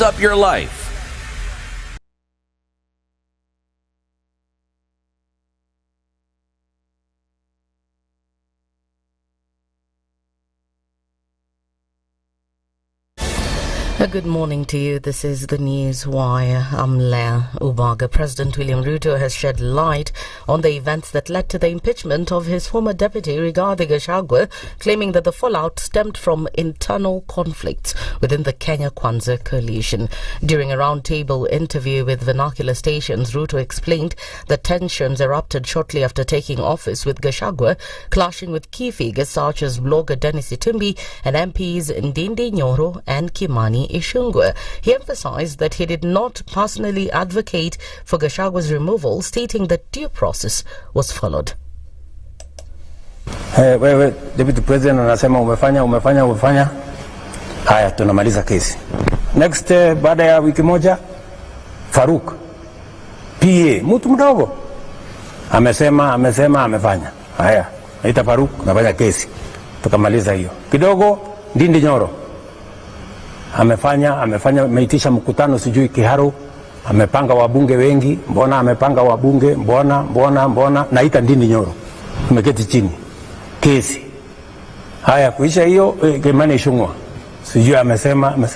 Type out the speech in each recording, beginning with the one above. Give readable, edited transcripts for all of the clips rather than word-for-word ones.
spice up your life. Good morning to you. This is the News Wire. I'm Leah Ubaga. President William Ruto has shed light on the events that led to the impeachment of his former deputy Rigathi Gachagua, claiming that the fallout stemmed from internal conflicts within the Kenya Kwanza coalition. During a roundtable interview with vernacular stations, Ruto explained that tensions erupted shortly after taking office, with Gachagua clashing with key figures such as blogger Dennis Itumbi and MPs Ndindi Nyoro and Kimani Ichung'wah. He emphasized that he did not personally advocate for Gachagua's removal, stating that due process was followed. Wewe Deputy President anasema umefanya. Haya, tunamaliza kesi. Next, baada ya wiki moja, Faruk PA, mtu mdogo, amesema amefanya. Haya, naita Faruk, nafanya kesi. Tukamaliza hiyo. Kidogo, Ndindi Nyoro amefanya meitisha mkutano sijui Kiharu, amepanga wabunge wengi. Mbona amepanga wabunge? Mbona naita Ndindi Nyoro, tumeketi chini, kesi. Haya, kuisha hiyo, Kimani Ichung'wah sijui amesema.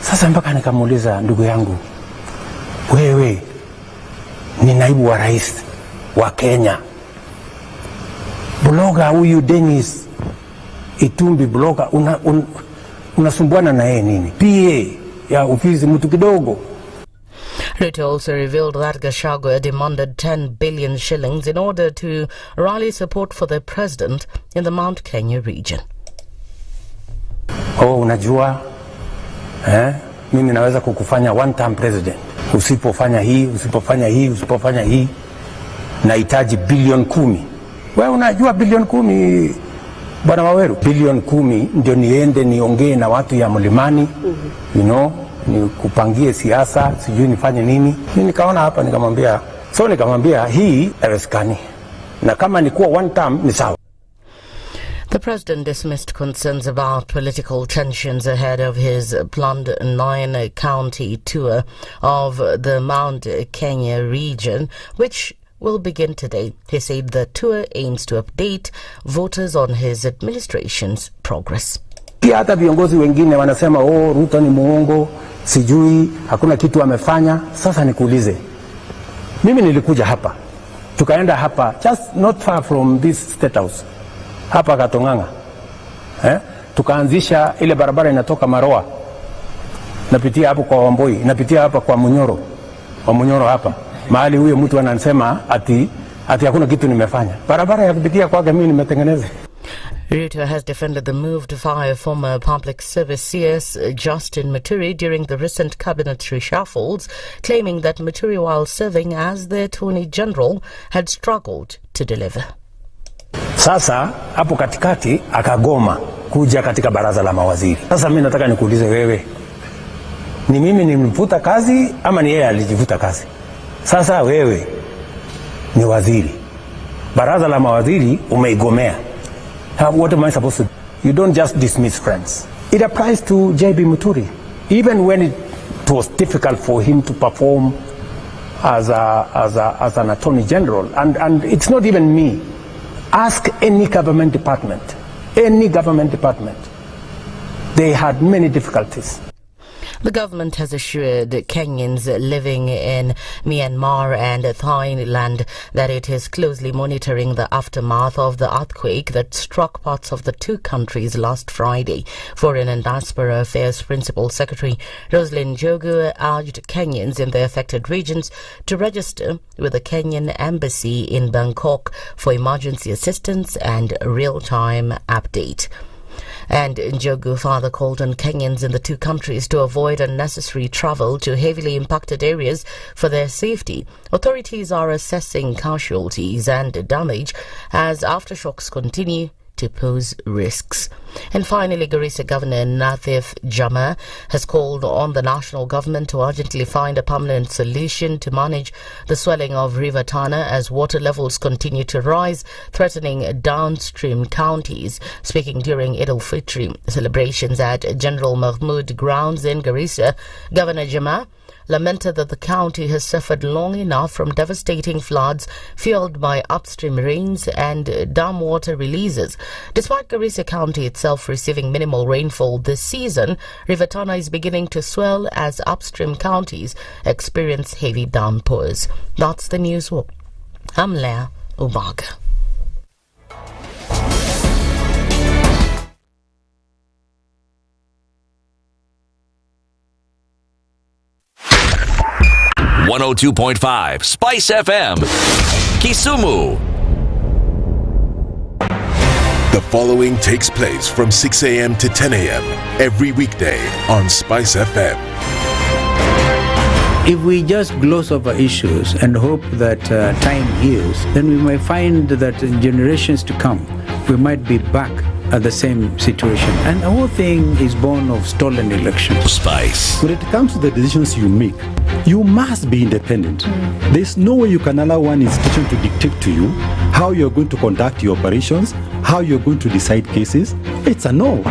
Sasa mpaka nikamuuliza, ndugu yangu, wewe ni naibu wa rais wa Kenya, bloga huyu Dennis Itumbi, bloga unasumbuana na yeye nini? PA ya ofisi mtu kidogo. Ruto also revealed that Gachagua demanded 10 billion shillings in order to rally support for the president in the Mount Kenya region. Unajua, mimi naweza kukufanya one term president. Usipofanya hii, nahitaji bilioni 10. Wewe unajua bilioni 10, Bwana Waweru? Bilioni 10 ndio niende niongee na watu ya mlimani, ni kupangie siasa, sijui nifanye nini. Mimi nikaona hapa, nikamwambia hii haiwezekani, na kama ni kuwa one term ni sawa. The president dismissed concerns about political tensions ahead of his planned 9-county tour of the Mount Kenya region, which will begin today. He said the tour aims to update voters on his administration's progress. Hata viongozi wengine wanasema Ruto ni muongo, sijui hakuna kitu amefanya. Sasa nikuulize, mimi nilikuja hapa, tukaenda hapa just not far from this state house, hapa Katonganga, tukaanzisha ile barabara inatoka Maroa, napitia hapo kwa Wamboi, napitia hapa kwa Munyoro hapa mahali huyo mtu anasema ati hakuna kitu nimefanya. Barabara ya kupitia kwake mimi nimetengeneza. Ruto has defended the move to fire former public service CS Justin Muturi during the recent cabinet reshuffles, claiming that Muturi, while serving as the Attorney General, had struggled to deliver. Sasa hapo katikati akagoma kuja katika baraza la mawaziri. Sasa mimi nataka nikuulize wewe, ni mimi nimemfuta kazi ama ni yeye alijivuta kazi? Sasa wewe ni waziri, baraza la mawaziri umeigomea. What am I supposed to do? You don't just dismiss friends. It applies to JB Muturi. Even when it was difficult for him to perform as an Attorney General, and it's not even me. Ask any government department. They had many difficulties. The government has assured Kenyans living in Myanmar and Thailand that it is closely monitoring the aftermath of the earthquake that struck parts of the two countries last Friday. Foreign and Diaspora Affairs Principal Secretary Roslyn Njogu urged Kenyans in the affected regions to register with the Kenyan Embassy in Bangkok for emergency assistance and real-time update. And Njogu further called on Kenyans in the two countries to avoid unnecessary travel to heavily impacted areas for their safety. Authorities are assessing casualties and damage as aftershocks continue to pose risks. And finally, Garissa Governor Nathif Jama has called on the national government to urgently find a permanent solution to manage the swelling of River Tana as water levels continue to rise, threatening downstream counties. Speaking during Eid al-Fitr celebrations at General Mahmoud Grounds in Garissa, Governor Jama lamented that the county has suffered long enough from devastating floods fueled by upstream rains and dam water releases. Despite Garissa County itself receiving minimal rainfall this season, River Tana is beginning to swell as upstream counties experience heavy downpours. That's the news. I'm Lydiah Ubaga. .5 SpiceFM, Kisumu. The following takes place from 6 a.m. to 10 a.m. every weekday on SpiceFM. If we just gloss over issues and hope that time heals, then we may find that in generations to come, we might be back at the same situation. And the whole thing is born of stolen elections. Spice. When it comes to the decisions you make, you must be independent. There's no way you can allow one institution to dictate to you how you're going to conduct your operations, how you're going to decide cases. It's a no.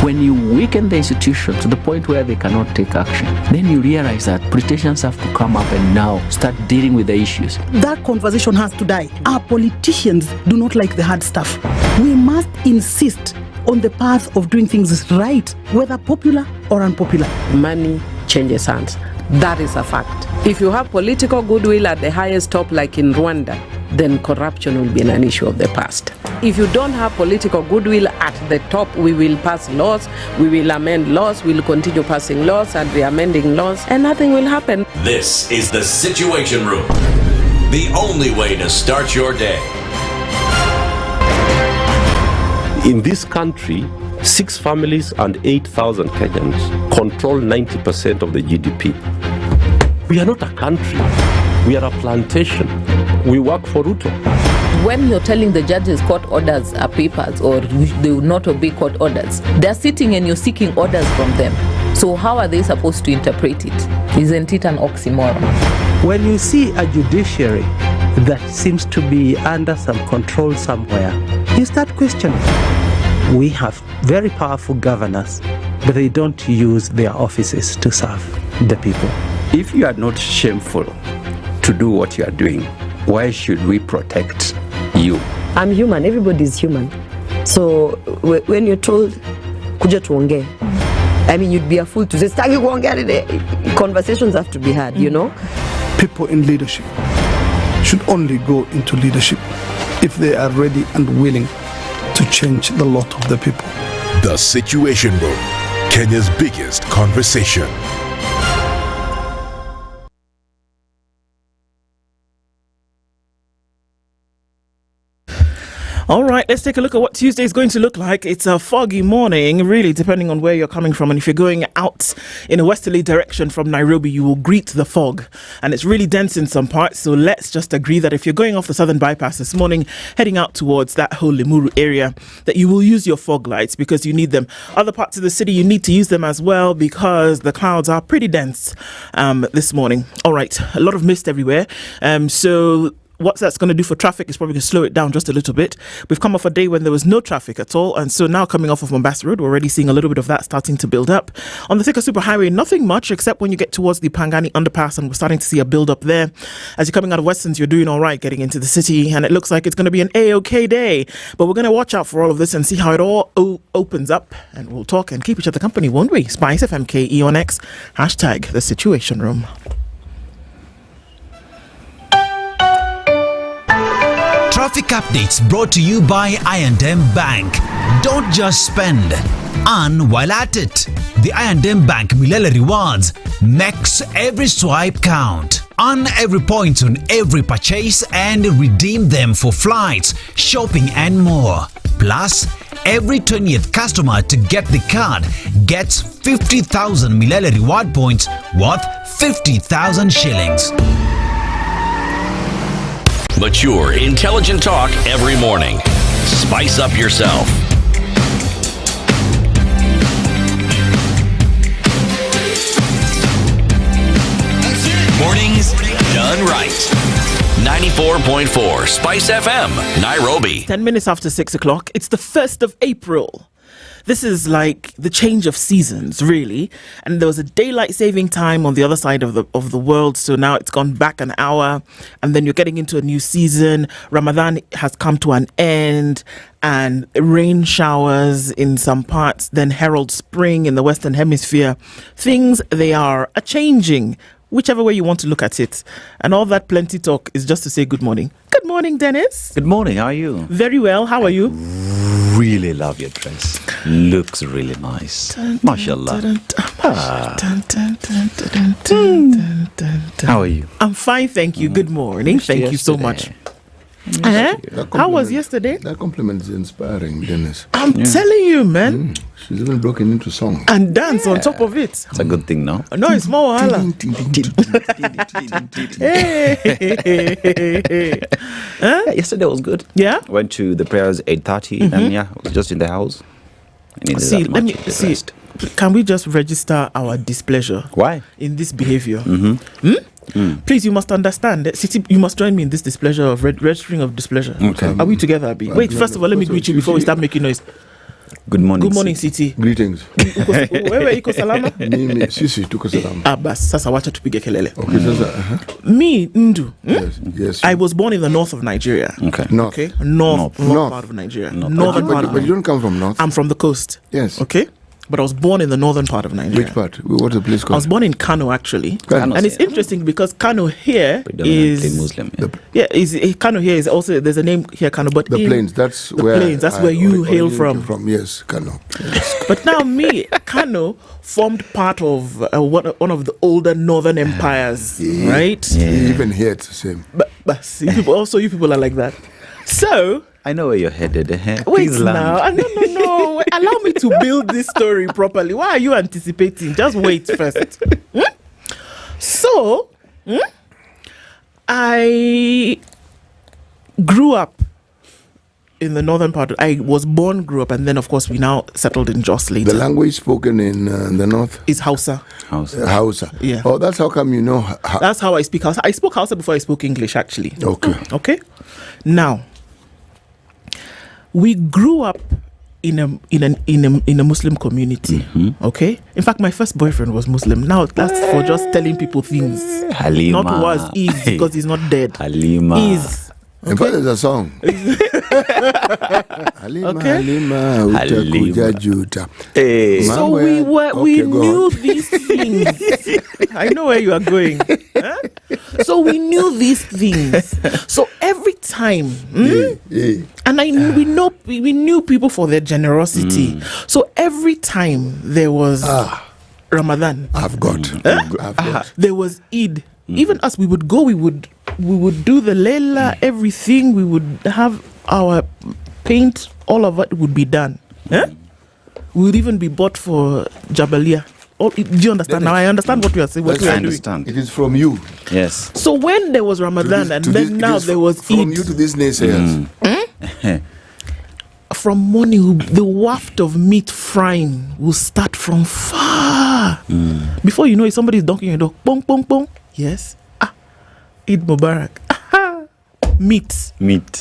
When you weaken the institution to the point where they cannot take action, then you realize that politicians have to come up and now start dealing with the issues. That conversation has to die. Our politicians do not like the hard stuff. We must insist on the path of doing things right, whether popular or unpopular. Money changes hands. That is a fact. If you have political goodwill at the highest top, like in Rwanda, then corruption will be an issue of the past. If you don't have political goodwill at the top, we will pass laws, we will amend laws, we will continue passing laws and re-amending laws, and nothing will happen. This is the Situation Room, the only way to start your day. In this country, 6 families and 8,000 Kenyans control 90% of the GDP. We are not a country. We are a plantation. We work for Ruto. When you're telling the judges court orders are papers or they will not obey court orders, they're sitting and you're seeking orders from them. So how are they supposed to interpret it? Isn't it an oxymoron? When you see a judiciary that seems to be under some control somewhere, you start questioning. We have very powerful governors, but they don't use their offices to serve the people. If you are not shameful to do what you are doing, why should we protect you? I'm human. Everybody's human. So when you're told, kuja tuongee, I mean, you'd be a fool to say, stagi kuongea today. Conversations have to be had, you know? People in leadership should only go into leadership if they are ready and willing to change the lot of the people. The Situation Room, Kenya's biggest conversation. All right, let's take a look at what Tuesday is going to look like. It's a foggy morning, really, depending on where you're coming from. And if you're going out in a westerly direction from Nairobi, you will greet the fog. And it's really dense in some parts. So let's just agree that if you're going off the southern bypass this morning, heading out towards that whole Limuru area, that you will use your fog lights because you need them. Other parts of the city, you need to use them as well because the clouds are pretty dense this morning. All right, a lot of mist everywhere. So what that's going to do for traffic is probably going to slow it down just a little bit. We've come off a day when there was no traffic at all, and so now coming off of Ombaso Road, we're already seeing a little bit of that starting to build up. On the Thika Superhighway, nothing much except when you get towards the Pangani underpass, and we're starting to see a build up there. As you're coming out of Westlands, you're doing all right getting into the city, and it looks like it's going to be an A-OK day. But we're going to watch out for all of this and see how it all opens up, and we'll talk and keep each other company, won't we? SpiceFM KE on X, hashtag The Situation Room. Traffic updates brought to you by I&M Bank. Don't just spend, earn while at it. The I&M Bank Milele Rewards makes every swipe count. Earn every point on every purchase and redeem them for flights, shopping and more. Plus, every 20th customer to get the card gets 50,000 Milele Reward points worth 50,000 shillings. Mature, intelligent talk every morning. spice up yourself. Mornings done right. 94.4 Spice FM, Nairobi. 10 minutes after 6 o'clock. It's the 1st of April. This is like the change of seasons, really. And there was a daylight saving time on the other side of the world. So now it's gone back an hour. And then you're getting into a new season. Ramadan has come to an end. And rain showers in some parts then herald spring in the Western Hemisphere. Things, they are a-changing, whichever way you want to look at it. And all that plenty talk is just to say good morning. Good morning, Dennis. Good morning. How are you? Very well. How are you? Really love your dress. Looks really nice. Mashallah. How are you? I'm fine, thank you. Good morning. Thank you so much. How was yesterday? That compliment is inspiring, Dennis. I'm telling you, man. She's even broken into song. And dance on top of it. It's a good thing, no? No, it's more wahala. Yesterday was good. Yeah? Went to the prayers 8:30 and I was just in the house. See, let me see. Can we just register our displeasure? Why? In this behavior. Please, you must understand. City, you must join me in this displeasure of registering of displeasure. Okay. Are we together, Abi? Wait, first of all, let me greet you before we start making noise. Good morning. Good morning, City. Greetings. Wewe iko salama? Mimi sisi tuko salama. Bas, sasa wacha tupige kelele. Okay, sasa. Me, Ndu. Yes. I was born in the north of Nigeria. Okay. North. Okay. North part of Nigeria. Northern part of Nigeria. But you don't come from north. I'm from the coast. Yes. Okay. But I was born in the northern part of Nigeria. Which part? What's the place called? I was born in Kano, actually. Kano. And it's interesting because Kano here is Muslim. Kano here is also, there's a name here, Kano, but the plains. That's where you hail from. Yes, Kano. Yes. But now Kano formed part of one of the older northern empires, right? Yeah. Even here it's the same. But see, you people are like that. So I know where you're headed. Wait now. No. Allow me to build this story properly. Why are you anticipating? Just wait first. So, I grew up in the northern part. I was born, grew up, and then, of course, we now settled in Jos later. The language spoken in the north? Is Hausa. Hausa. Yeah. Oh, that's how come you know. That's how I speak Hausa. I spoke Hausa before I spoke English, actually. Okay. Now, we grew up in a Muslim community. Okay. In fact, my first boyfriend was Muslim. Now that's for just telling people things. Halima. Not was, is, because he's not dead. Halima. Is. Okay. In fact, there's a song. Halima, utakuja juta. So we knew these things. I know where you are going. So we knew these things. So every time, and we knew people for their generosity. So every time there was Ramadan, I've got. There was Eid. Even us, we would do the Layla, everything. We would have our paint, all of it would be done. We would even be bought for Jabalia. Do you understand? Now I understand what you are saying. What we are doing. It is from you. Yes. So when there was Ramadan there was from Eid. you to these naysayers. From morning, the waft of meat frying will start from far. Before you know it, somebody is knocking your door. Bong, bong, bong. Yes. Eid Mubarak. Meat.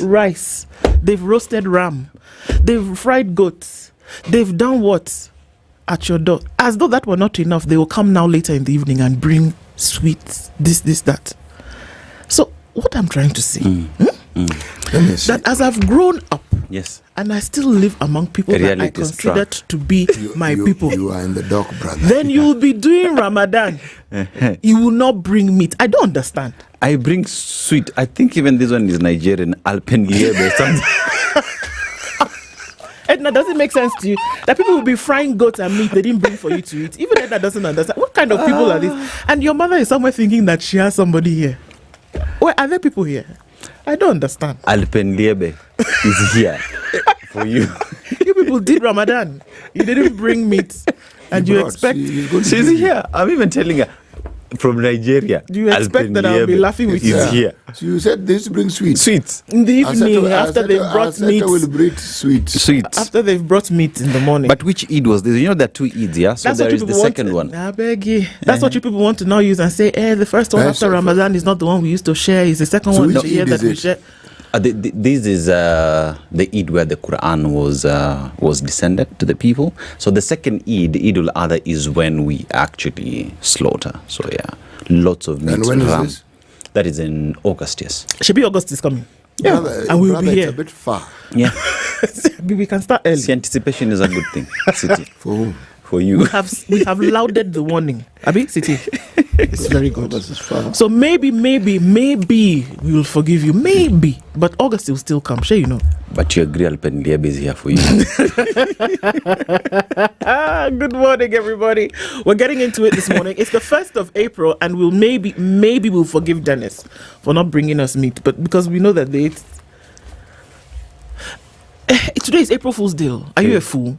Rice. They've roasted ram. They've fried goats. They've done what? At your door. As though that were not enough, they will come now later in the evening and bring sweets. This, that. So, what I'm trying to say, that as I've grown up, yes, and I still live among people that I considered to be my people. You are in the dark, brother. Then you will be doing Ramadan. You will not bring meat. I don't understand. I bring sweet. I think even this one is Nigerian. Alpenliebe. Ednah, does it make sense to you that people will be frying goats and meat they didn't bring for you to eat? Even Ednah doesn't understand. What kind of people are these? And your mother is somewhere thinking that she has somebody here. Where are there people here? I don't understand. Alpenliebe is here for you. You people did Ramadan. You didn't bring meat. And you expect... She's here. I'm even telling her, from Nigeria. Do you expect that I'll be laughing with you? Here. So you said this brings sweets. Sweets. In the evening, after they've brought meat. will bring sweets. Sweets. After they've brought meat in the morning. But which Eid was this? You know there are 2 Eids, yeah? So That's there is the second one. I beg you. That's what you people want to now use and say, the first one after Ramadan is not the one we used to share. It's the second one this year that we share. This is the Eid where the Quran was descended to the people. So the second Eid, Eid al-Adha, is when we actually slaughter. So yeah, lots of meat. And when is this? That is in August, yes. Should be August is coming. Yeah, and we'll be here. It's a bit far. Yeah. We can start early. See, anticipation is a good thing. City. For whom? For you. We have lauded the warning. Abi, City. It's very good. So maybe we will forgive you. Maybe. But August will still come. Sure, you know. But you agree Alpendiab is here for you. Good morning, everybody. We're getting into it this morning. It's the 1st of April, and we'll maybe we'll forgive Dennis for not bringing us meat. But because we know that today is April Fool's Day. Are you a fool?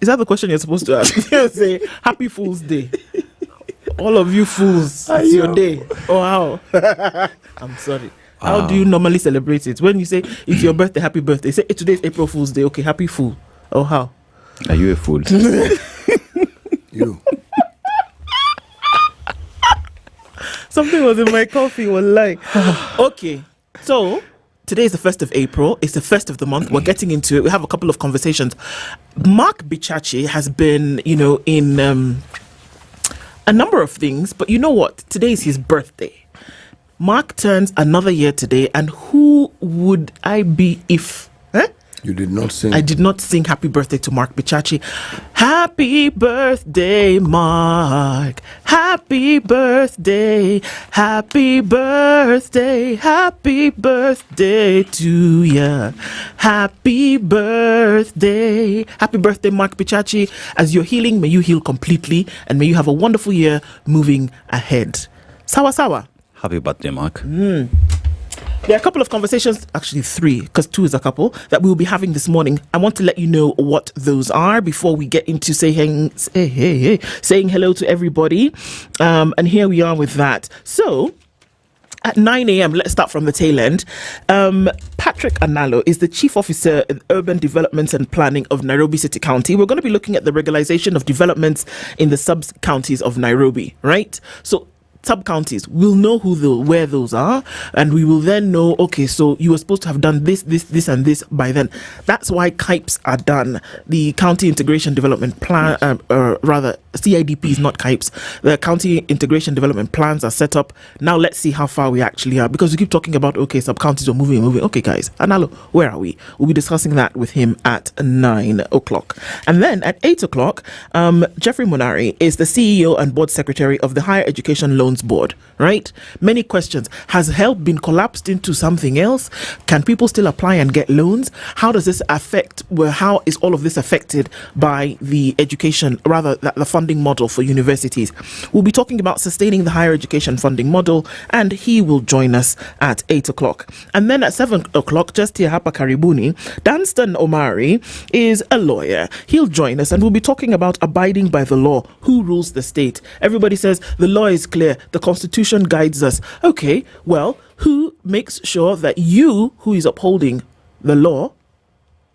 Is that the question you're supposed to ask? You say, Happy Fool's Day. All of you fools, it's your day. Oh, how? I'm sorry. How do you normally celebrate it? When you say, it's your birthday, happy birthday. Say, today is April Fool's Day. Okay, happy fool. Oh, how? Are you a fool? You. Something was in my coffee, wallahi. Okay, so today is the 1st of April. It's the 1st of the month. We're getting into it. We have a couple of conversations. Mark Bichachi has been, in a number of things, but you know what? Today is his birthday. Mark turns another year today, and who would I be if... You did not sing. I did not sing happy birthday to Mark Bichachi. Happy birthday, Mark. Happy birthday. Happy birthday. Happy birthday to ya. Happy birthday. Happy birthday, Mark Bichachi. As you're healing, may you heal completely, and may you have a wonderful year moving ahead. Sawa sawa. Happy birthday, Mark. There are a couple of conversations, actually 3, because 2 is a couple, that we will be having this morning. I want to let you know what those are before we get into saying hello to everybody. And here we are with that. So, at 9 a.m., let's start from the tail end. Patrick Analo is the Chief Officer in Urban Development and Planning of Nairobi City County. We're going to be looking at the regularization of developments in the sub-counties of Nairobi, right? So, sub-counties, we'll know where those are, and we will then know, okay, so you were supposed to have done this, and this by then. That's why KIPES are done. The County Integration Development Plan, rather, CIDP is not KIPES. The County Integration Development Plans are set up. Now let's see how far we actually are, because we keep talking about, okay, sub-counties are moving. Okay, guys, Analo, where are we? We'll be discussing that with him at 9 o'clock. And then at 8 o'clock, Jeffrey Monari is the CEO and Board Secretary of the Higher Education Loans Board, right? Many questions. Has help been collapsed into something else? Can people still apply and get loans? How does this affect, how is all of this affected by the education, rather the funding model for universities? We'll be talking about sustaining the higher education funding model, and he will join us at 8 o'clock. And then at 7 o'clock, just here, hapa karibuni, Danstan Omari is a lawyer. He'll join us, and we'll be talking about abiding by the law. Who rules the state? Everybody says the law is clear. The Constitution guides us. Okay, well, who makes sure that you, who is upholding the law,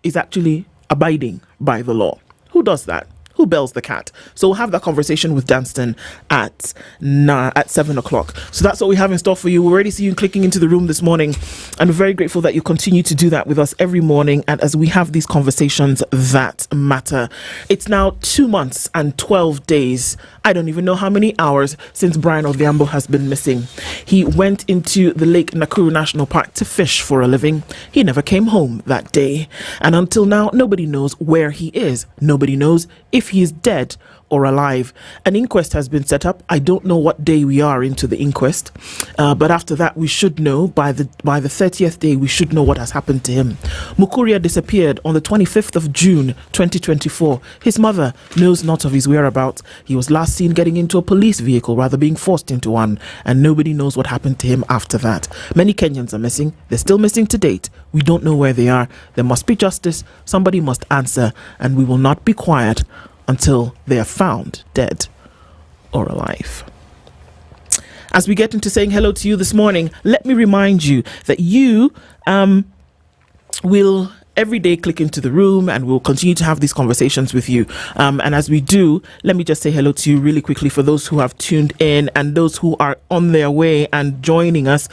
is actually abiding by the law? Who does that? Who bells the cat? So we'll have that conversation with Danston at 7 o'clock. So that's what we have in store for you. We already see you clicking into the room this morning, and we're very grateful that you continue to do that with us every morning, and as we have these conversations that matter. It's now 2 months and 12 days. I don't even know how many hours since Brian Odhiambo has been missing. He went into the Lake Nakuru National Park to fish for a living. He never came home that day, and until now, nobody knows where he is. Nobody knows if he is dead or alive. An inquest has been set up. I don't know what day we are into the inquest, but after that we should know. By the 30th day we should know what has happened to him. Mukuria disappeared on the 25th of June 2024. His mother knows not of his whereabouts. He was last seen getting into a police vehicle, rather being forced into one, and nobody knows what happened to him after that. Many Kenyans are missing. They're still missing to date. We don't know where they are. There must be justice. Somebody must answer, and we will not be quiet until they are found dead or alive. As we get into saying hello to you this morning, let me remind you that you will every day click into the room and we'll continue to have these conversations with you. And as we do, let me just say hello to you really quickly for those who have tuned in and those who are on their way and joining us.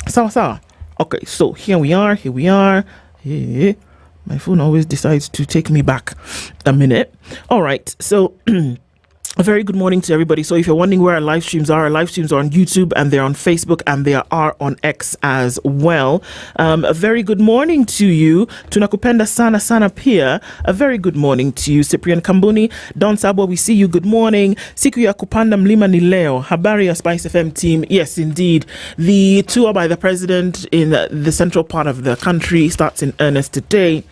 Sawa. Okay, so here we are. Hey, my phone always decides to take me back a minute. All right, so a very good morning to everybody. So if you're wondering where our live streams are on YouTube and they're on Facebook and they are on X as well. A very good morning to you. Tunakupenda sana pia. A very good morning to you, Cyprian Kambuni. Don Sabwa, we see you. Good morning. Siku ya kupanda mlima ni leo. Habari ya SpiceFM team. Yes, indeed. The tour by the president in the central part of the country starts in earnest today.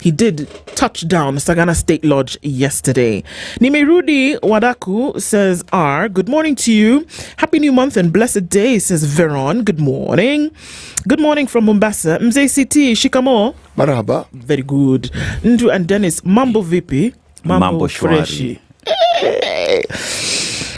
He did touch down Sagana State Lodge yesterday. Nimerudi Wadaku says R. Good morning to you. Happy new month and blessed day, says Veron. Good morning. Good morning from Mombasa. Mzee City, Shikamo. Marhaba. Very good. Ndu and Dennis, Mambo Vipi. Mambo Freshi.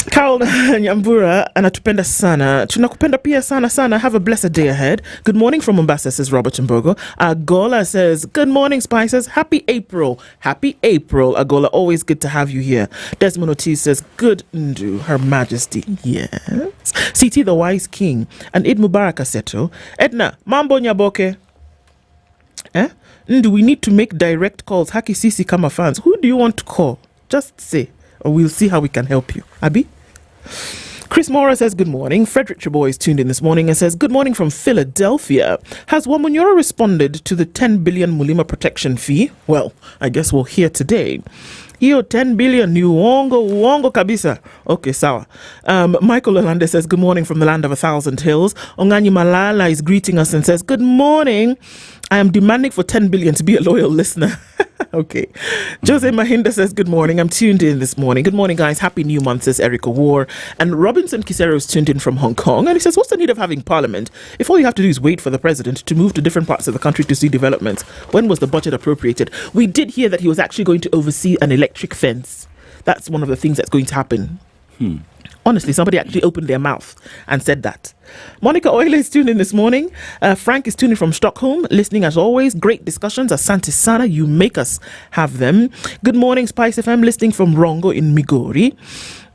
Carol Nyambura anatupenda sana. Tunakupenda pia sana. Have a blessed day ahead. Good morning from Mombasa, says Robert Mbogo. Agola says, good morning, Spices. Happy April. Agola, always good to have you here. Desmond Ortiz says, good Ndu, Her Majesty. Yes. CT the Wise King. And Eid Mubarak Aseto. Ednah, Mambo Nyaboke. Ndu, we need to make direct calls. Haki Sisi Kama fans. Who do you want to call? Just say. Or we'll see how we can help you. Abi? Chris Mora says, good morning. Frederick Chaboy is tuned in this morning and says, good morning from Philadelphia. Has Wamunyoro responded to the 10 billion Mulima protection fee? Well, I guess we'll hear today. Hiyo 10 billion ni uongo kabisa. Okay, sawa. Michael Olande says, good morning from the land of 1,000 hills. Onganyi Malala is greeting us and says, good morning. I am demanding for 10 billion to be a loyal listener. Okay. Jose Mahinda says, good morning. I'm tuned in this morning. Good morning, guys. Happy new month, says Erica War. And Robinson Kisero is tuned in from Hong Kong. And he says, what's the need of having parliament if all you have to do is wait for the president to move to different parts of the country to see developments? When was the budget appropriated? We did hear that he was actually going to oversee an electric fence. That's one of the things that's going to happen. Honestly, somebody actually opened their mouth and said that. Monica Oile is tuned in this morning. Frank is tuned in from Stockholm, listening as always. Great discussions. Asante Sana, you make us have them. Good morning, Spice FM, listening from Rongo in Migori.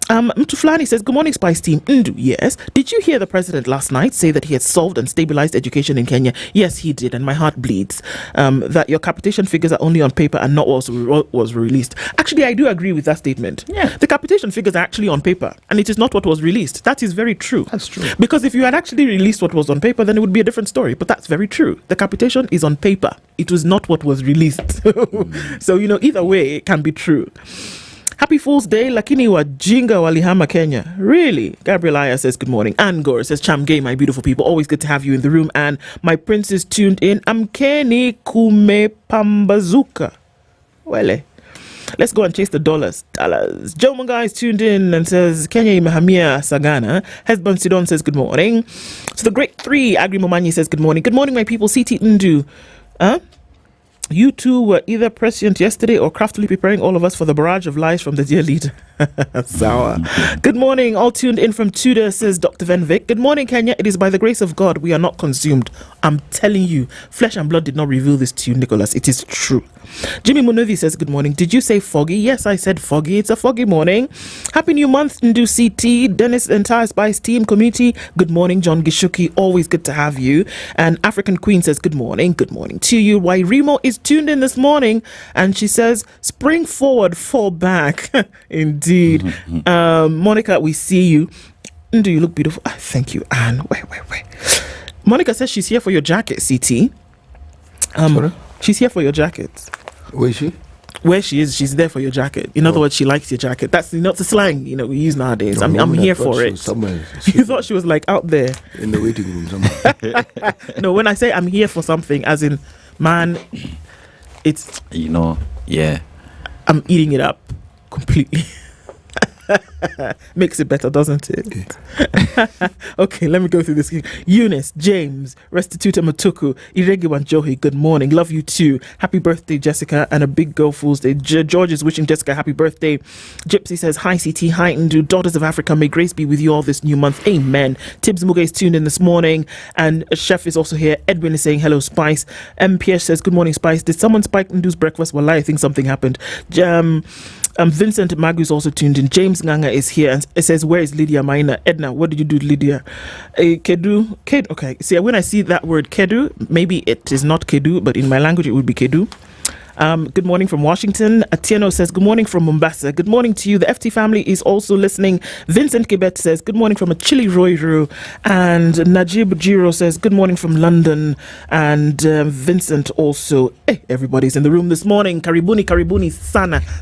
Mtuflani says, good morning, Spice team. Ndu, yes. Did you hear the president last night say that he had solved and stabilized education in Kenya? Yes, he did, and my heart bleeds. That your capitation figures are only on paper and not what was released. Actually, I do agree with that statement. Yeah. The capitation figures are actually on paper, and it is not what was released. That is very true. That's true. Because if you had actually released what was on paper, then it would be a different story. But that's very true. The capitation is on paper. It was not what was released. So, either way, it can be true. Happy Fool's Day, lakini wajinga walihama Kenya. Really? Gabriel says, good morning. Ann Gore says, Chamgay, my beautiful people. Always good to have you in the room. And my prince is tuned in. Amkeni kumepambazuka. Wele. Let's go and chase the dollars. Joe Munga is tuned in and says, Kenya imehamia Sagana. Hesban Sidon says, good morning. So the great three, Agri Momanyi says, good morning. Good morning, my people. CT Ndu. You two were either prescient yesterday or craftily preparing all of us for the barrage of lies from the dear leader. Sour. Good morning, all tuned in from Tudor, says Dr. Van Vick. Good morning, Kenya. It is by the grace of God we are not consumed. I'm telling you, flesh and blood did not reveal this to you, Nicholas. It is true. Jimmy Munuvi says, good morning. Did you say foggy? Yes, I said foggy. It's a foggy morning. Happy new month, Ndu CT, Dennis, entire Spice team, community. Good morning, John Gishuki. Always good to have you. And African Queen says, good morning. Good morning to you. Wairimu is tuned in this morning and she says, spring forward, fall back. Indeed. Monica, we see you. Ndu, you look beautiful. Thank you, Anne. Wait. Monica says she's here for your jacket, CT. She's here for your jacket. Where is she? Where she is, she's there for your jacket. In other words, she likes your jacket. That's not the slang, we use nowadays. I'm here for it. Somewhere. You thought she was like out there in the waiting room somewhere. No, when I say I'm here for something, as in, man, it's yeah. I'm eating it up completely. Makes it better, doesn't it? Okay, let me go through this. Eunice, James, Restituta Matuku, Iregiwan Johi, good morning. Love you too. Happy birthday, Jessica, and a big girl Fool's Day. George is wishing Jessica happy birthday. Gypsy says, hi CT, hi Ndu, daughters of Africa, may grace be with you all this new month. Amen. Tibbs Muga is tuned in this morning, and Chef is also here. Edwin is saying, hello, Spice. MPS says, good morning, Spice. Did someone spike Ndu's breakfast? Well, I think something happened. Vincent Magu is also tuned in. James Nganga is here and it says, where is Lydiah, Maina? Ednah, what did you do to Lydiah? Kedu. Okay, see, when I see that word Kedu, maybe it is not Kedu, but in my language it would be Kedu. Good morning from Washington. Atieno says, good morning from Mombasa. Good morning to you. The FT family is also listening. Vincent Kibet says, good morning from a chilly Roiru. And Najib Jiro says, good morning from London. And Vincent also. Hey, everybody's in the room this morning. Karibuni,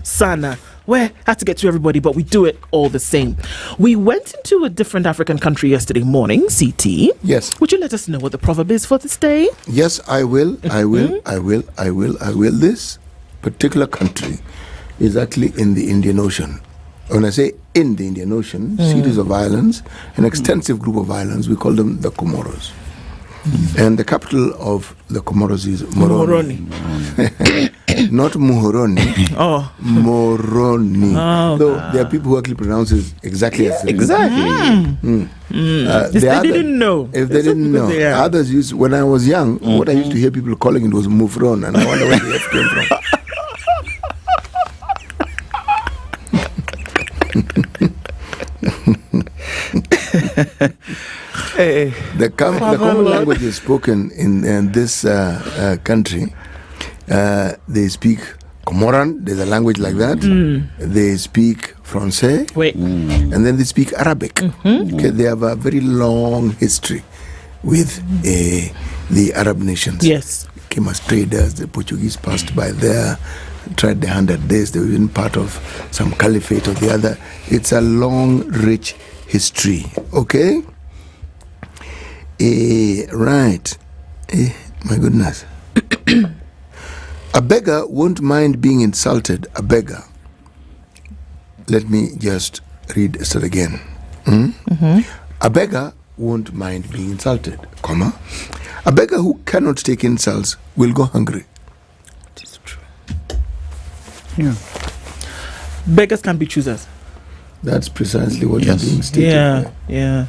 sana. Well, had to get to everybody, but we do it all the same. We went into a different African country yesterday morning, CT. Yes. Would you let us know what the proverb is for this day? Yes, I will. This particular country is actually in the Indian Ocean. When I say in the Indian Ocean, series of islands, an extensive group of islands, we call them the Comoros. And the capital of the Comoros is Moroni. Not Muhoroni. Oh. Moroni. Oh, so there are people who actually pronounce it exactly as it is. Exactly. If they didn't know. Others used, when I was young, what I used to hear people calling it was Mufron, and I wonder where the F came from. The common language is spoken in this country. They speak Comoran, there's a language like that. They speak Francais, and then they speak Arabic. Okay, they have a very long history with the Arab nations. Yes. Came as traders, the Portuguese passed by there, tried their hand at this, they were even part of some caliphate or the other. It's a long, rich history. Okay? Right. My goodness. A beggar won't mind being insulted. A beggar. Let me just read this again. A beggar won't mind being insulted, comma. A beggar who cannot take insults will go hungry. It is true. Yeah. Beggars can be choosers. That's precisely what is being stated. Yeah.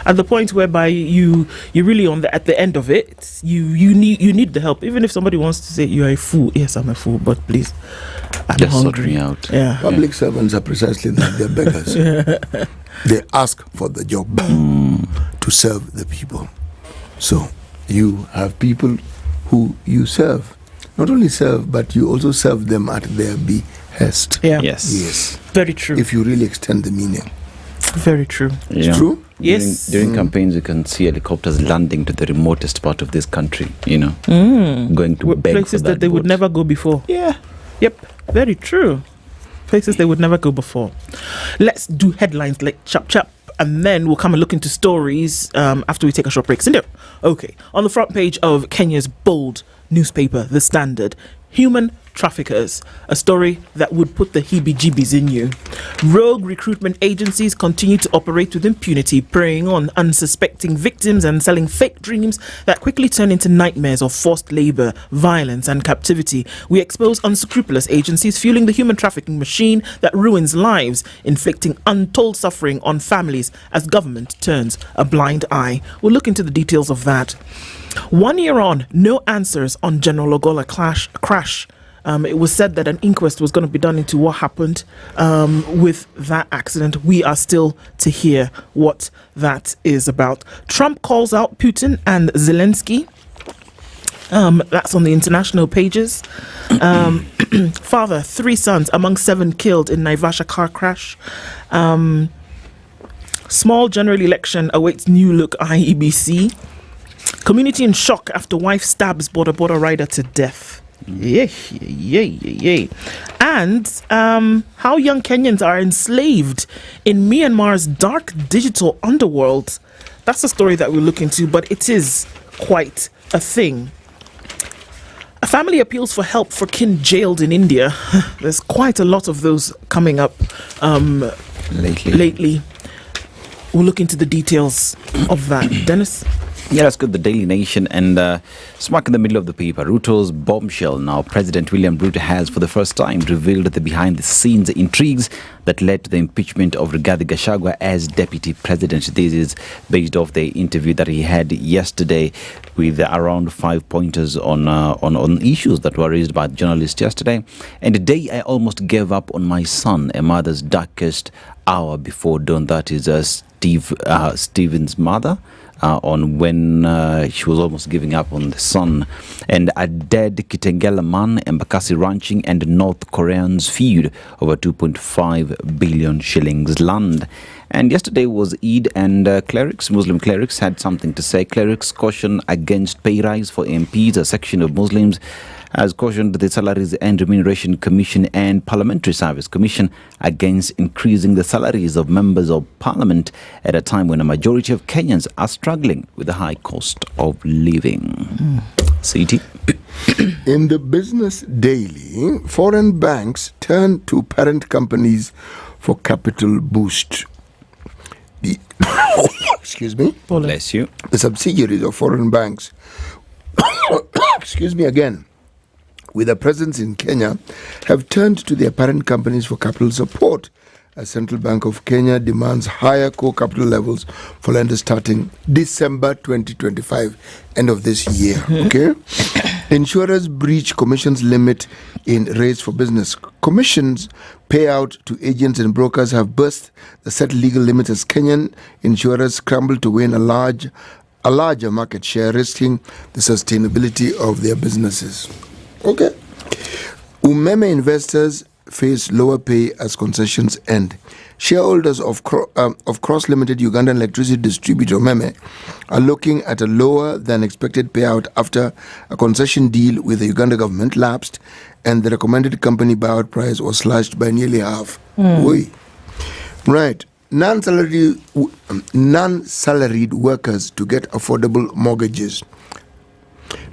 At the point whereby you really at the end of it, you need the help. Even if somebody wants to say you are a fool, yes, I'm a fool, but please, I'm just hungry. Sort me out. Yeah. Public servants are precisely that. They're beggars. They ask for the job to serve the people. So you have people who you serve. Not only serve, but you also serve them at their behest. Yeah. Yes. Very true. If you really extend the meaning. Very true. Yeah. It's true? Yes. During campaigns, you can see helicopters landing to the remotest part of this country, going to beg places for that they would never go before. Yeah. Yep. Very true. Places they would never go before. Let's do headlines like chap, and then we'll come and look into stories after we take a short break. Cinder. Okay. On the front page of Kenya's bold newspaper, The Standard, human traffickers, a story that would put the heebie-jeebies in you. Rogue recruitment agencies continue to operate with impunity, preying on unsuspecting victims and selling fake dreams that quickly turn into nightmares of forced labor, violence and captivity. We expose unscrupulous agencies fueling the human trafficking machine that ruins lives, inflicting untold suffering on families as government turns a blind eye. We'll look into the details of that. 1 year on, no answers on General Ogola crash. It was said that an inquest was going to be done into what happened with that accident. We are still to hear what that is about. Trump calls out Putin and Zelensky. That's on the international pages. Father, 3 sons among 7 killed in Naivasha car crash. Small general election awaits new look IEBC. Community in shock after wife stabs border rider to death. Yay. And how young Kenyans are enslaved in Myanmar's dark digital underworld. That's a story that we'll look into, but it is quite a thing. A family appeals for help for kin jailed in India. There's quite a lot of those coming up lately. We'll look into the details of that. Dennis? Yeah, that's good. The Daily Nation and smack in the middle of the paper. Ruto's bombshell. Now, President William Ruto has for the first time revealed the behind-the-scenes intrigues that led to the impeachment of Rigathi Gachagua as deputy president. This is based off the interview that he had yesterday with around 5 pointers on issues that were raised by journalists yesterday. And the day I almost gave up on my son, a mother's darkest hour before dawn. That is Stephen's mother. On when she was almost giving up on the son. And a dead Kitengela man, Embakasi ranching and North Koreans feud over 2.5 billion shillings land. And yesterday was Eid, and Muslim clerics had something to say. Clerics caution against pay rise for MPs. A section of Muslims has cautioned the Salaries and Remuneration Commission and Parliamentary Service Commission against increasing the salaries of members of Parliament at a time when a majority of Kenyans are struggling with the high cost of living. CT. In the Business Daily, foreign banks turn to parent companies for capital boost. Excuse me. Bless you. The subsidiaries of foreign banks, excuse me again, with a presence in Kenya, have turned to their parent companies for capital support as Central Bank of Kenya demands higher core capital levels for lenders starting December 2025, end of this year. Okay? Insurers breach commissions limit in rates for business. Commissions payout to agents and brokers have burst the set legal limits as Kenyan insurers scramble to win a larger market share, risking the sustainability of their businesses. Okay. Umeme investors face lower pay as concessions end. Shareholders of Cross Limited Ugandan electricity distributor Umeme are looking at a lower than expected payout after a concession deal with the Uganda government lapsed and the recommended company buyout price was slashed by nearly half. Right. Non-salaried workers to get affordable mortgages.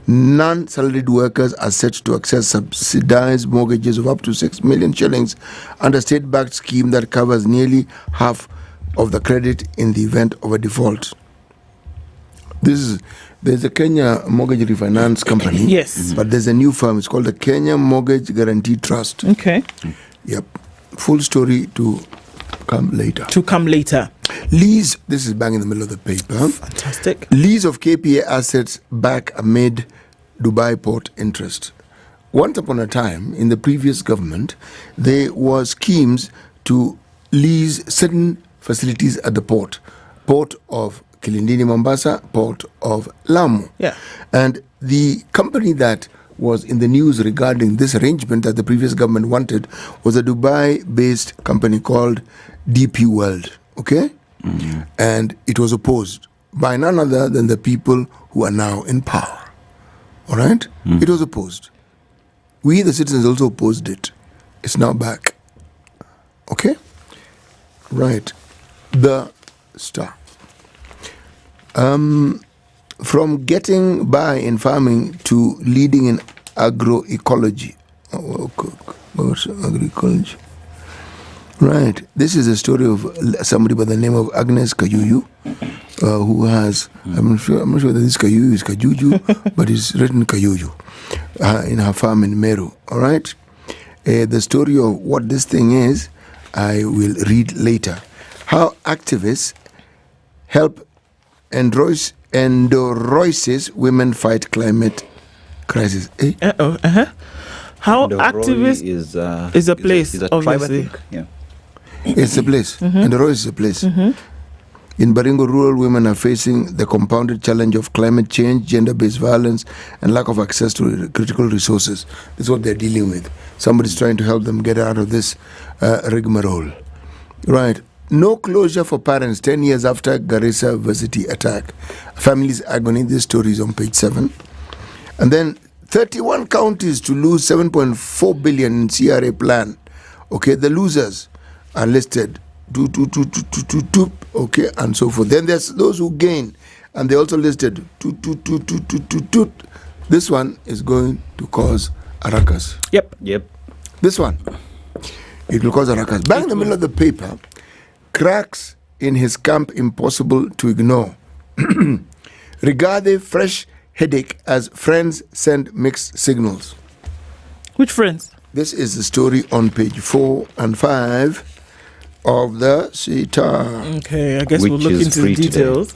Non-salaried workers are set to access subsidized mortgages of up to 6 million shillings under state-backed scheme that covers nearly half of the credit in the event of a default. There's a Kenya Mortgage Refinance Company. Yes. But there's a new firm. It's called the Kenya Mortgage Guarantee Trust. Okay. Yep. Full story to come later. Lease, this is bang in the middle of the paper. Fantastic. Lease of KPA assets back amid Dubai port interest. Once upon a time, in the previous government, there were schemes to lease certain facilities at the port of Kilindini, Mombasa, port of Lamu. Yeah. And the company that was in the news regarding this arrangement that the previous government wanted was a Dubai-based company called DP World. Okay? Mm-hmm. And it was opposed by none other than the people who are now in power. All right? Mm-hmm. It was opposed. We, the citizens, also opposed it. It's now back. Okay? Right. The Star. From getting by in farming to leading in agroecology. Agroecology. Right. This is a story of somebody by the name of Agnes Kayuyu, who has, I'm not sure that this Kayuyu is Kajuju, but it's written Kayuyu in her farm in Meru. All right. The story of what this thing is, I will read later. How activists help endorosis women fight climate crisis. How activist is a place, is a obviously. tribe, I think. Yeah. It's a place. Endorosis is a place. In Baringo, rural women are facing the compounded challenge of climate change, gender-based violence, and lack of access to critical resources. This is what they're dealing with. Somebody's trying to help them get out of this rigmarole. Right. No closure for parents 10 years after Garissa Varsity attack. Family's agony. This story is on page 7. And then 31 counties to lose 7.4 billion in CRA plan. Okay, the losers are listed. Okay, and so forth. Then there's those who gain, and they also listed. This one is going to cause a ruckus. Yep. This one, it will cause a ruckus. Back in the middle of the paper, cracks in his camp impossible to ignore. Rigathi fresh headache as friends send mixed signals. Which friends? This is the story on page 4 and 5 of the Sita. Okay, I guess we'll look into the details.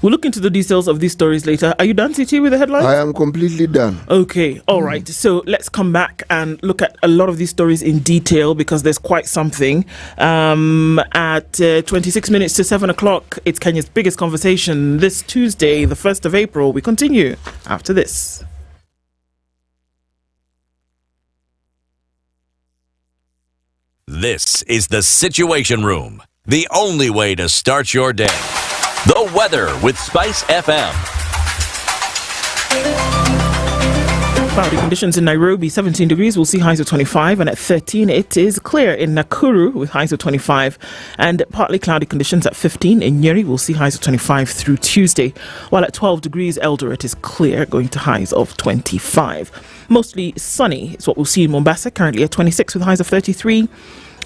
We'll look into the details of these stories later. Are you done, CT, with the headlines? I am completely done. Okay, all right. So let's come back and look at a lot of these stories in detail because there's quite something. At 26 minutes to 7 o'clock, it's Kenya's biggest conversation this Tuesday, the 1st of April. We continue after this. This is the Situation Room, the only way to start your day. The weather with SpiceFM. Cloudy conditions in Nairobi, 17 degrees. We'll see highs of 25. And at 13, it is clear in Nakuru with highs of 25. And partly cloudy conditions at 15. In Nyeri, we'll see highs of 25 through Tuesday. While at 12 degrees, Eldoret is clear, going to highs of 25. Mostly sunny is what we'll see in Mombasa, currently at 26 with highs of 33.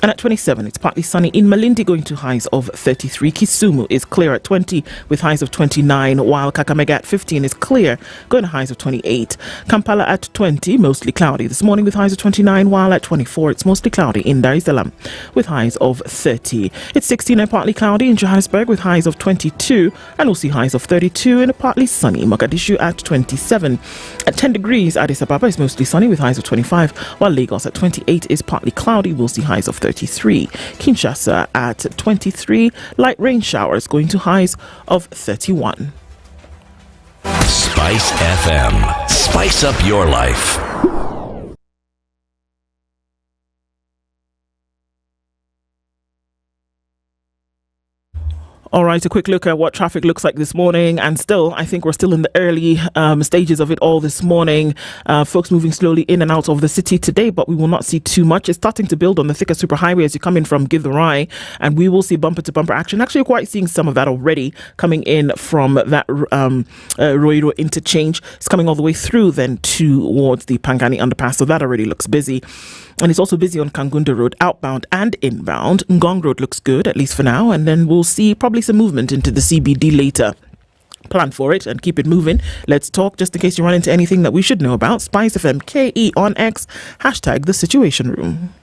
And at 27, it's partly sunny in Malindi, going to highs of 33. Kisumu is clear at 20 with highs of 29, while Kakamega at 15 is clear, going to highs of 28. Kampala at 20, mostly cloudy this morning with highs of 29, while at 24, it's mostly cloudy in Dar es Salaam with highs of 30. It's 16 and partly cloudy in Johannesburg with highs of 22, and we'll see highs of 32 and partly sunny. Mogadishu at 27. At 10 degrees, Addis Ababa is mostly sunny with highs of 25, while Lagos at 28 is partly cloudy. We'll see highs of 33. Kinshasa at 23, light rain showers going to highs of 31. Spice FM. Spice up your life. All right, a quick look at what traffic looks like this morning. And still, I think we're still in the early stages of it all this morning. Folks moving slowly in and out of the city today, but we will not see too much. It's starting to build on the thicker superhighway as you come in from Githurai, and we will see bumper-to-bumper action. Actually, you're quite seeing some of that already coming in from that Wairimu interchange. It's coming all the way through then towards the Pangani underpass, so that already looks busy. And it's also busy on Kangunda Road, outbound and inbound. Ngong Road looks good, at least for now. And then we'll see probably some movement into the CBD later. Plan for it and keep it moving. Let's talk just in case you run into anything that we should know about. SpiceFM KE on X, hashtag the Situation Room.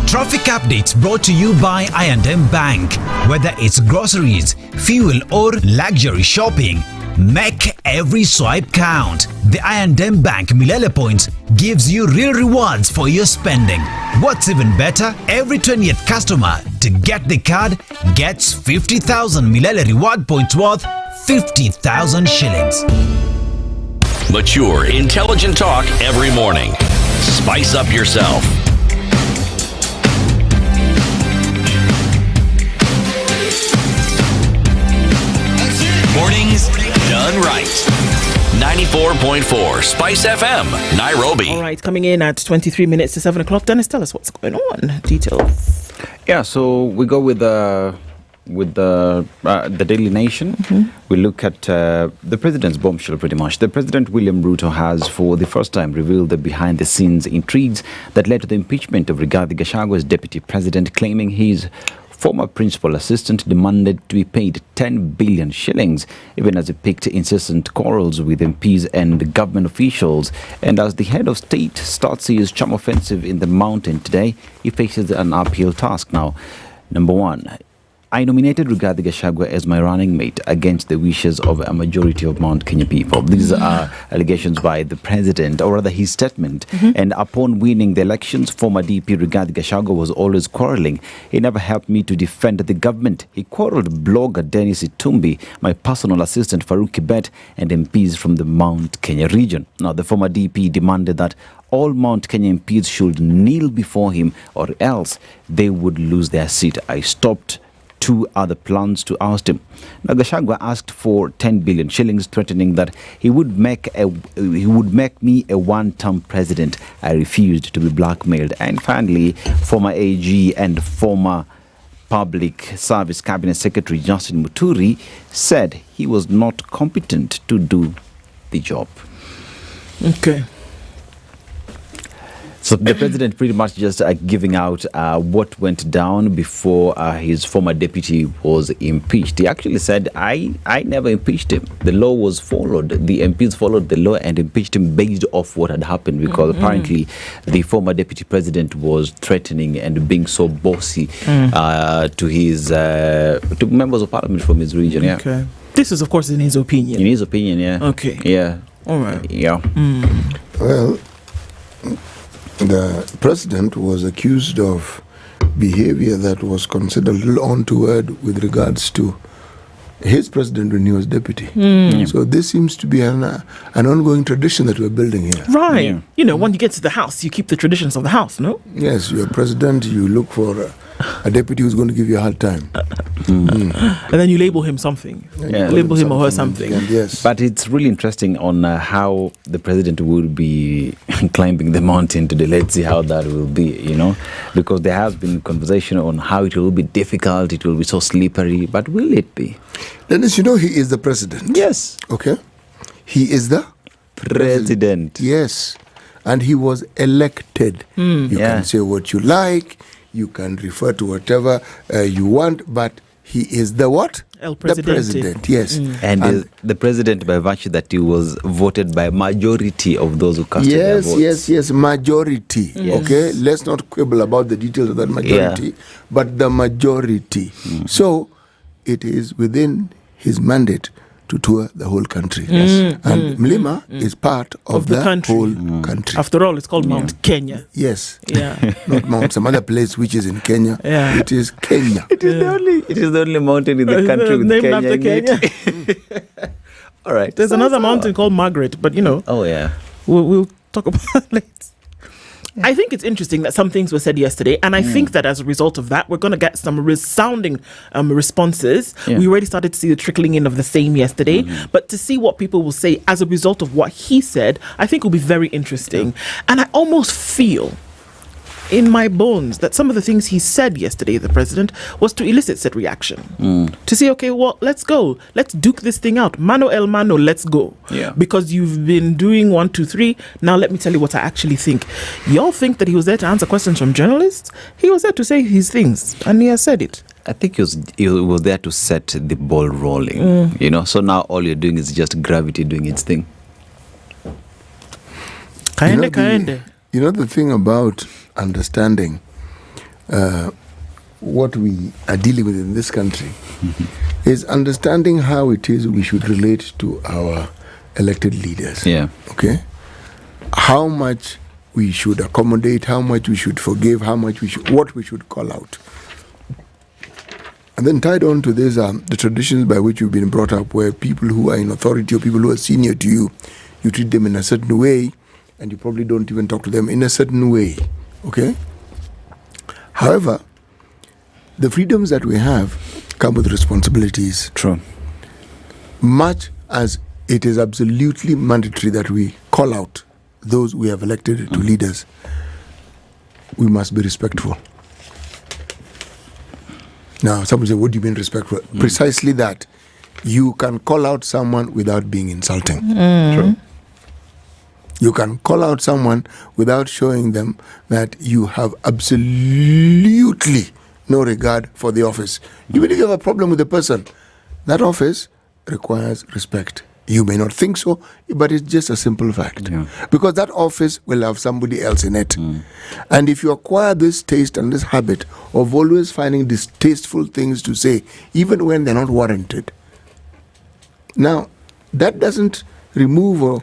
Traffic updates brought to you by I&M Bank. Whether it's groceries, fuel or luxury shopping, make every swipe count. The I&M Bank Milele Points gives you real rewards for your spending. What's even better, every 20th customer to get the card gets 50,000 Milele reward points worth 50,000 shillings. Mature, intelligent talk every morning. Spice up yourself. Mornings done right. 94.4 Spice FM, Nairobi. All right, coming in at 23 minutes to 7 o'clock. Dennis, tell us what's going on. Details. Yeah, so we go with the Daily Nation. Mm-hmm. We look at the president's bombshell pretty much. The President William Ruto has for the first time revealed the behind-the-scenes intrigues that led to the impeachment of Rigathi Gachagua's deputy president, claiming his former principal assistant demanded to be paid 10 billion shillings, even as he picked incessant quarrels with MPs and government officials. And as the head of state starts his charm offensive in the mountain today, he faces an uphill task now. Number one, I nominated Rigathi Gachagua as my running mate against the wishes of a majority of Mount Kenya people. These are allegations by the president, or rather his statement. And upon winning the elections, former DP Rigathi Gachagua was always quarreling. He never helped me to defend the government. He quarreled blogger Dennis Itumbi, my personal assistant Farouk Kibet, and MPs from the Mount Kenya region. Now, the former DP demanded that all Mount Kenya MPs should kneel before him or else they would lose their seat. I stopped two other plans to oust him. Now, Gachagua asked for 10 billion shillings, threatening that he would make me a one-term president. I refused to be blackmailed. And finally, former AG and former Public Service Cabinet Secretary Justin Muturi said he was not competent to do the job. Okay. So the president pretty much just giving out what went down before his former deputy was impeached. He actually said, I never impeached him. The law was followed. The MPs followed the law and impeached him based off what had happened, because apparently the former deputy president was threatening and being so bossy to his to members of parliament from his region. Yeah. Okay. This is, of course, in his opinion. In his opinion, yeah. Okay. Yeah. All right. Yeah. Well, the president was accused of behavior that was considered a little untoward with regards to his president when he was deputy. So this seems to be an ongoing tradition that we're building here. Right. Yeah. You know, when you get to the house, you keep the traditions of the house, no? Yes, you're president, you look for a deputy who's going to give you a hard time. And then you label him something. Yeah, label him or her something. And yes. But it's really interesting on how the president will be climbing the mountain today. Let's see how that will be, you know, because there has been conversation on how it will be difficult, it will be so slippery, but will it be? Dennis, you know he is the president. Yes. Okay. He is the president. Yes. And he was elected. You can say what you like. You can refer to whatever you want, but he is the what? El Presidente. The president, yes. And the president, by virtue that he was voted by majority of those who casted their votes. Yes, majority. Yes. Okay, let's not quibble about the details of that majority, but the majority. So it is within his mandate to tour the whole country. And Mlima is part of the country. Whole country. After all, it's called Mount Kenya. Yes. Yeah. Not Mount some other place which is in Kenya. Yeah. It is Kenya. It is the only mountain in the country with named Kenya after in it. All right. There's another mountain called Margaret, but you know. Oh yeah. We'll talk about that later. I think it's interesting that some things were said yesterday, and I think that as a result of that, we're going to get some resounding responses. We already started to see the trickling in of the same yesterday, but to see what people will say as a result of what he said, I think will be very interesting. And I almost feel in my bones that some of the things he said yesterday, the president, was to elicit said reaction. To say, okay, well, let's go. Let's duke this thing out. Mano el mano, let's go. Yeah. Because you've been doing 1, 2, 3. Now let me tell you what I actually think. Y'all think that he was there to answer questions from journalists? He was there to say his things, and he has said it. I think he was there to set the ball rolling, you know. So now all you're doing is just gravity doing its thing. You know the thing about understanding what we are dealing with in this country is understanding how it is we should relate to our elected leaders. Yeah. Okay? How much we should accommodate, how much we should forgive, what we should call out. And then tied on to this are the traditions by which you've been brought up, where people who are in authority or people who are senior to you, you treat them in a certain way, and you probably don't even talk to them in a certain way. Okay? However, the freedoms that we have come with responsibilities. True. Much as it is absolutely mandatory that we call out those we have elected to lead us, we must be respectful. Now, someone say, what do you mean respectful? Precisely that. You can call out someone without being insulting. True. You can call out someone without showing them that you have absolutely no regard for the office. Even if you have a problem with the person, that office requires respect. You may not think so, but it's just a simple fact. Yeah. Because that office will have somebody else in it. And if you acquire this taste and this habit of always finding distasteful things to say, even when they're not warranted, now, that doesn't remove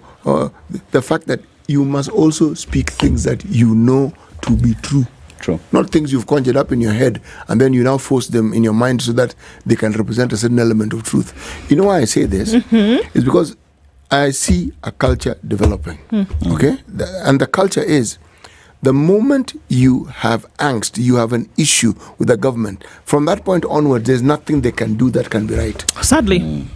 the fact that you must also speak things that you know to be true. True. Not things you've conjured up in your head and then you now force them in your mind so that they can represent a certain element of truth. You know why I say this? It's because I see a culture developing. Okay? And the culture is, the moment you have angst, you have an issue with the government, from that point onwards, there's nothing they can do that can be right. Sadly.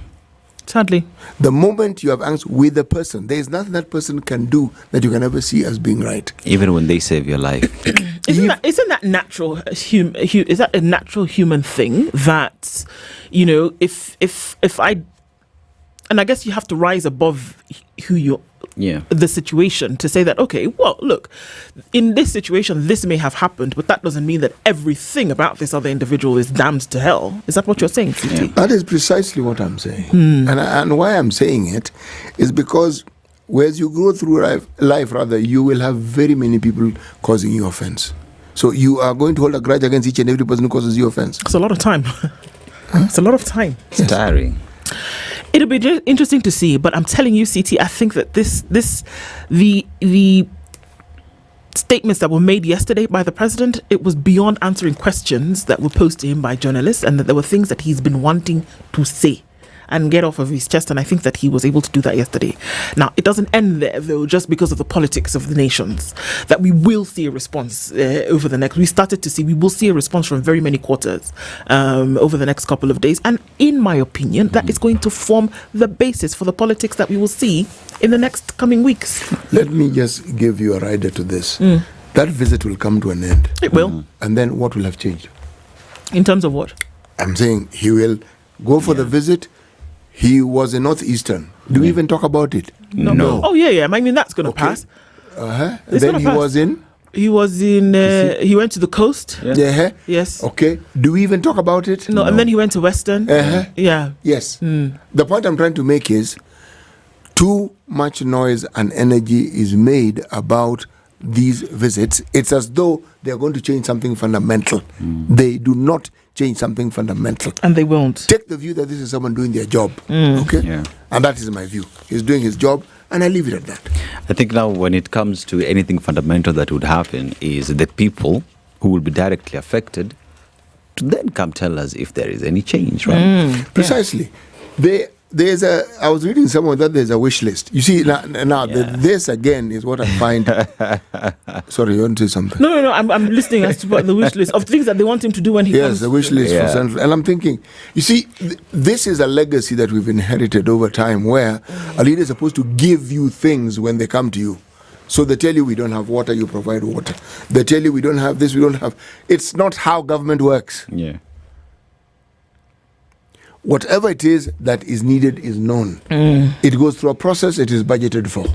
The moment you have angst with a person, there is nothing that person can do that you can ever see as being right. Even when they save your life. Isn't that natural? Is that a natural human thing that, you know, if I, and I guess you have to rise above who you the situation to say that, okay, well, look, in this situation, this may have happened, but that doesn't mean that everything about this other individual is damned to hell. Is that what you're saying, CT? That is precisely what I'm saying. And why I'm saying it is because as you go through life, you will have very many people causing you offense. So you are going to hold a grudge against each and every person who causes you offense. It's a lot of time. It's a lot of time. It's tiring. It'll be interesting to see, but I'm telling you, CT, I think that the statements that were made yesterday by the president, it was beyond answering questions that were posed to him by journalists, and that there were things that he's been wanting to say and get off of his chest, and I think that he was able to do that yesterday. Now, it doesn't end there, though, just because of the politics of the nations, that we will see a response over the next... We will see a response from very many quarters over the next couple of days, and in my opinion, that is going to form the basis for the politics that we will see in the next coming weeks. Let me just give you a rider to this. That visit will come to an end. It will. And then what will have changed? In terms of what? I'm saying he will go for the visit. He was a Northeastern. Do we even talk about it? No. Oh, yeah. I mean, that's going to pass. Then he was in? He was in... he went to the coast. Yeah. Yes. Okay. Do we even talk about it? No. And then he went to Western. Yeah. Yes. The point I'm trying to make is too much noise and energy is made about these visits. It's as though they're going to change something fundamental. They do not change something fundamental. And they won't. Take the view that this is someone doing their job. Okay? Yeah. And that is my view. He's doing his job, and I leave it at that. I think now when it comes to anything fundamental that would happen is the people who will be directly affected to then come tell us if there is any change, right? Precisely. I was reading somewhere that there's a wish list. You see, this again is what I find... Sorry, you want to say something? No, I'm listening as to the wish list of things that they want him to do when he comes. Yes, the wish list for Central. And I'm thinking, you see, this is a legacy that we've inherited over time where a leader is supposed to give you things when they come to you. So they tell you we don't have water, you provide water. They tell you we don't have this, we don't have... It's not how government works. Yeah. Whatever it is that is needed is known. It goes through a process, it is budgeted for.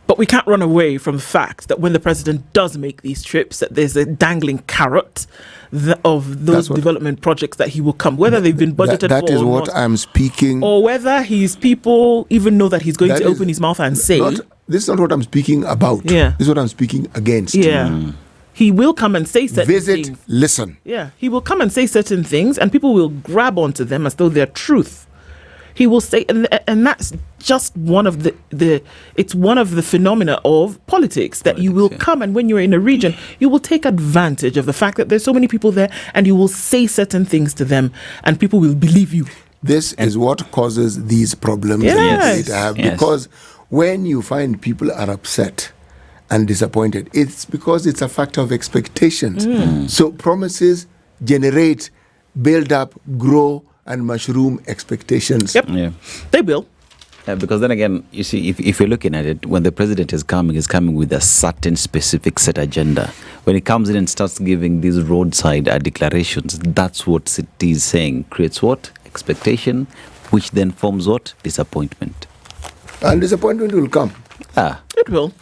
But we can't run away from the fact that when the president does make these trips, that there's a dangling carrot of those development projects that he will come, whether they've been budgeted for That is what I'm speaking. Or whether his people even know that he's going to open his mouth and say... This is not what I'm speaking about. Yeah. This is what I'm speaking against. Yeah. He will come and say certain things. Listen. Yeah, he will come and say certain things, and people will grab onto them as though they're truth. He will say, and that's just one of it's one of the phenomena of politics, that you will come, and when you're in a region, you will take advantage of the fact that there's so many people there, and you will say certain things to them, and people will believe you. This is what causes these problems because when you find people are upset and disappointed, it's because it's a factor of expectations. So promises generate, build up, grow, and mushroom expectations. Yep. Yeah. They will. Because then again, you see, if you're looking at it, when the president is coming with a certain specific set agenda. When he comes in and starts giving these roadside declarations, that's what it is saying. Creates what? Expectation, which then forms what? Disappointment. And disappointment will come. It will.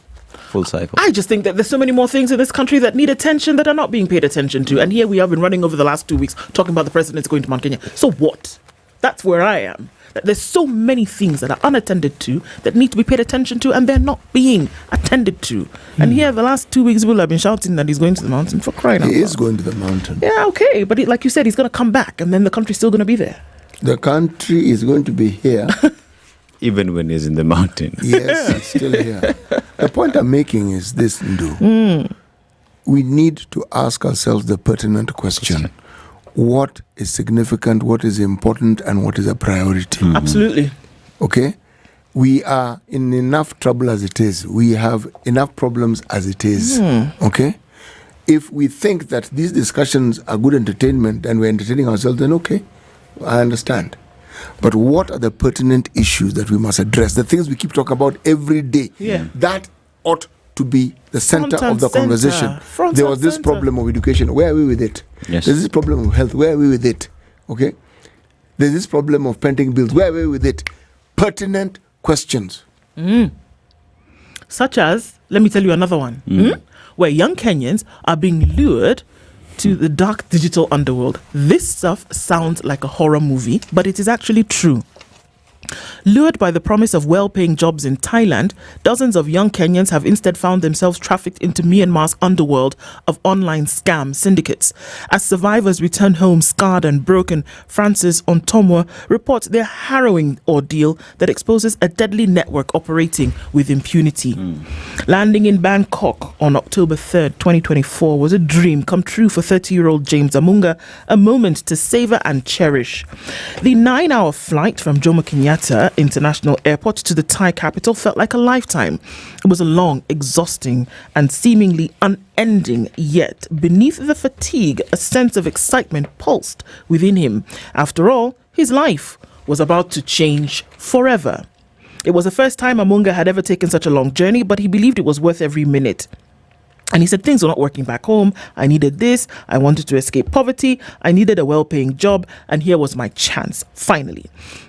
Full cycle. I just think that there's so many more things in this country that need attention that are not being paid attention to. And here we have been running over the last 2 weeks talking about the president's going to Mount Kenya. So what? That's where I am. That there's so many things that are unattended to that need to be paid attention to, and they're not being attended to. And here the last 2 weeks, people have been shouting that he's going to the mountain, for crying out loud. He is going to the mountain. Yeah, okay. But like you said, he's going to come back, and then the country's still going to be there. The country is going to be here. Even when he's in the mountain. Yes, he's still here. The point I'm making is this, Ndu. We need to ask ourselves the pertinent question. What is significant, what is important, and what is a priority? Absolutely. Okay? We are in enough trouble as it is. We have enough problems as it is. Okay? If we think that these discussions are good entertainment and we're entertaining ourselves, then okay, I understand. But what are the pertinent issues that we must address? The things we keep talking about every day. Yeah. That ought to be the center Front of the and center. conversation. Front There and was this center. problem of education. Where are we with it? Yes. There's this problem of health. Where are we with it? Okay? There's this problem of pending bills. Where are we with it? Pertinent questions. Such as, let me tell you another one, where young Kenyans are being lured to the dark digital underworld. This stuff sounds like a horror movie, but it is actually true. Lured by the promise of well-paying jobs in Thailand, dozens of young Kenyans have instead found themselves trafficked into Myanmar's underworld of online scam syndicates. As survivors return home scarred and broken, Francis Ontomwa reports their harrowing ordeal that exposes a deadly network operating with impunity. Landing in Bangkok on October 3rd, 2024 was a dream come true for 30-year-old James Amunga, a moment to savor and cherish. The 9-hour flight from Jomo Kenyatta International Airport to the Thai capital felt like a lifetime. It was a long, exhausting, and seemingly unending, yet beneath the fatigue, a sense of excitement pulsed within him. After all, his life was about to change forever. It was the first time Amunga had ever taken such a long journey, but he believed it was worth every minute. And he said, things were not working back home. I needed this. I wanted to escape poverty. I needed a well-paying job. And here was my chance, finally.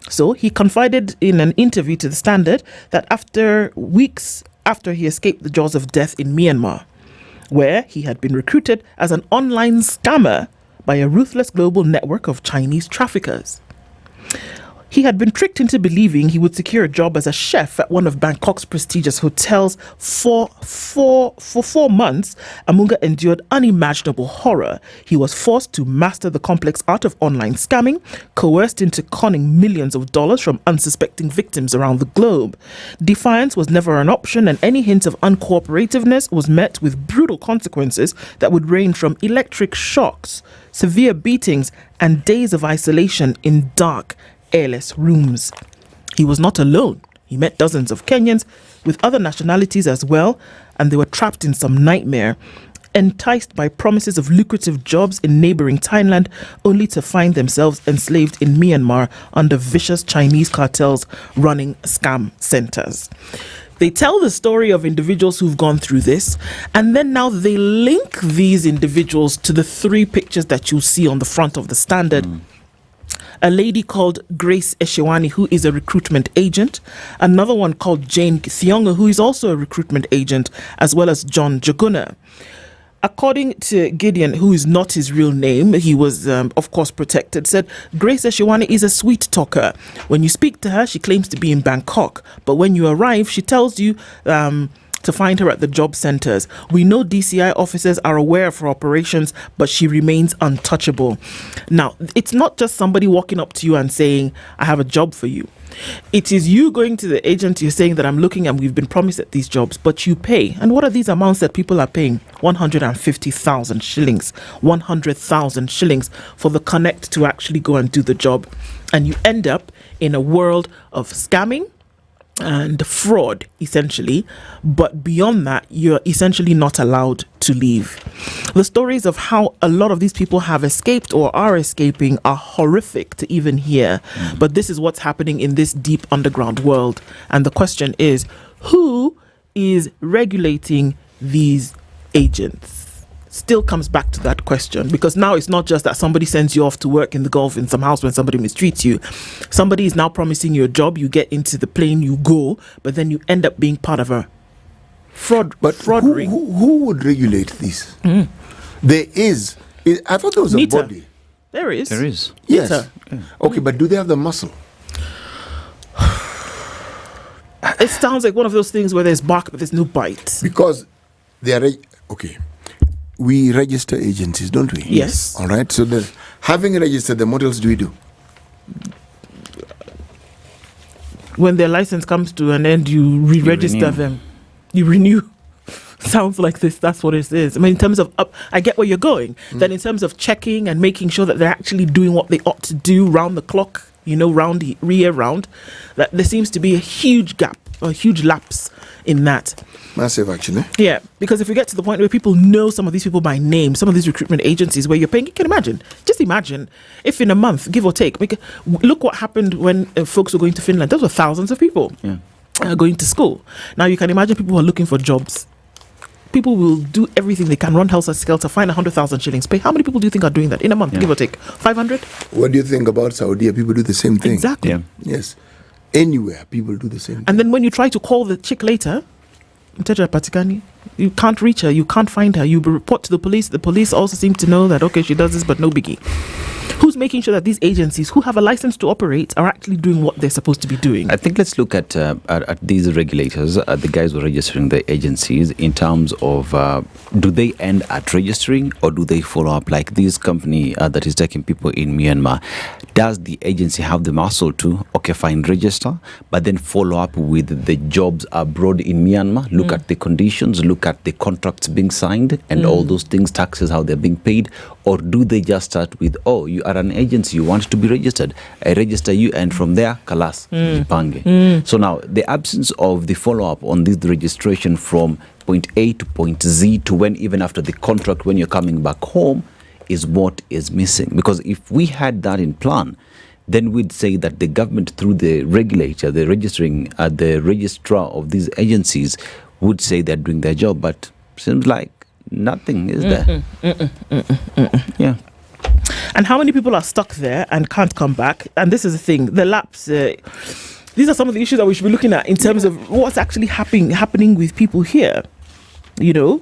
So he confided in an interview to the Standard that after weeks after he escaped the jaws of death in Myanmar, where he had been recruited as an online scammer by a ruthless global network of Chinese traffickers. He had been tricked into believing he would secure a job as a chef at one of Bangkok's prestigious hotels. For 4 months, Amunga endured unimaginable horror. He was forced to master the complex art of online scamming, coerced into conning millions of dollars from unsuspecting victims around the globe. Defiance was never an option, and any hint of uncooperativeness was met with brutal consequences that would range from electric shocks, severe beatings, and days of isolation in dark, airless rooms. He was not alone. He met dozens of Kenyans with other nationalities as well, and they were trapped in some nightmare, enticed by promises of lucrative jobs in neighboring Thailand, only to find themselves enslaved in Myanmar under vicious Chinese cartels running scam centers. They tell the story of individuals who've gone through this, and then now they link these individuals to the 3 pictures that you see on the front of the Standard. A lady called Grace Eshewani, who is a recruitment agent. Another one called Jane Thiongo, who is also a recruitment agent, as well as John Jaguna. According to Gideon, who is not his real name, he was, of course, protected, said Grace Eshewani is a sweet talker. When you speak to her, she claims to be in Bangkok. But when you arrive, she tells you to find her at the job centers. We know DCI officers are aware of her operations, but she remains untouchable. Now, it's not just somebody walking up to you and saying, I have a job for you. It is you going to the agent, you're saying that I'm looking and we've been promised at these jobs, but you pay. And what are these amounts that people are paying? 150,000 shillings, 100,000 shillings for the connect to actually go and do the job. And you end up in a world of scamming and fraud, essentially, but beyond that, you're essentially not allowed to leave. The stories of how a lot of these people have escaped or are escaping are horrific to even hear, but this is what's happening in this deep underground world. And the question is, who is regulating these agents? Still comes back to that question, because now it's not just that somebody sends you off to work in the Gulf in some house when somebody mistreats you. Somebody is now promising you a job, you get into the plane, you go, but then you end up being part of a fraud ring. Who would regulate this? There is. I thought there was a body. There is. There is. Yes. Okay, but do they have the muscle? It sounds like one of those things where there's bark but there's no bite. Because they are okay. We register agencies, don't we? Yes. All right. So having registered them, what else do we do? When their license comes to an end, you re-register them. You renew. Sounds like this. That's what it is. I mean, in terms of, I get where you're going. Then in terms of checking and making sure that they're actually doing what they ought to do round the clock, round the year round, that there seems to be a huge gap, a huge lapse in that. Massive, actually. Yeah, because if we get to the point where people know some of these people by name, some of these recruitment agencies where you're paying, you can imagine. Just imagine if in a month, give or take, look what happened when folks were going to Finland. Those were thousands of people going to school. Now you can imagine people who are looking for jobs. People will do everything they can, run helter skelter, find 100,000 shillings, pay. How many people do you think are doing that in a month, give or take? 500? What do you think about Saudi? People do the same thing. Exactly. Yes. Anywhere, people do the same thing. And then when you try to call the chick later, you can't reach her, you can't find her. You report to the police. The police also seem to know that, okay, she does this, but no biggie. Who's making sure that these agencies who have a license to operate are actually doing what they're supposed to be doing? I think let's look at these regulators, the guys who are registering the agencies, in terms of do they end at registering or do they follow up like this company that is taking people in Myanmar? Does the agency have the muscle to, okay, fine, register, but then follow up with the jobs abroad in Myanmar, look at the conditions, look at the contracts being signed and all those things, taxes, how they're being paid? Or do they just start with, oh, you are an agency, you want to be registered, I register you, and from there, kalas, jipange. So now, the absence of the follow-up on this registration from point A to point Z to when, even after the contract, when you're coming back home, is what is missing. Because if we had that in plan, then we'd say that the government, through the regulator, the registrar of these agencies, would say they're doing their job, but seems like nothing is there. Yeah. And how many people are stuck there and can't come back? And this is the thing, the lapse. These are some of the issues that we should be looking at in terms of what's actually happening with people here. You know,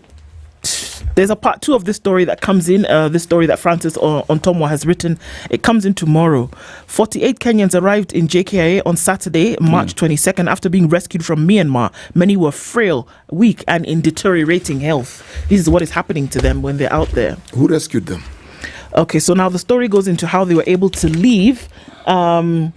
there's a part 2 of this story that comes in, this story that Francis Ontomwa has written. It comes in tomorrow. 48 Kenyans arrived in JKIA on Saturday, March 22nd, after being rescued from Myanmar. Many were frail, weak, and in deteriorating health. This is what is happening to them when they're out there. Who rescued them? Okay, so now the story goes into how they were able to leave. I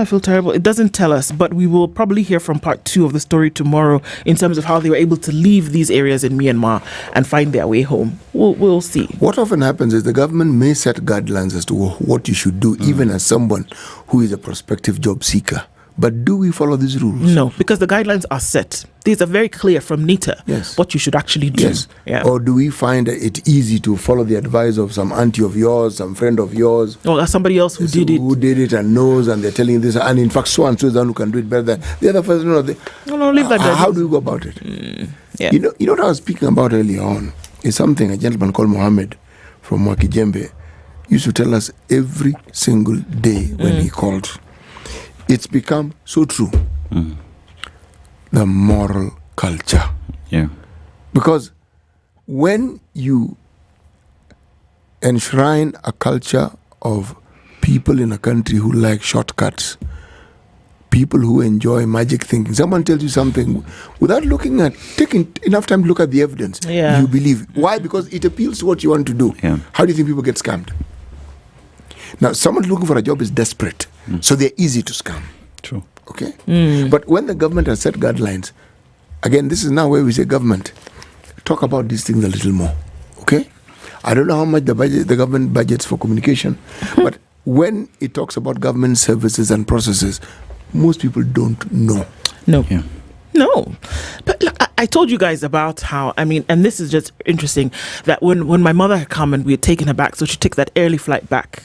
feel terrible. It doesn't tell us, but we will probably hear from part 2 of the story tomorrow in terms of how they were able to leave these areas in Myanmar and find their way home. We'll see. What often happens is the government may set guidelines as to what you should do, even as someone who is a prospective job seeker. But do we follow these rules? No, because the guidelines are set. These are very clear from NITA, what you should actually do. Yes. Yeah. Or do we find it easy to follow the advice of some auntie of yours, some friend of yours? Or somebody else who did it. Who did it and knows, and they're telling you this. And in fact, so-and-so is the one who can do it better than the other person. No, leave that there. How do we go about it? Yeah. You know what I was speaking about earlier on is something a gentleman called Mohammed from Wakijembe used to tell us every single day when he called. It's become so true. The moral culture. Yeah. Because when you enshrine a culture of people in a country who like shortcuts, people who enjoy magic thinking, someone tells you something without taking enough time to look at the evidence, you believe. Why? Because it appeals to what you want to do. Yeah. How do you think people get scammed? Now, someone looking for a job is desperate, so they're easy to scam. True. Okay? But when the government has set guidelines, again, this is now where we say government, talk about these things a little more. Okay? I don't know how much the government budgets for communication, but when it talks about government services and processes, most people don't know. No. Yeah. No. But look, I told you guys about how, and this is just interesting, that when my mother had come and we had taken her back, so she took that early flight back.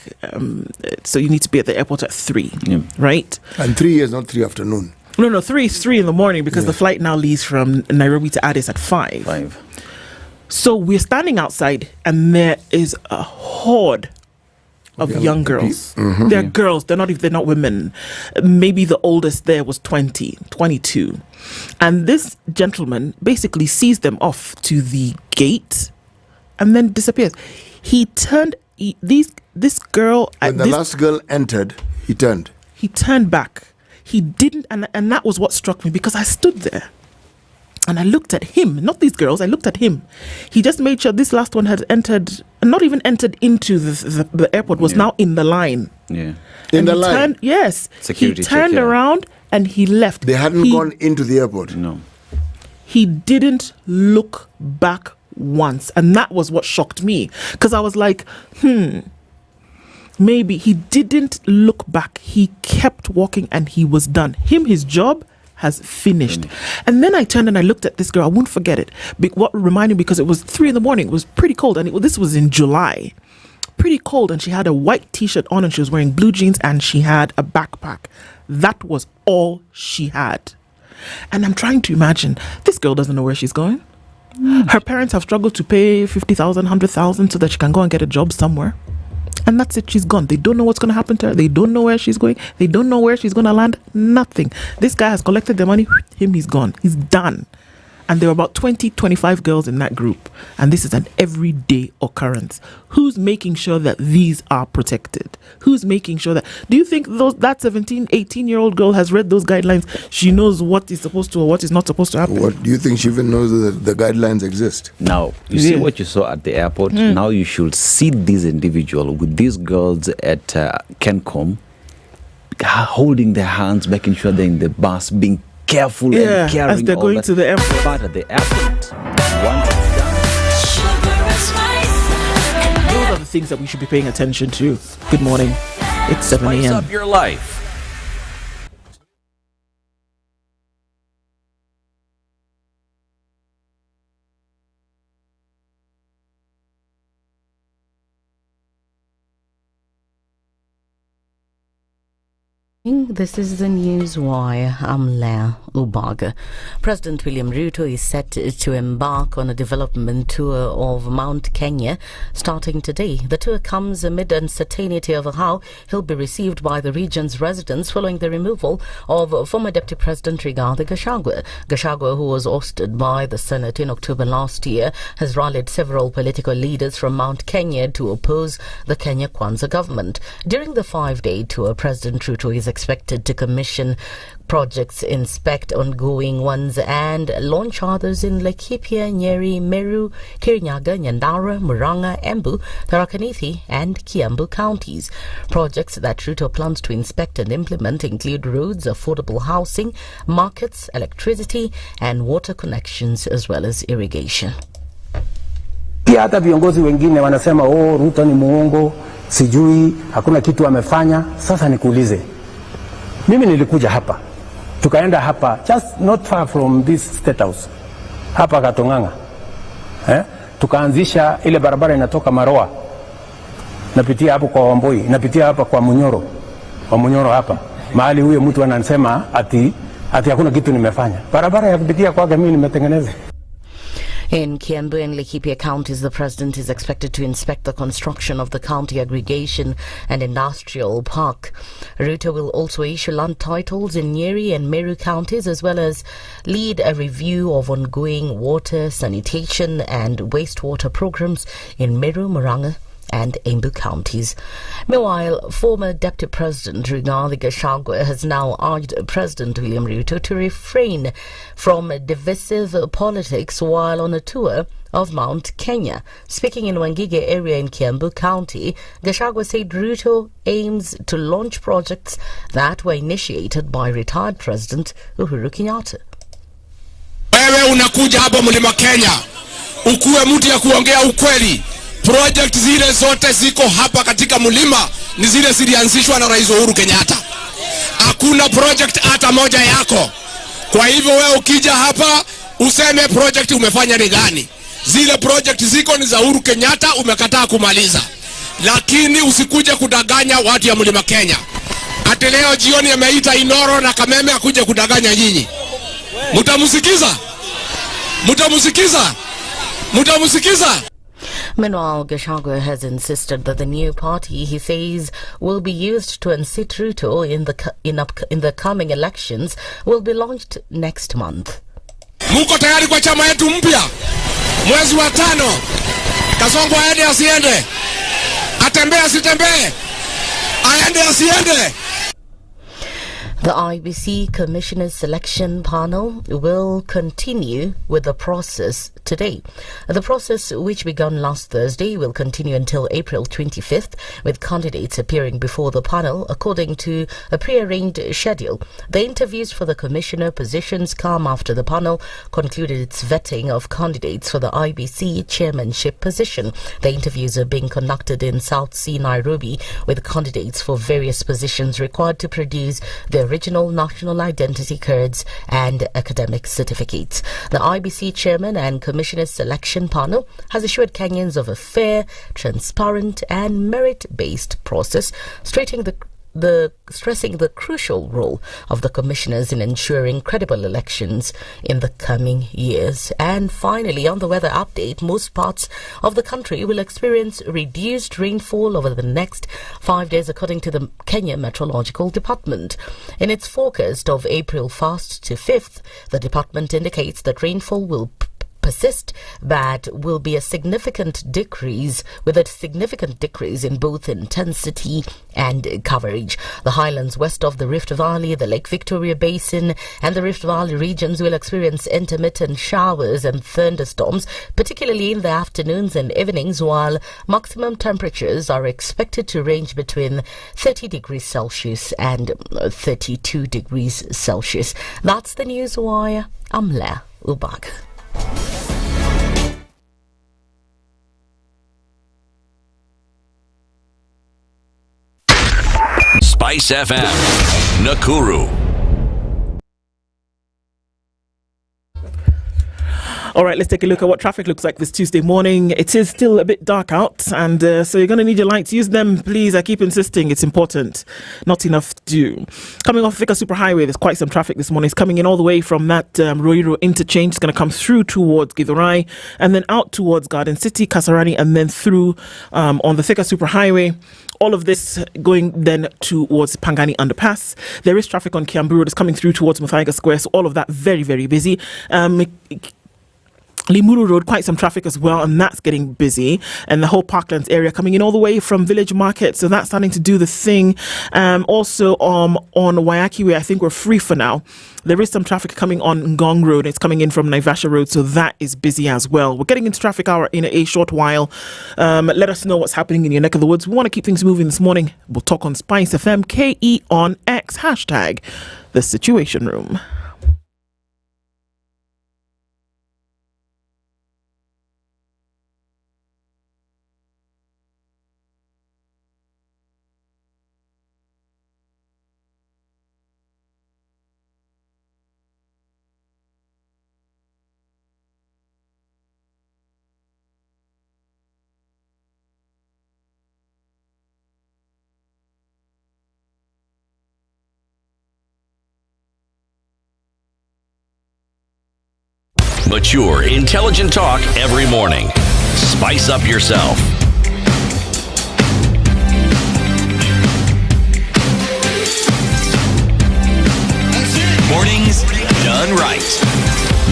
So you need to be at the airport at 3, right? And 3 is not 3 afternoon. No, 3 is 3 in the morning because the flight now leaves from Nairobi to Addis at 5. So we're standing outside and there is a horde of young girls. They're girls, they're not women. Maybe the oldest there was 20, 22. And this gentleman basically sees them off to the gate and then disappears. He turned this girl when the last girl entered, he turned back. He didn't, and that was what struck me, because I stood there and I looked at him, not these girls, I looked at him. He just made sure this last one had entered, and not even entered into the airport, was now in the line. Yeah. In the line? Yes. Security he turned around and he left. They hadn't gone into the airport? No. He didn't look back once. And that was what shocked me. Because I was like, maybe he didn't look back. He kept walking and he was done. His job has finished. And then I turned and I looked at this girl. I won't forget it. What reminded me, because it was 3 a.m. It was pretty cold. And this was in July. Pretty cold. And she had a white t-shirt on and she was wearing blue jeans and she had a backpack. That was all she had. And I'm trying to imagine, this girl doesn't know where she's going. Her parents have struggled to pay 50,000, 100,000 so that she can go and get a job somewhere. And that's it, she's gone. They don't know what's going to happen to her. They don't know where she's going. They don't know where she's going to land. Nothing. This guy has collected the money. He's gone. He's done. And there were about 20, 25 girls in that group. And this is an everyday occurrence. Who's making sure that these are protected? Who's making sure that... Do you think that 17, 18-year-old girl has read those guidelines? She knows what is supposed to or what is not supposed to happen? What do you think she even knows that the guidelines exist? Now, you see what you saw at the airport? Now you should see this individual with these girls at Kencom holding their hands, making sure they're in the bus, being careful and caring as they're going to the airport. But at the airport, once those are the things that we should be paying attention to. Good morning. It's 7 a.m. Spice up your life. This is the news wire. I'm Leah Ubaga. President William Ruto is set to embark on a development tour of Mount Kenya starting today. The tour comes amid uncertainty over how he'll be received by the region's residents following the removal of former Deputy President Rigathi Gachagua. Gachagua, who was ousted by the Senate in October last year, has rallied several political leaders from Mount Kenya to oppose the Kenya Kwanza government. During the 5-day tour, President Ruto is expected to commission projects, inspect ongoing ones, and launch others in Laikipia, Nyeri, Meru, Kirinyaga, Nyandarua, Murang'a, Embu, Tharaka Nithi, and Kiambu counties. Projects that Ruto plans to inspect and implement include roads, affordable housing, markets, electricity, and water connections, as well as irrigation. Pia hata viongozi wengine wanasema Ruto ni muongo, sijui hakuna kitu amefanya. Sasa nikuulize, mimi nilikuja hapa, tukaenda hapa, just not far from this state house, hapa Katonganga, tukaanzisha ile barabara inatoka Maroa, napitia hapo kwa Wamboi, napitia hapa kwa Munyoro hapa, mahali huyo mtu anasema ati hakuna kitu nimefanya. Barabara ya kupitia kwake mimi nimetengeneza. In Kiambu and Laikipia counties, the president is expected to inspect the construction of the county aggregation and industrial park. Ruto will also issue land titles in Nyeri and Meru counties, as well as lead a review of ongoing water, sanitation and wastewater programs in Meru, Murang'a and Embu counties. Meanwhile, former Deputy President Rigathi Gachagua has now urged President William Ruto to refrain from divisive politics while on a tour of Mount Kenya. Speaking in Wangige area in Kiambu County, Gachagua said Ruto aims to launch projects that were initiated by retired President Uhuru Kenyatta. Wewe unakuja hapa Mlima Kenya, ukuwe mtu ya kuongea ukweli. Project zile zote ziko hapa katika mlima ni zile zilianzishwa na Rais Uhuru Kenyatta. Hakuna project hata moja yako. Kwa hivyo wewe ukija hapa useme project umefanya ni gani. Zile project ziko ni za Uhuru Kenyatta, umekataa kumaliza. Lakini usikuje kudanganya watu ya Mlima Kenya. Ati leo jioni ameita Inoro na Kameme akuje kudanganya nyinyi. Mutamusikiza? Mutamusikiza? Mutamusikiza? Meanwhile, Gachagua has insisted that the new party, he says, will be used to unseat Ruto in the coming elections will be launched next month. Muko tayari kwa chama yetu mpya? Mwezi wa 5. Kasongo aende asiende? Atembee asitembee? Aende asiende? The IBC Commissioners Selection Panel will continue with the process today. The process, which began last Thursday, will continue until April 25th, with candidates appearing before the panel according to a pre-arranged schedule. The interviews for the commissioner positions come after the panel concluded its vetting of candidates for the IBC chairmanship position. The interviews are being conducted in South Sea, Nairobi, with candidates for various positions required to produce their original national identity cards and academic certificates. The IBC chairman and commissioner selection panel has assured Kenyans of a fair, transparent and merit-based process, stating the stressing the crucial role of the commissioners in ensuring credible elections in the coming years. And finally, on the weather update, most parts of the country will experience reduced rainfall over the next 5 days, according to the Kenya Meteorological Department. In its forecast of April 1st to 5th, the department indicates that rainfall will persist, but will be a significant decrease in both intensity and coverage. The highlands west of the Rift Valley, the Lake Victoria Basin, and the Rift Valley regions will experience intermittent showers and thunderstorms, particularly in the afternoons and evenings, while maximum temperatures are expected to range between 30 degrees Celsius and 32 degrees Celsius. That's the News Wire. I'm Leah Ubag. Spice FM, Nakuru. All right, let's take a look at what traffic looks like this Tuesday morning. It is still a bit dark out, and so you're going to need your lights. Use them, please. I keep insisting. It's important. Not enough do. Coming off Thika Superhighway, there's quite some traffic this morning. It's coming in all the way from that Ruiru interchange. It's going to come through towards Githurai, and then out towards Garden City, Kasarani, and then through on the Thika Superhighway. All of this going then towards Pangani Underpass. There is traffic on Kiambu Road. It's coming through towards Muthaiga Square. So all of that very, very busy. Limuru Road, quite some traffic as well, and that's getting busy. And the whole Parklands area coming in all the way from Village Market, so that's starting to do the thing. Also on Waiaki Way, I think we're free for now. There is some traffic coming on Ngong Road. It's coming in from Naivasha Road, so that is busy as well. We're getting into traffic hour in a short while. Let us know what's happening in your neck of the woods. We want to keep things moving this morning. We'll talk on Spice FM, KE on X, hashtag The Situation Room. Mature, intelligent talk every morning. Spice up yourself. Mornings done right.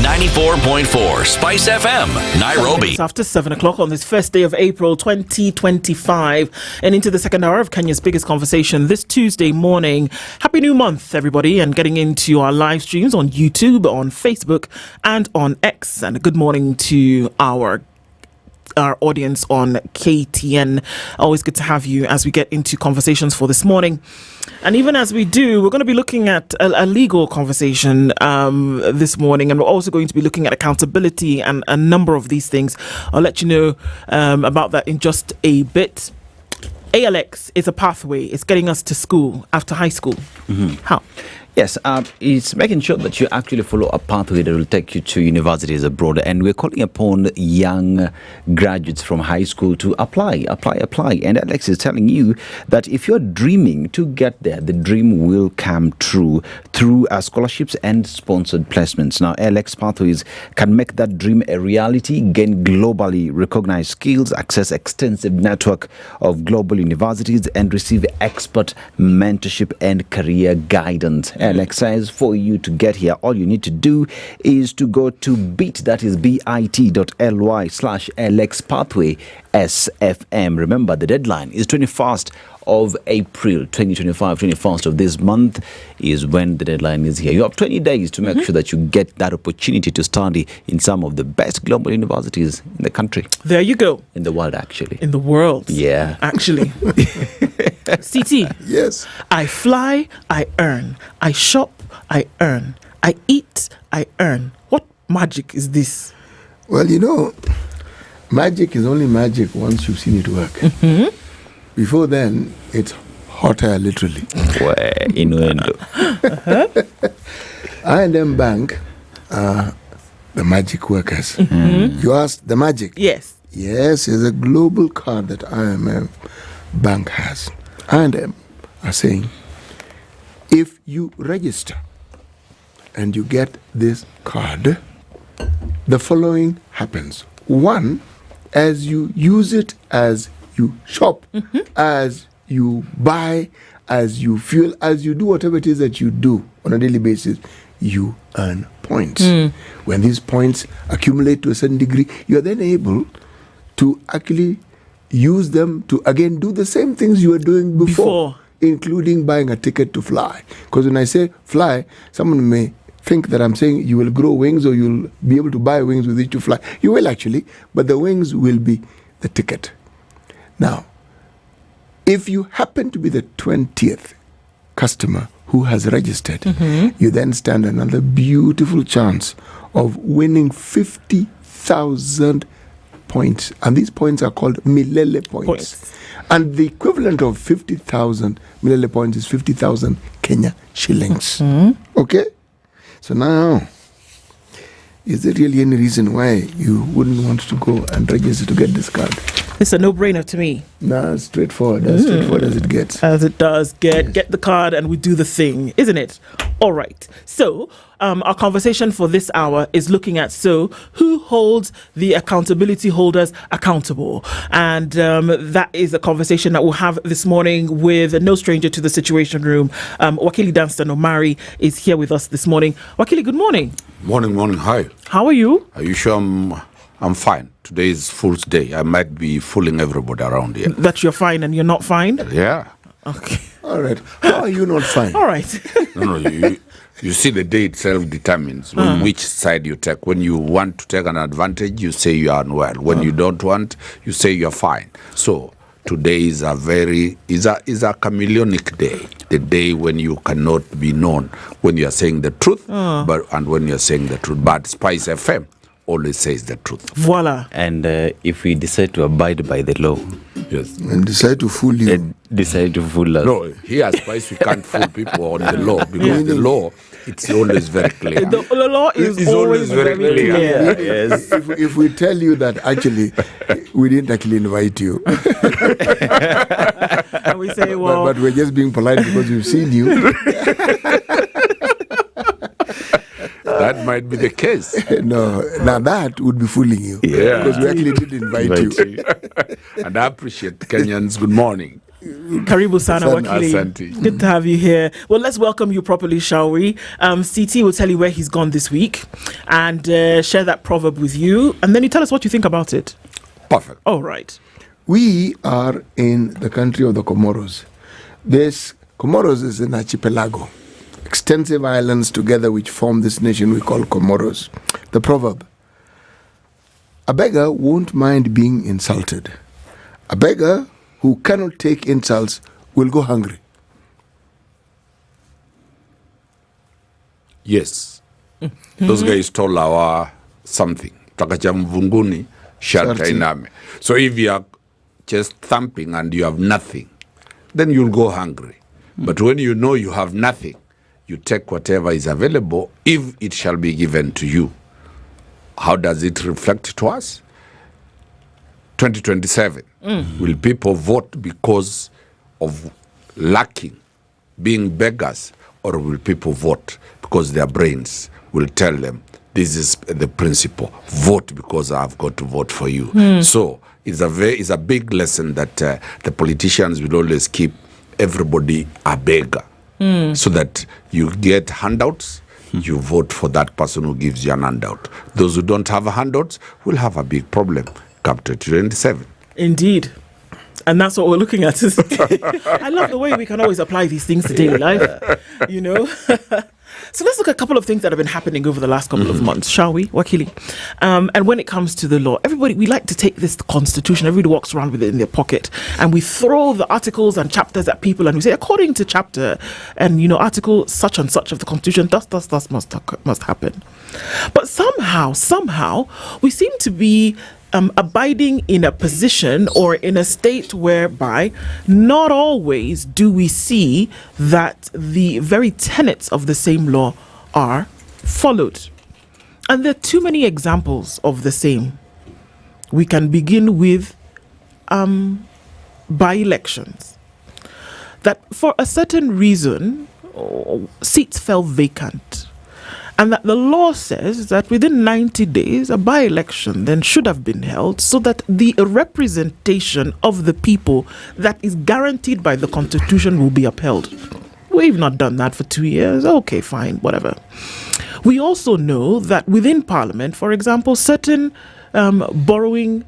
94.4 Spice FM, Nairobi. It's after 7 o'clock on this first day of April 2025 and into the second hour of Kenya's biggest conversation this Tuesday morning. Happy new month, everybody, and getting into our live streams on YouTube, on Facebook, and on X. And a good morning to our audience on KTN. Always good to have you as we get into conversations for this morning. And even as we do, we're going to be looking at a legal conversation this morning, and we're also going to be looking at accountability and a number of these things. I'll let you know about that in just a bit. ALX is a pathway. It's getting us to school after high school. Mm-hmm. How? Yes, it's making sure that you actually follow a pathway that will take you to universities abroad. And we're calling upon young graduates from high school to apply. And Alex is telling you that if you're dreaming to get there, the dream will come true through scholarships and sponsored placements. Now, ALX Pathways can make that dream a reality, gain globally recognized skills, access extensive network of global universities, and receive expert mentorship and career guidance. Alex says for you to get here, all you need to do is to go to bit.ly/LX Pathway SFM. Remember, the deadline is 21st of April 2025. 21st of this month is when the deadline is here. You have 20 days to make sure that you get that opportunity to study in some of the best global universities in the country. There you go. In the world, actually. In the world. Yeah. Actually. CT. Yes. I fly, I earn. I shop, I earn. I eat, I earn. What magic is this? Well, magic is only magic once you've seen it work. Mm-hmm. Before then, it's hot air, literally. Innuendo. I&M Bank are the magic workers. Mm-hmm. You asked the magic? Yes. Yes, it's a global card that I&M Bank has. I&M, are saying, if you register and you get this card, the following happens. One, as you use it, as you shop, as you buy, as you fuel, as you do whatever it is that you do on a daily basis, you earn points. When these points accumulate to a certain degree, you are then able to actually use them to again do the same things you were doing before. Including buying a ticket to fly. Because when I say fly, someone may think that I'm saying you will grow wings or you'll be able to buy wings with which to fly. You will actually, but the wings will be the ticket. Now, if you happen to be the 20th customer who has registered, you then stand another beautiful chance of winning 50,000 points. And these points are called Milele points. And the equivalent of 50,000 Milele points is 50,000 Kenya shillings. Okay? So now, is there really any reason why you wouldn't want to go and register to get this card? It's a no-brainer to me. No, straightforward. As straightforward as it gets. As it does get. Yes. Get the card and we do the thing, isn't it? All right. So, our conversation for this hour is looking at, who holds the accountability holders accountable? And that is a conversation that we'll have this morning with no stranger to the Situation Room. Wakili Danstan Omari is here with us this morning. Wakili, good morning. Morning. Hi. How are you? Are you sure I'm fine? Today is Fool's Day. I might be fooling everybody around here. That you're fine and you're not fine? Yeah. Okay. All right. How are you not fine? All right. No, you see, the day itself determines which side you take. When you want to take an advantage, you say you are unwell. When you don't want, you say you're fine. So today is a chameleonic day. The day when you cannot be known when you are saying the truth, and when you are saying the truth. But SpiceFM always says the truth. Voila. And if we decide to abide by the law, yes, and decide to fool you, and decide to fool us. No, here at Spice we can't fool people on the law, because the law, it's always very clear. The law is always very clear. Yes. If we tell you that actually we didn't actually invite you, and we say, well, but we're just being polite because we've seen you. That might be the case. No, now that would be fooling you. Yeah. Because we actually did invite you. And I appreciate Kenyans. Good morning. Karibu sana Wakili. Asante. Good to have you here. Well, let's welcome you properly, shall we? CT will tell you where he's gone this week and share that proverb with you. And then you tell us what you think about it. Perfect. All right. We are in the country of the Comoros. This Comoros is an archipelago. Extensive islands together which form this nation we call Comoros. The proverb: a beggar won't mind being insulted. A beggar who cannot take insults will go hungry. Yes. Those guys told our something. Takacha mvunguni, sharta iname. So if you are just thumping and you have nothing, then you'll go hungry. But when you know you have nothing, you take whatever is available, if it shall be given to you. How does it reflect to us? 2027. Will people vote because of lacking, being beggars, or will people vote because their brains will tell them, this is the principle, vote because I've got to vote for you. So it's a big lesson that the politicians will always keep everybody a beggar. So that you get handouts, you vote for that person who gives you an handout. Those who don't have handouts will have a big problem come 2027. Indeed. And that's what we're looking at. I love the way we can always apply these things to daily life, you know. So let's look at a couple of things that have been happening over the last couple of months, shall we, Wakili? And when it comes to the law, we like to take this constitution, everybody walks around with it in their pocket, and we throw the articles and chapters at people, and we say, according to chapter, and, article such and such of the constitution, thus must happen. But somehow, we seem to be abiding in a position or in a state whereby not always do we see that the very tenets of the same law are followed. And there are too many examples of the same. We can begin with by-elections. that for a certain reason, seats fell vacant. And that the law says that within 90 days, a by-election then should have been held so that the representation of the people that is guaranteed by the Constitution will be upheld. We've not done that for 2 years. Okay, fine, whatever. We also know that within Parliament, for example, certain borrowing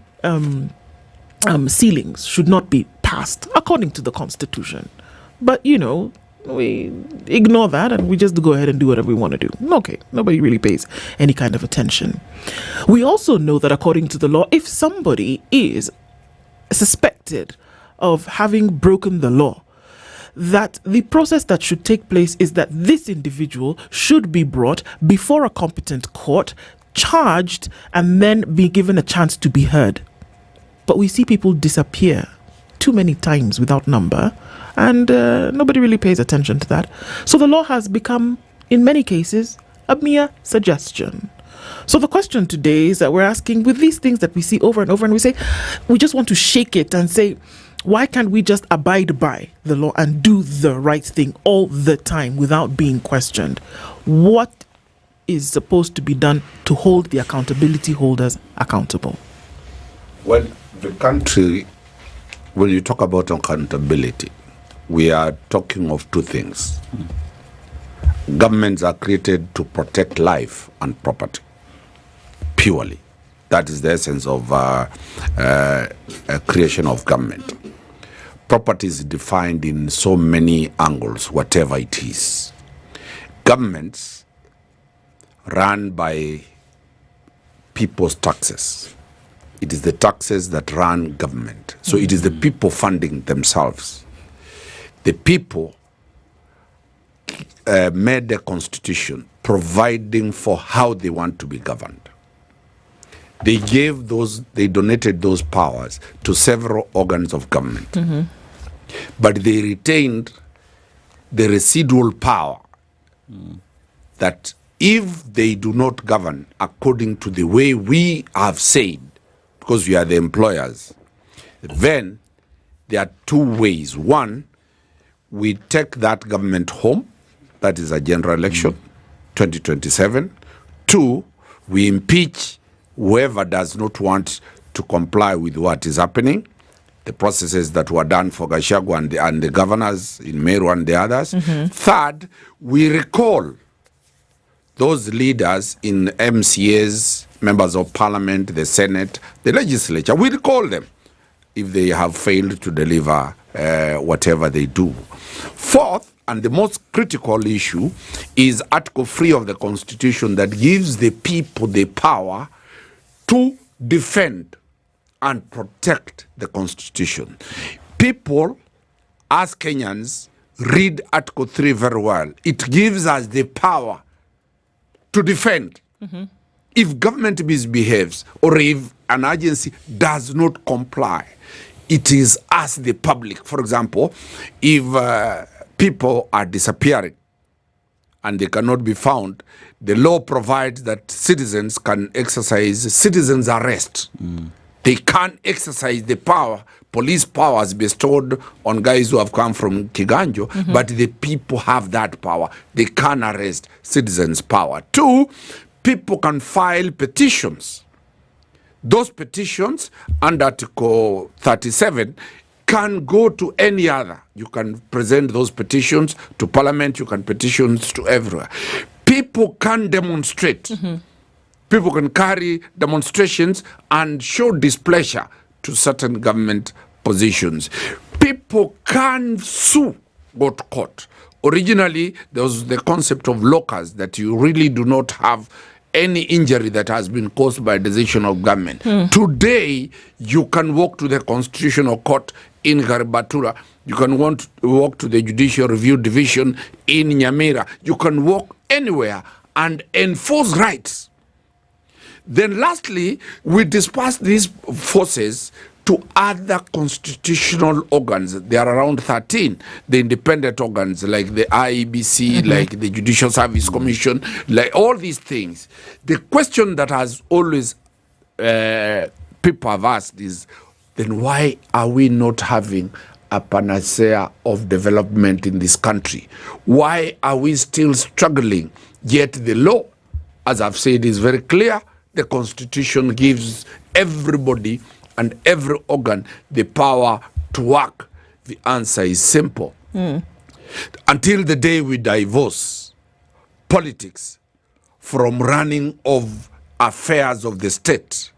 ceilings should not be passed according to the Constitution. But, we ignore that and we just go ahead and do whatever we want to do. Okay, nobody really pays any kind of attention. We also know that according to the law, if somebody is suspected of having broken the law, that the process that should take place is that this individual should be brought before a competent court, charged, and then be given a chance to be heard. But we see people disappear too many times without number, and nobody really pays attention to that. So the law has become, in many cases, a mere suggestion. So the question today is that we're asking, with these things that we see over and over, and we say, we just want to shake it and say, why can't we just abide by the law and do the right thing all the time without being questioned? What is supposed to be done to hold the accountability holders accountable? Well, the country, when you talk about accountability, we are talking of two things. Governments are created to protect life and property, purely. That is the essence of creation of government. Property is defined in so many angles, whatever it is. Governments run by people's taxes. It is the taxes that run government. So it is the people funding themselves. The people made the constitution providing for how they want to be governed. They donated those powers to several organs of government. Mm-hmm. But they retained the residual power that if they do not govern according to the way we have said, because we are the employers, then there are two ways. One, we take that government home, that is a general election, 2027. Two, we impeach whoever does not want to comply with what is happening, the processes that were done for Gachagua and the governors in Meru and the others. Mm-hmm. Third, we recall those leaders in MCAs, members of parliament, the Senate, the legislature. We recall them if they have failed to deliver whatever they do. Fourth, and the most critical issue, is Article 3 of the Constitution that gives the people the power to defend and protect the Constitution. People, as Kenyans, read Article 3 very well. It gives us the power to defend. Mm-hmm. If government misbehaves or if an agency does not comply, it is us, the public. For example, if people are disappearing and they cannot be found, the law provides that citizens can exercise citizens' arrest. They can't exercise the power, police powers bestowed on guys who have come from Kiganjo, but the people have that power. They can arrest citizens' power. Two, people can file petitions. Those petitions under Article 37 can go to any other. You can present those petitions to Parliament, you can petitions to everywhere. People can demonstrate. Mm-hmm. People can carry demonstrations and show displeasure to certain government positions. People can sue, go to court. Originally, there was the concept of locus, that you really do not have any injury that has been caused by a decision of government. Today, you can walk to the Constitutional Court in Garibatura. You can walk to the Judicial Review Division in Nyamira. You can walk anywhere and enforce rights. Then lastly, we disperse these forces to other constitutional organs. There are around 13, the independent organs like the IEBC, like the Judicial Service Commission, like all these things. The question that has always people have asked is, then why are we not having a panacea of development in this country. Why are we still struggling? Yet the law, as I've said, is very clear. The Constitution gives everybody and every organ the power to work. The answer is simple. Until the day we divorce politics from running of affairs of the state,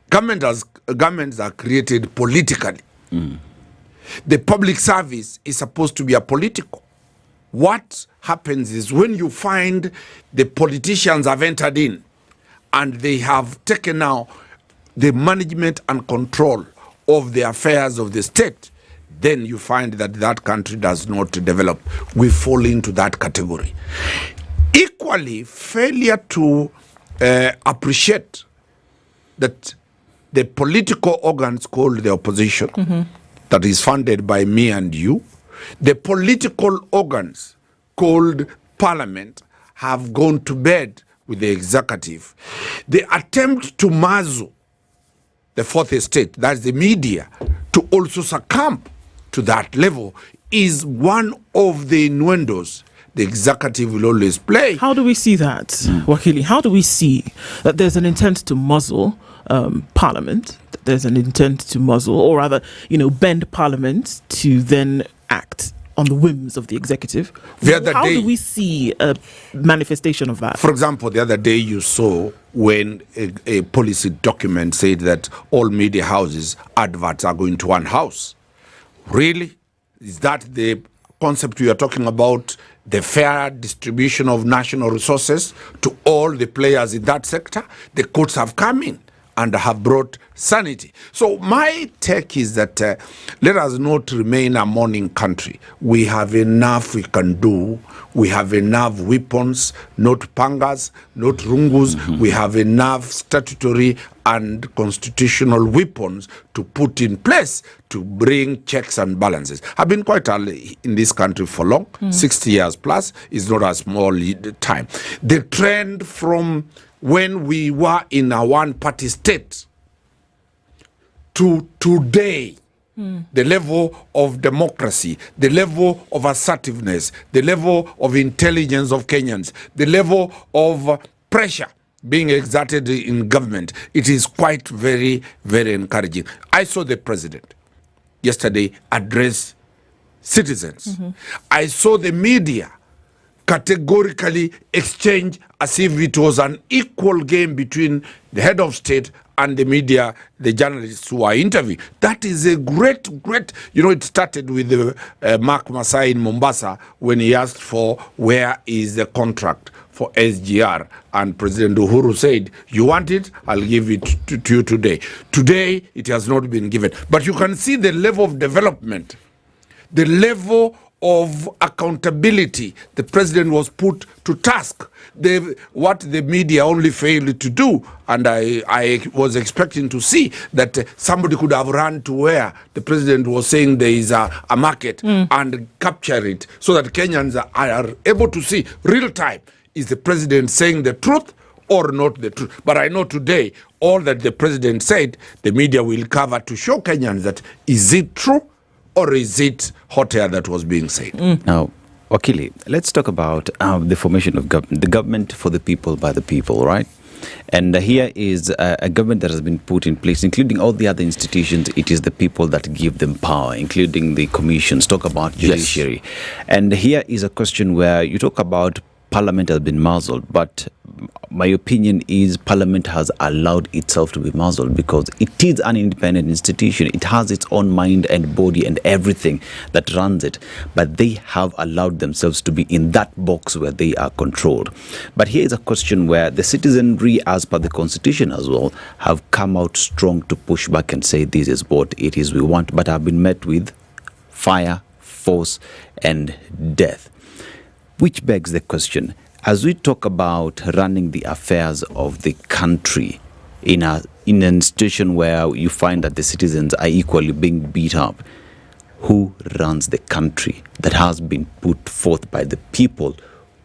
governments are created politically. The public service is supposed to be apolitical. What happens is when you find the politicians have entered in and they have taken now the management and control of the affairs of the state, then you find that that country does not develop. We fall into that category. Equally, failure to appreciate that the political organs called the opposition, that is funded by me and you, the political organs called parliament have gone to bed with the executive. The attempt to muzzle the fourth estate, that's the media, to also succumb to that level is one of the innuendos the executive will always play. How do we see that, Wakili? How do we see that there's an intent to muzzle Parliament, that there's an intent to muzzle, or rather, bend Parliament to then act on the whims of the executive? How do we see a manifestation of that? For example, the other day you saw when a policy document said that all media houses adverts are going to one house. Really? Is that the concept we are talking about? The fair distribution of national resources to all the players in that sector? The courts have come in and have brought sanity. So my take is that let us not remain a mourning country. We have enough we can do. We have enough weapons, not pangas, not rungus. We have enough statutory and constitutional weapons to put in place to bring checks and balances. I've been quite early in this country for long, 60 years plus is not a small time. The trend from when we were in a one-party state to today, the level of democracy, the level of assertiveness, the level of intelligence of Kenyans, the level of pressure being exerted in government, it is quite very, very encouraging. I saw the president yesterday address citizens. I saw the media categorically exchange as if it was an equal game between the head of state and the media, the journalists who are interviewing. That is a great, it started with Mark Masai in Mombasa when he asked for where is the contract for SGR, and President Uhuru said, you want it, I'll give it to you today. Today, it has not been given. But you can see the level of development, the level of accountability the president was put to task. What the media only failed to do, and I was expecting to see that somebody could have run to where the president was saying there is a market and capture it so that Kenyans are able to see real time, is the president saying the truth or not the truth. But I know today all that the president said, the media will cover to show Kenyans that is it true or is it hot air that was being said? Now, Okello, let's talk about the formation of government. The government for the people, by the people, right? And here is a government that has been put in place, including all the other institutions. It is the people that give them power, including the commissions. Talk about judiciary. Yes. And here is a question where you talk about Parliament has been muzzled, but my opinion is Parliament has allowed itself to be muzzled because it is an independent institution. It has its own mind and body and everything that runs it, but they have allowed themselves to be in that box where they are controlled. But here is a question where the citizenry, as per the Constitution as well, have come out strong to push back and say this is what it is we want, but have been met with fire, force, and death. Which begs the question, as we talk about running the affairs of the country in a situation where you find that the citizens are equally being beat up, who runs the country that has been put forth by the people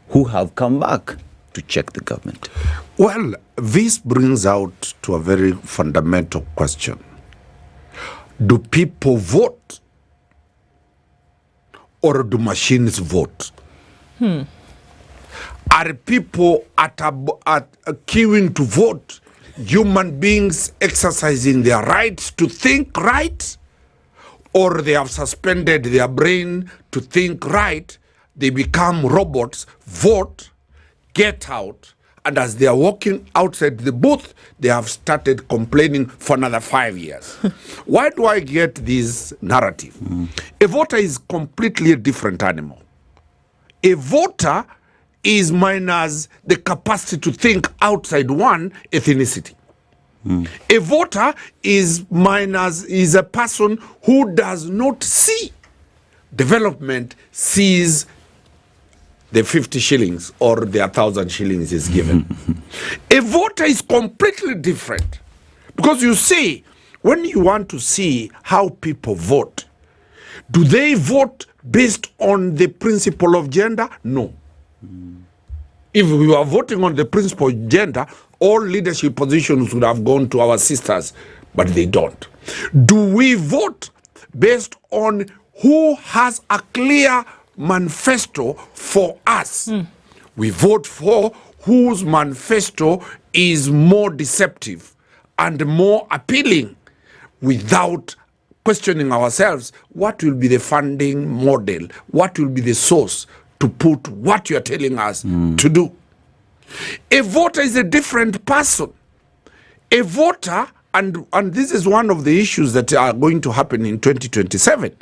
who have come back to check the government? Well, this brings out to a very fundamental question. Do people vote or do machines vote? Are people at queuing to vote human beings exercising their rights to think right? Or they have suspended their brain to think right, they become robots, vote, get out, and as they are walking outside the booth, they have started complaining for another 5 years. Why do I get this narrative? A voter is completely a different animal. A voter is minus the capacity to think outside one ethnicity. A voter is a person who does not see development, sees the 50 shillings or the 1,000 shillings is given. A voter is completely different, because you see, when you want to see how people vote, do they vote based on the principle of gender? No. If we were voting on the principle of gender, all leadership positions would have gone to our sisters, but they don't. Do we vote based on who has a clear manifesto for us? We vote for whose manifesto is more deceptive and more appealing, without questioning ourselves, what will be the funding model? What will be the source to put what you're telling us to do? A voter is a different person. A voter, and this is one of the issues that are going to happen in 2027.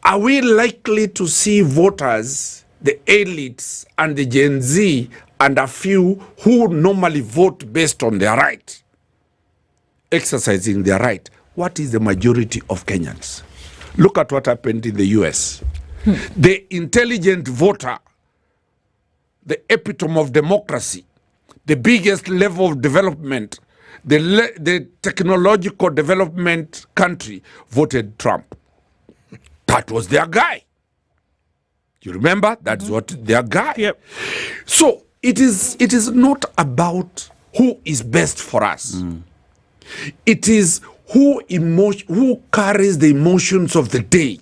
Are we likely to see voters, the elites and the Gen Z and a few who normally vote based on their right, exercising their right? What is the majority of Kenyans? Look at what happened in the US. The intelligent voter, the epitome of democracy, the biggest level of development, the technological development country, voted Trump. That was their guy. You remember? That's what their guy. Yep. So it is not about who is best for us. It is who carries the emotions of the day,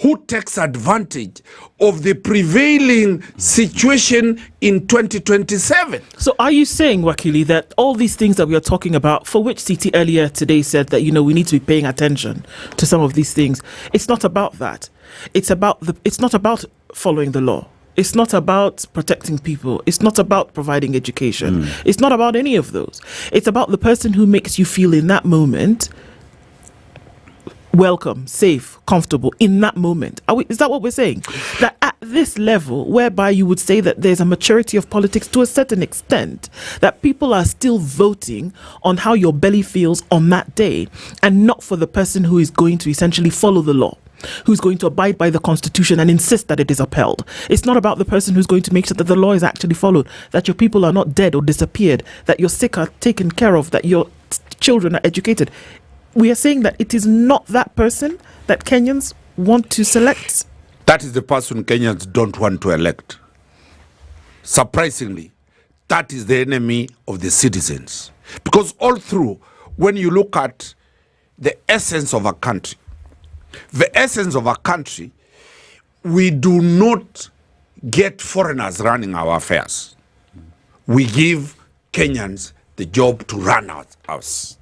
who takes advantage of the prevailing situation in 2027. So are you saying, Wakili, that all these things that we are talking about, for which CT earlier today said that, we need to be paying attention to some of these things, it's not about that. It's not about following the law. It's not about protecting people. It's not about providing education. It's not about any of those. It's about the person who makes you feel in that moment welcome, safe, comfortable in that moment. Is that what we're saying? That at this level, whereby you would say that there's a maturity of politics to a certain extent, that people are still voting on how your belly feels on that day, and not for the person who is going to essentially follow the law, who's going to abide by the Constitution and insist that it is upheld. It's not about the person who's going to make sure that the law is actually followed, that your people are not dead or disappeared, that your sick are taken care of, that your children are educated. We are saying that it is not that person that Kenyans want to select. That is the person Kenyans don't want to elect. Surprisingly, that is the enemy of the citizens. Because all through, when you look at the essence of a country, we do not get foreigners running our affairs. We give Kenyans the job to run us.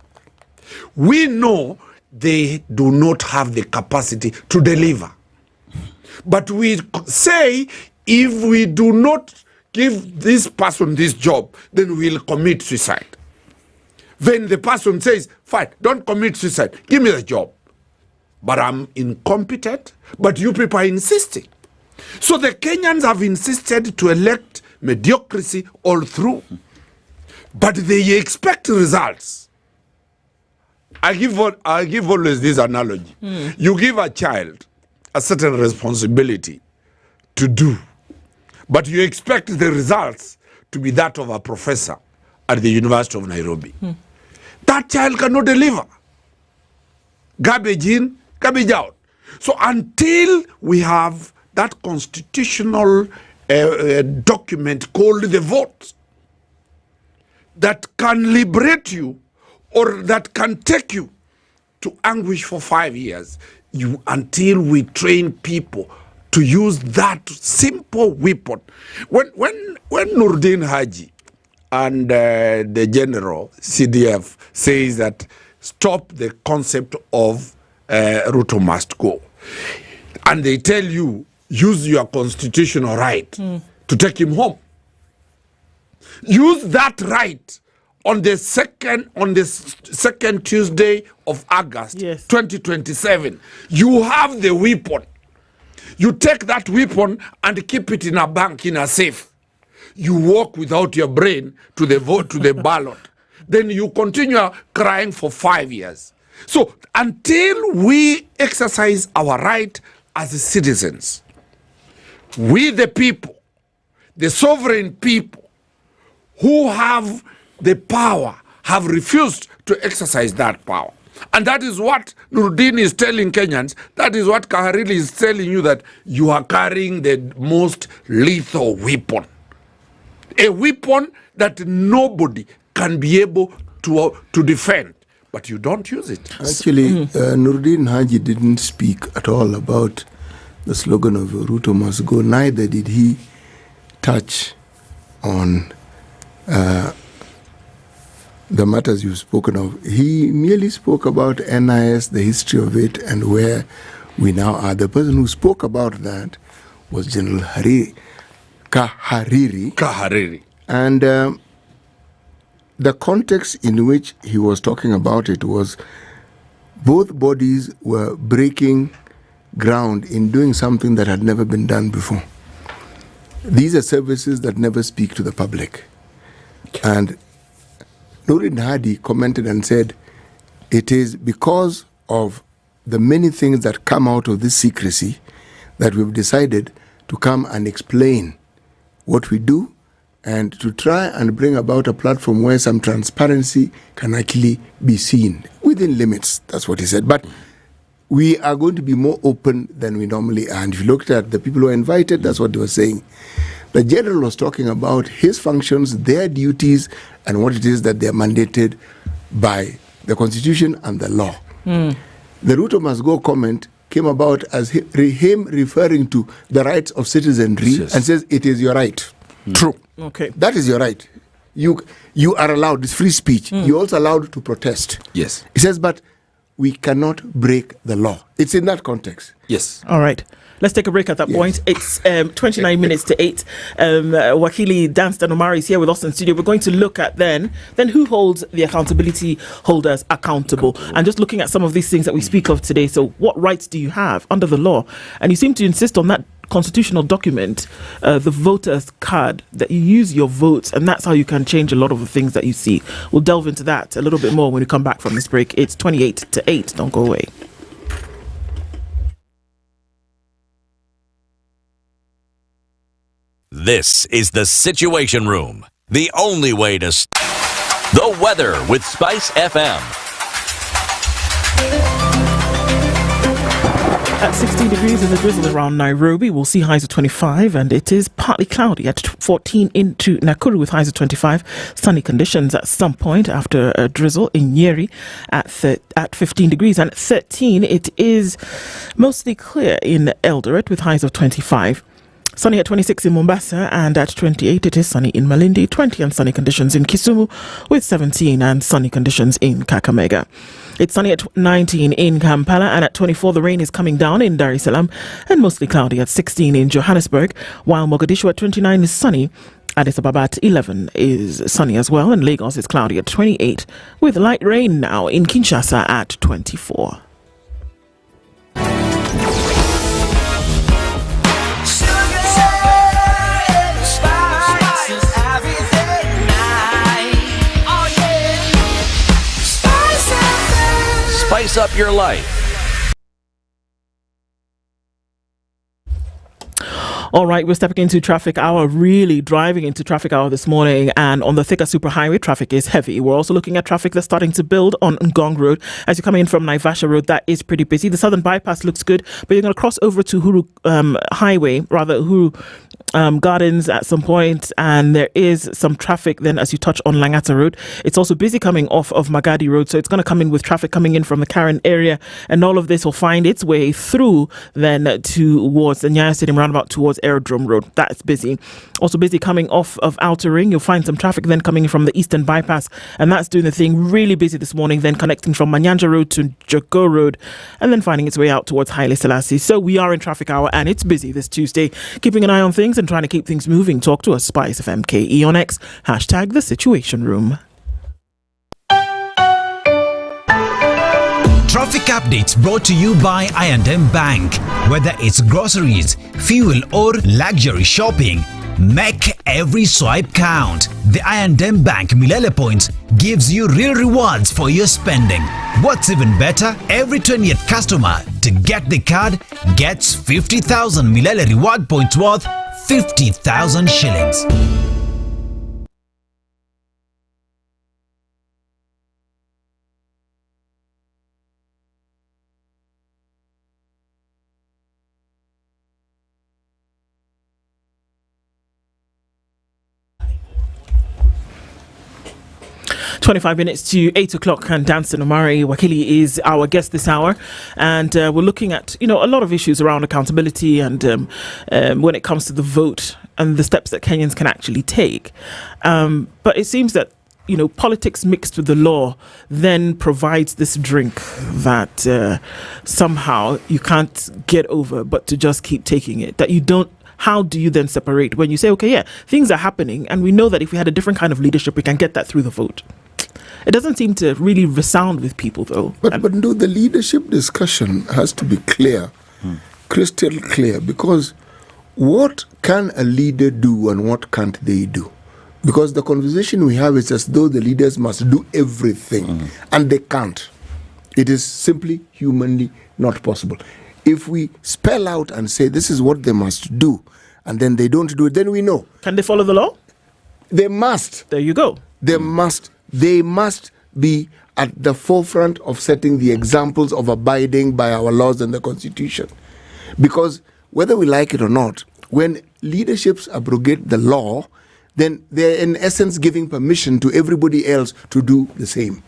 We know they do not have the capacity to deliver. But we say, if we do not give this person this job, then we'll commit suicide. Then the person says, fine, don't commit suicide, give me the job. But I'm incompetent, but you people are insisting. So the Kenyans have insisted to elect mediocrity all through. But they expect results. I give always this analogy. You give a child a certain responsibility to do, but you expect the results to be that of a professor at the University of Nairobi. That child cannot deliver. Garbage in, garbage out. So until we have that constitutional document called the vote that can liberate you, or that can take you to anguish for 5 years, until we train people to use that simple weapon. When Nurdin Haji and the general CDF says that stop the concept of Ruto must go, and they tell you use your constitutional right to take him home. Use that right on the second Tuesday of August 2027. You have the weapon. You take that weapon and keep it in a bank, in a safe. You walk without your brain to the vote, to the ballot. Then you continue crying for 5 years. So until we exercise our right as citizens, we the people, the sovereign people who have the power, have refused to exercise that power. And that is what Nurdin is telling Kenyans. That is what Kaharili is telling you, that you are carrying the most lethal weapon. A weapon that nobody can be able to defend. But you don't use it. Actually, Nurdin Haji didn't speak at all about the slogan of Ruto must go. Neither did he touch on the matters you've spoken of. He merely spoke about NIS, the history of it, and where we now are. The person who spoke about that was General Kahariri. And the context in which he was talking about it was both bodies were breaking ground in doing something that had never been done before. These are services that never speak to the public. And Nurdin Hadi commented and said, it is because of the many things that come out of this secrecy that we've decided to come and explain what we do and to try and bring about a platform where some transparency can actually be seen within limits. That's what he said. But we are going to be more open than we normally are. And if you looked at the people who were invited, that's what they were saying. The general was talking about his functions, their duties, and what it is that they are mandated by the Constitution and the law. The Ruto must go comment came about as him referring to the rights of citizenry and says it is your right. True. Okay. That is your right. You are allowed, it's free speech. You're also allowed to protest. Yes. He says, but we cannot break the law. It's in that context. Yes. All right. Let's take a break at that point. It's 29 minutes to 8. Wakili Danstan Omari is here with us in studio. We're going to look at then who holds the accountability holders accountable. And just looking at some of these things that we speak of today. So what rights do you have under the law? And you seem to insist on that constitutional document, the voter's card, that you use your votes, and that's how you can change a lot of the things that you see. We'll delve into that a little bit more when we come back from this break. It's 28 to 8. Don't go away. This is the Situation Room, the only way to the weather with SpiceFM. At 16 degrees in the drizzle around Nairobi, we'll see highs of 25, and it is partly cloudy at 14 into Nakuru with highs of 25. Sunny conditions at some point after a drizzle in Nyeri at 15 degrees, and at 13 it is mostly clear in Eldoret with highs of 25. Sunny at 26 in Mombasa, and at 28 it is sunny in Malindi, 20 and sunny conditions in Kisumu with 17 and sunny conditions in Kakamega. It's sunny at 19 in Kampala, and at 24 the rain is coming down in Dar es Salaam and mostly cloudy at 16 in Johannesburg, while Mogadishu at 29 is sunny. Addis Ababa at 11 is sunny as well, and Lagos is cloudy at 28 with light rain now in Kinshasa at 24. Spice up your life. All right, we're stepping into traffic hour, really driving into traffic hour this morning, and on the Thika Superhighway, traffic is heavy. We're also looking at traffic that's starting to build on Ngong Road. As you come in from Naivasha Road, that is pretty busy. The Southern Bypass looks good, but you're going to cross over to Uhuru Gardens at some point, and there is some traffic then as you touch on Langata Road. It's also busy coming off of Magadi Road, so it's going to come in with traffic coming in from the Karen area, and all of this will find its way through then towards the Nyaya Stadium roundabout towards Aerodrome Road. That's busy. Also busy coming off of Outer Ring. You'll find some traffic then coming in from the Eastern Bypass, and that's doing the thing. Really busy this morning, then connecting from Manyanja Road to Joko Road, and then finding its way out towards Haile Selassie. So we are in traffic hour, and it's busy this Tuesday. Keeping an eye on things and trying to keep things moving. Talk to us, SpiceFM KE on X, hashtag the Situation Room. Traffic updates brought to you by I&M Bank. Whether it's groceries, fuel or luxury shopping, make every swipe count. The I&M Bank Milele Points gives you real rewards for your spending. What's even better, every 20th customer to get the card gets 50,000 Milele reward points worth 50,000 shillings. 25 minutes to 8 o'clock, and Danson Omari Wakili is our guest this hour, and we're looking at a lot of issues around accountability and when it comes to the vote and the steps that Kenyans can actually take. But it seems that politics mixed with the law then provides this drink that somehow you can't get over, but to just keep taking it. That you don't. How do you then separate when you say, okay, yeah, things are happening, and we know that if we had a different kind of leadership, we can get that through the vote? It doesn't seem to really resound with people, though. But no, the leadership discussion has to be clear, crystal clear, because what can a leader do and what can't they do? Because the conversation we have is as though the leaders must do everything, and they can't. It is simply humanly not possible. If we spell out and say this is what they must do, and then they don't do it, then we know. Can they follow the law? They must. There you go. They must be at the forefront of setting the examples of abiding by our laws and the Constitution. Because whether we like it or not, when leaderships abrogate the law, then they're in essence giving permission to everybody else to do the same.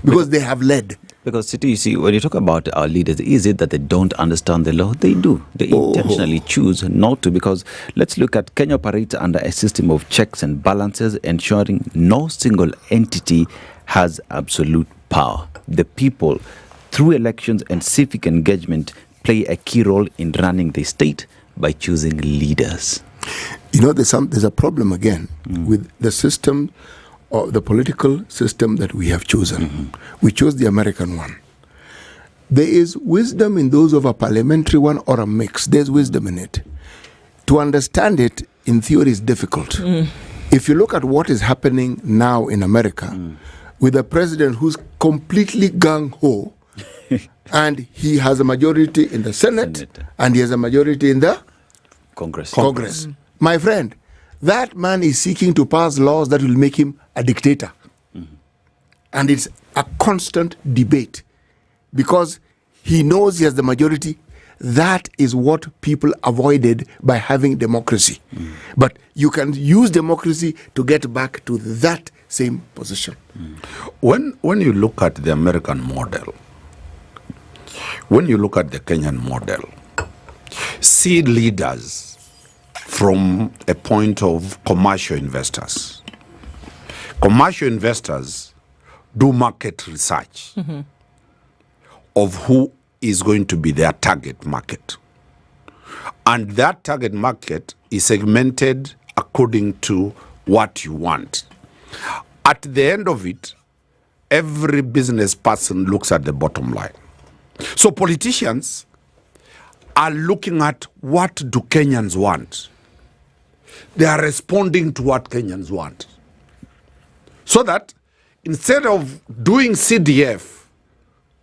Because they have led. Because, City, you see, when you talk about our leaders, is it that they don't understand the law? They do. They intentionally choose not to, because let's look at Kenya operates under a system of checks and balances, ensuring no single entity has absolute power. The people, through elections and civic engagement, play a key role in running the state by choosing leaders. There's a problem again with the system, or the political system that we have chosen. We chose the American one. There is wisdom in those of a parliamentary one or a mix. There's wisdom in it. To understand it, in theory, is difficult. If you look at what is happening now in America, with a president who's completely gung-ho, and he has a majority in the Senate, and he has a majority in the Congress. My friend, that man is seeking to pass laws that will make him a dictator. And it's a constant debate because he knows he has the majority. That is what people avoided by having democracy. But you can use democracy to get back to that same position. When you look at the American model, when you look at the Kenyan model, see leaders from a point of commercial investors. Commercial investors do market research of who is going to be their target market. And that target market is segmented according to what you want. At the end of it, every business person looks at the bottom line. So politicians are looking at what do Kenyans want. They are responding to what Kenyans want. So that instead of doing CDF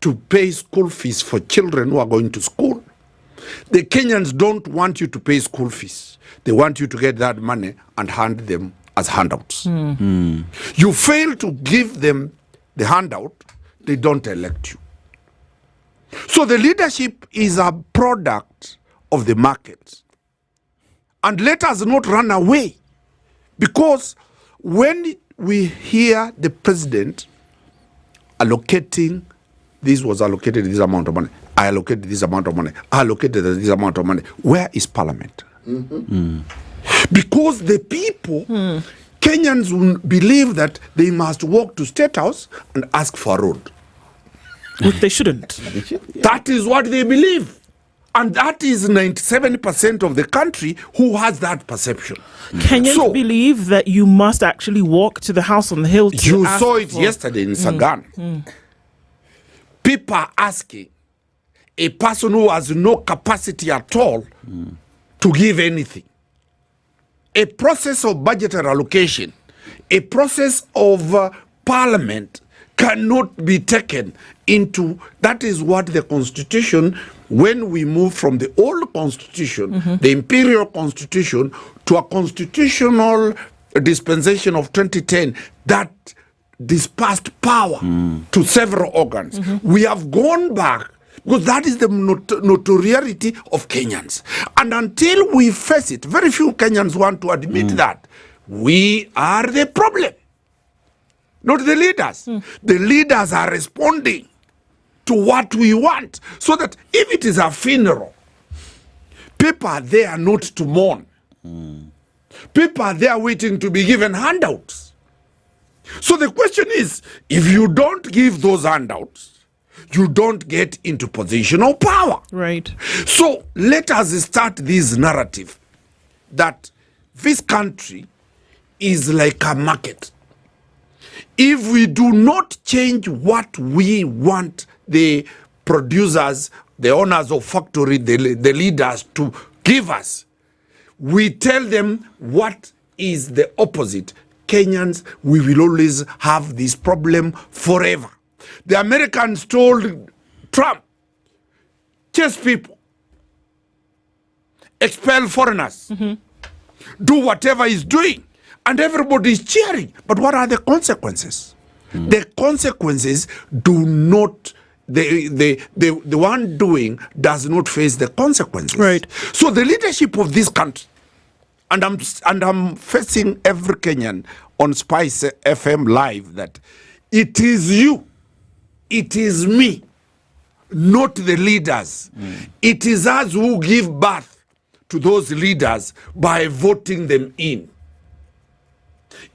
to pay school fees for children who are going to school, the Kenyans don't want you to pay school fees. They want you to get that money and hand them as handouts. You fail to give them the handout, they don't elect you. So the leadership is a product of the market. And let us not run away. Because when we hear the president allocating, this was allocated this amount of money, I allocated this amount of money, I allocated this amount of money, where is parliament? Because the people, Kenyans will believe that they must walk to State House and ask for a road. Which they shouldn't. That is what they believe. And that is 97% of the country who has that perception. Kenyans believe that you must actually walk to the house on the hill to You ask saw it for... yesterday in Sagan. People are asking a person who has no capacity at all to give anything. A process of budgetary allocation, a process of parliament cannot be taken into, that is what the constitution, when we move from the old constitution, the imperial constitution, to a constitutional dispensation of 2010 that dispersed power to several organs. We have gone back because that is the notoriety of Kenyans. And until we face it, very few Kenyans want to admit that we are the problem, not the leaders. The leaders are responding to what we want. So that if it is a funeral, people are there not to mourn. People are there waiting to be given handouts. So the question is, if you don't give those handouts, you don't get into position of power. Right. So let us start this narrative that this country is like a market. If we do not change what we want the producers, the owners of factory, the leaders to give us, we tell them what is the opposite. Kenyans, we will always have this problem forever. The Americans told Trump, chase people, expel foreigners, do whatever he's doing, and everybody is cheering. But what are the consequences? The consequences do not, the one doing does not face the consequences. Right. So the leadership of this country, and I'm facing every Kenyan on SpiceFM Live that it is you, it is me, not the leaders. It is us who give birth to those leaders by voting them in.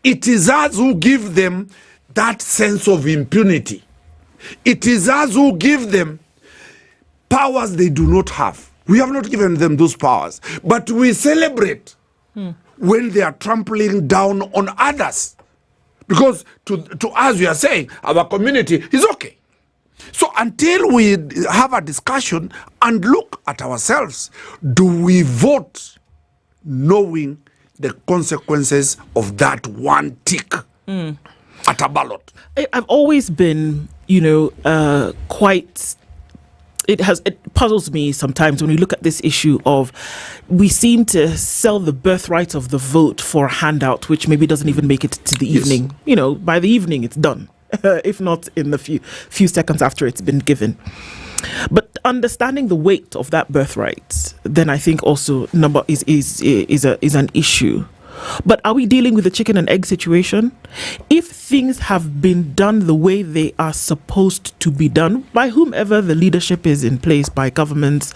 It is us who give them that sense of impunity. It is us who give them powers they do not have. We have not given them those powers, but we celebrate when they are trampling down on others. Because to us, we are saying our community is okay. So until we have a discussion and look at ourselves, do we vote knowing the consequences of that one tick at a ballot? I've always been, quite... It puzzles me sometimes when we look at this issue of we seem to sell the birthright of the vote for a handout, which maybe doesn't even make it to the evening. By the evening it's done, if not in the few seconds after it's been given. But understanding the weight of that birthright, then I think also is an issue. But are we dealing with the chicken and egg situation? If things have been done the way they are supposed to be done by whomever the leadership is in place, by governments,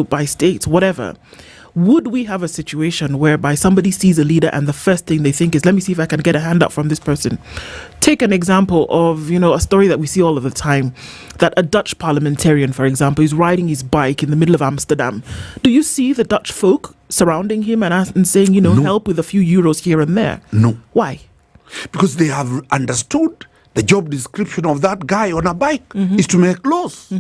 by states, whatever, would we have a situation whereby somebody sees a leader and the first thing they think is, let me see if I can get a handout from this person? Take an example of, a story that we see all of the time, that a Dutch parliamentarian, for example, is riding his bike in the middle of Amsterdam. Do you see the Dutch folk surrounding him and saying, no. Help with a few euros here and there? No. Why? Because they have understood the job description of that guy on a bike is to make laws.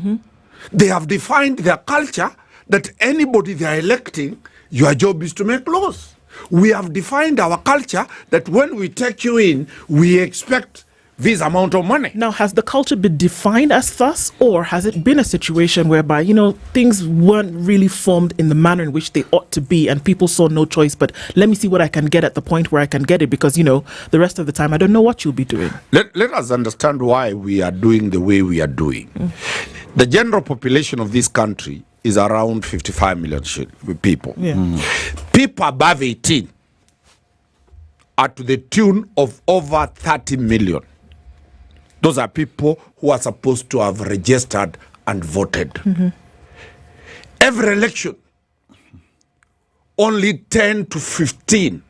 They have defined their culture that anybody they are electing, your job is to make laws. We have defined our culture that when we take you in, we expect this amount of money. Now, has the culture been defined as thus, or has it been a situation whereby, things weren't really formed in the manner in which they ought to be and people saw no choice, but let me see what I can get at the point where I can get it because, the rest of the time, I don't know what you'll be doing. Let us understand why we are doing the way we are doing. The general population of this country is around 55 million people. Yeah. People above 18 are to the tune of over 30 million. Those are people who are supposed to have registered and voted. Every election, only 10 to 15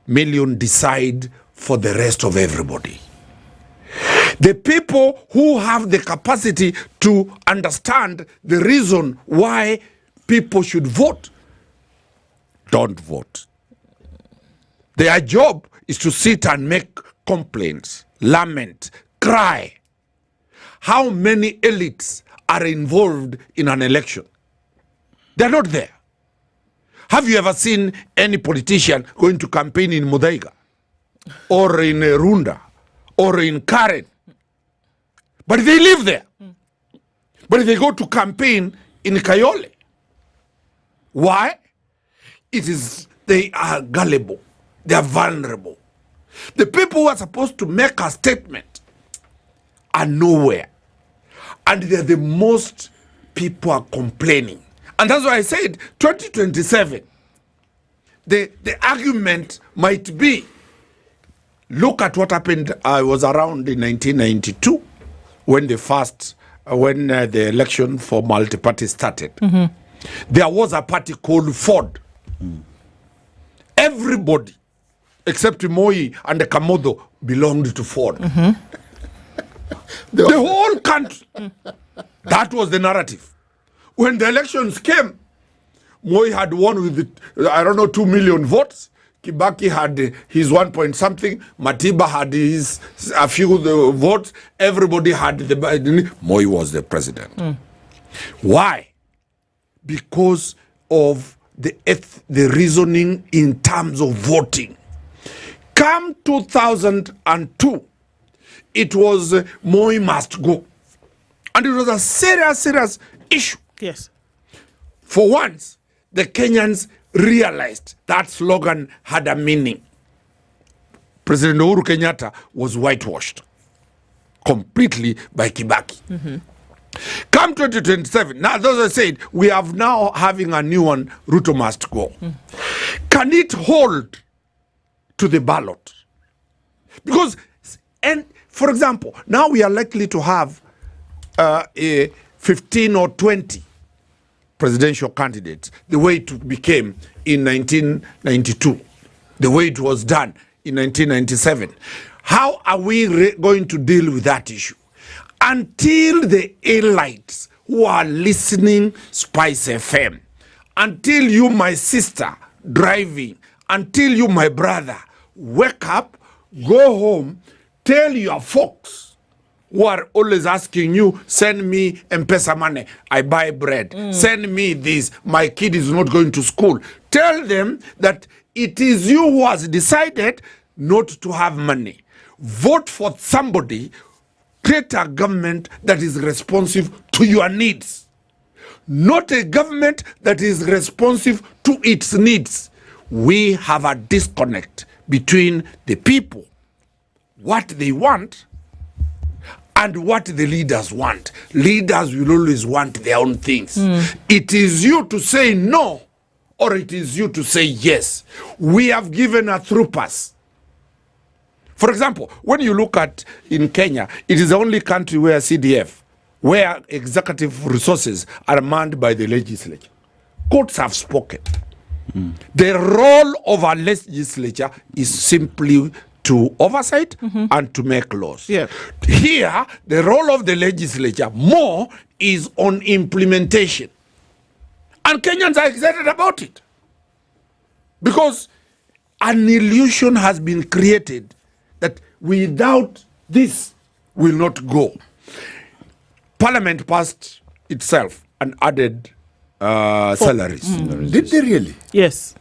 million decide for the rest of everybody. The people who have the capacity to understand the reason why people should vote don't vote. Their job is to sit and make complaints, lament, cry. How many elites are involved in an election? They're not there. Have you ever seen any politician going to campaign in Muga or in Runda or in Karen? But they live there. But they go to campaign in Kayole. Why? They are gullible. They are vulnerable. The people who are supposed to make a statement are nowhere. And they're the most people are complaining. And that's why I said 2027, the argument might be, look at what happened. I was around in 1992 when the election for multi-party started. There was a party called Ford. Everybody except Moi and the Kamodo belonged to Ford. The whole country. That was the narrative. When the elections came, Moi had won with, 2 million votes. Kibaki had his 1 point something. Matiba had his a few votes. Everybody had Moi was the president. Why? Because of the reasoning in terms of voting. Come 2002, it was Moi must go. And it was a serious issue. Yes. For once, the Kenyans realized that slogan had a meaning. President Uhuru Kenyatta was whitewashed completely by Kibaki. Come 2027, now those are said, we have now having a new one, Ruto must go. Can it hold to the ballot? Because, and for example, now we are likely to have 15 or 20 presidential candidates, the way it became in 1992, the way it was done in 1997. How are we going to deal with that issue? Until the elites who are listening SpiceFM, until you, my sister, driving, until you, my brother, wake up, go home, tell your folks who are always asking you, send me M-Pesa money, I buy bread, send me this, my kid is not going to school. Tell them that it is you who has decided not to have money. Vote for somebody, create a government that is responsive to your needs, not a government that is responsive to its needs. We have a disconnect between the people, what they want, and what the leaders want. Leaders will always want their own things. It is you to say no, or it is you to say yes. We have given a through pass. For example, when you look at in Kenya, it is the only country where CDF, where executive resources are manned by the legislature. Courts have spoken. The role of a legislature is simply to oversight and to make laws. Here, the role of the legislature more is on implementation. And Kenyans are excited about it. Because an illusion has been created that without this will not go. Parliament passed itself and added salaries. Did they really? Yes.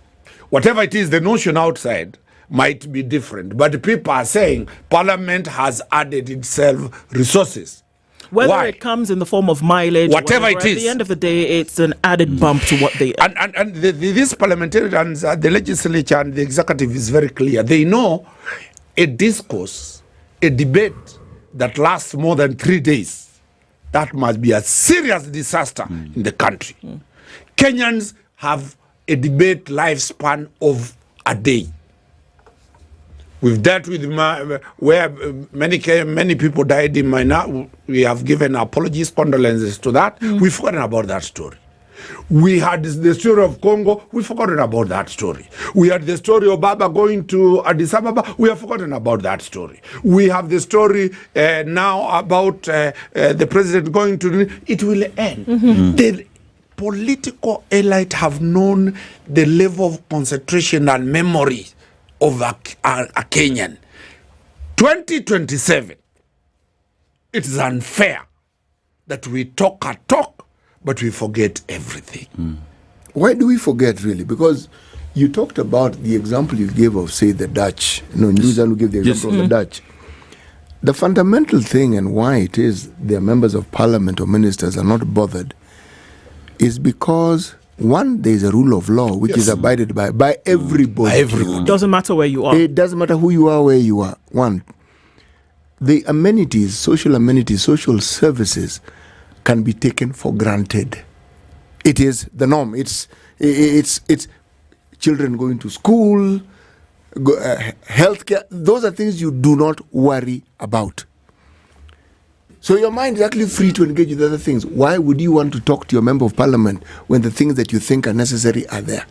Whatever it is, the notion outside might be different, but people are saying Parliament has added itself resources. Whether it comes in the form of mileage, whatever it is, at the end of the day, it's an added bump to what they. And these parliamentarians, the legislature and the executive is very clear. They know a discourse, a debate that lasts more than 3 days that must be a serious disaster in the country. Kenyans have a debate lifespan of a day. We've dealt with where many people died in Maina. We have given apologies, condolences to that. We've forgotten about that story. We had the story of Congo. We've forgotten about that story. We had the story of Baba going to Addis Ababa. We have forgotten about that story. We have the story now about the president going to... It will end. The political elite have known the level of concentration and memory of a Kenyan. 2027, it is unfair that we talk a talk, but we forget everything. Why do we forget, really? Because you talked about the example you gave of, say, the Dutch. Newsan gave the example of the Dutch. The fundamental thing and why it is their members of parliament or ministers are not bothered is because, one, there is a rule of law which is abided by everybody. It doesn't matter where you are. It doesn't matter who you are, where you are. One, the amenities, social services can be taken for granted. It is the norm. It's children going to school, healthcare. Those are things you do not worry about. So your mind is actually free to engage with other things. Why would you want to talk to your member of parliament when the things that you think are necessary are there?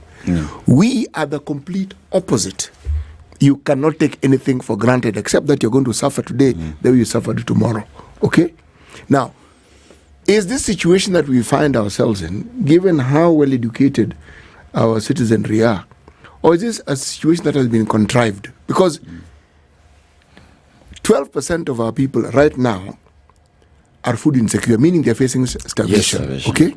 We are the complete opposite. You cannot take anything for granted except that you're going to suffer today, then you suffer tomorrow. Okay? Now, is this situation that we find ourselves in, given how well educated our citizenry are, or is this a situation that has been contrived? Because 12% of our people right now are food insecure, meaning they're facing starvation. Yes, okay?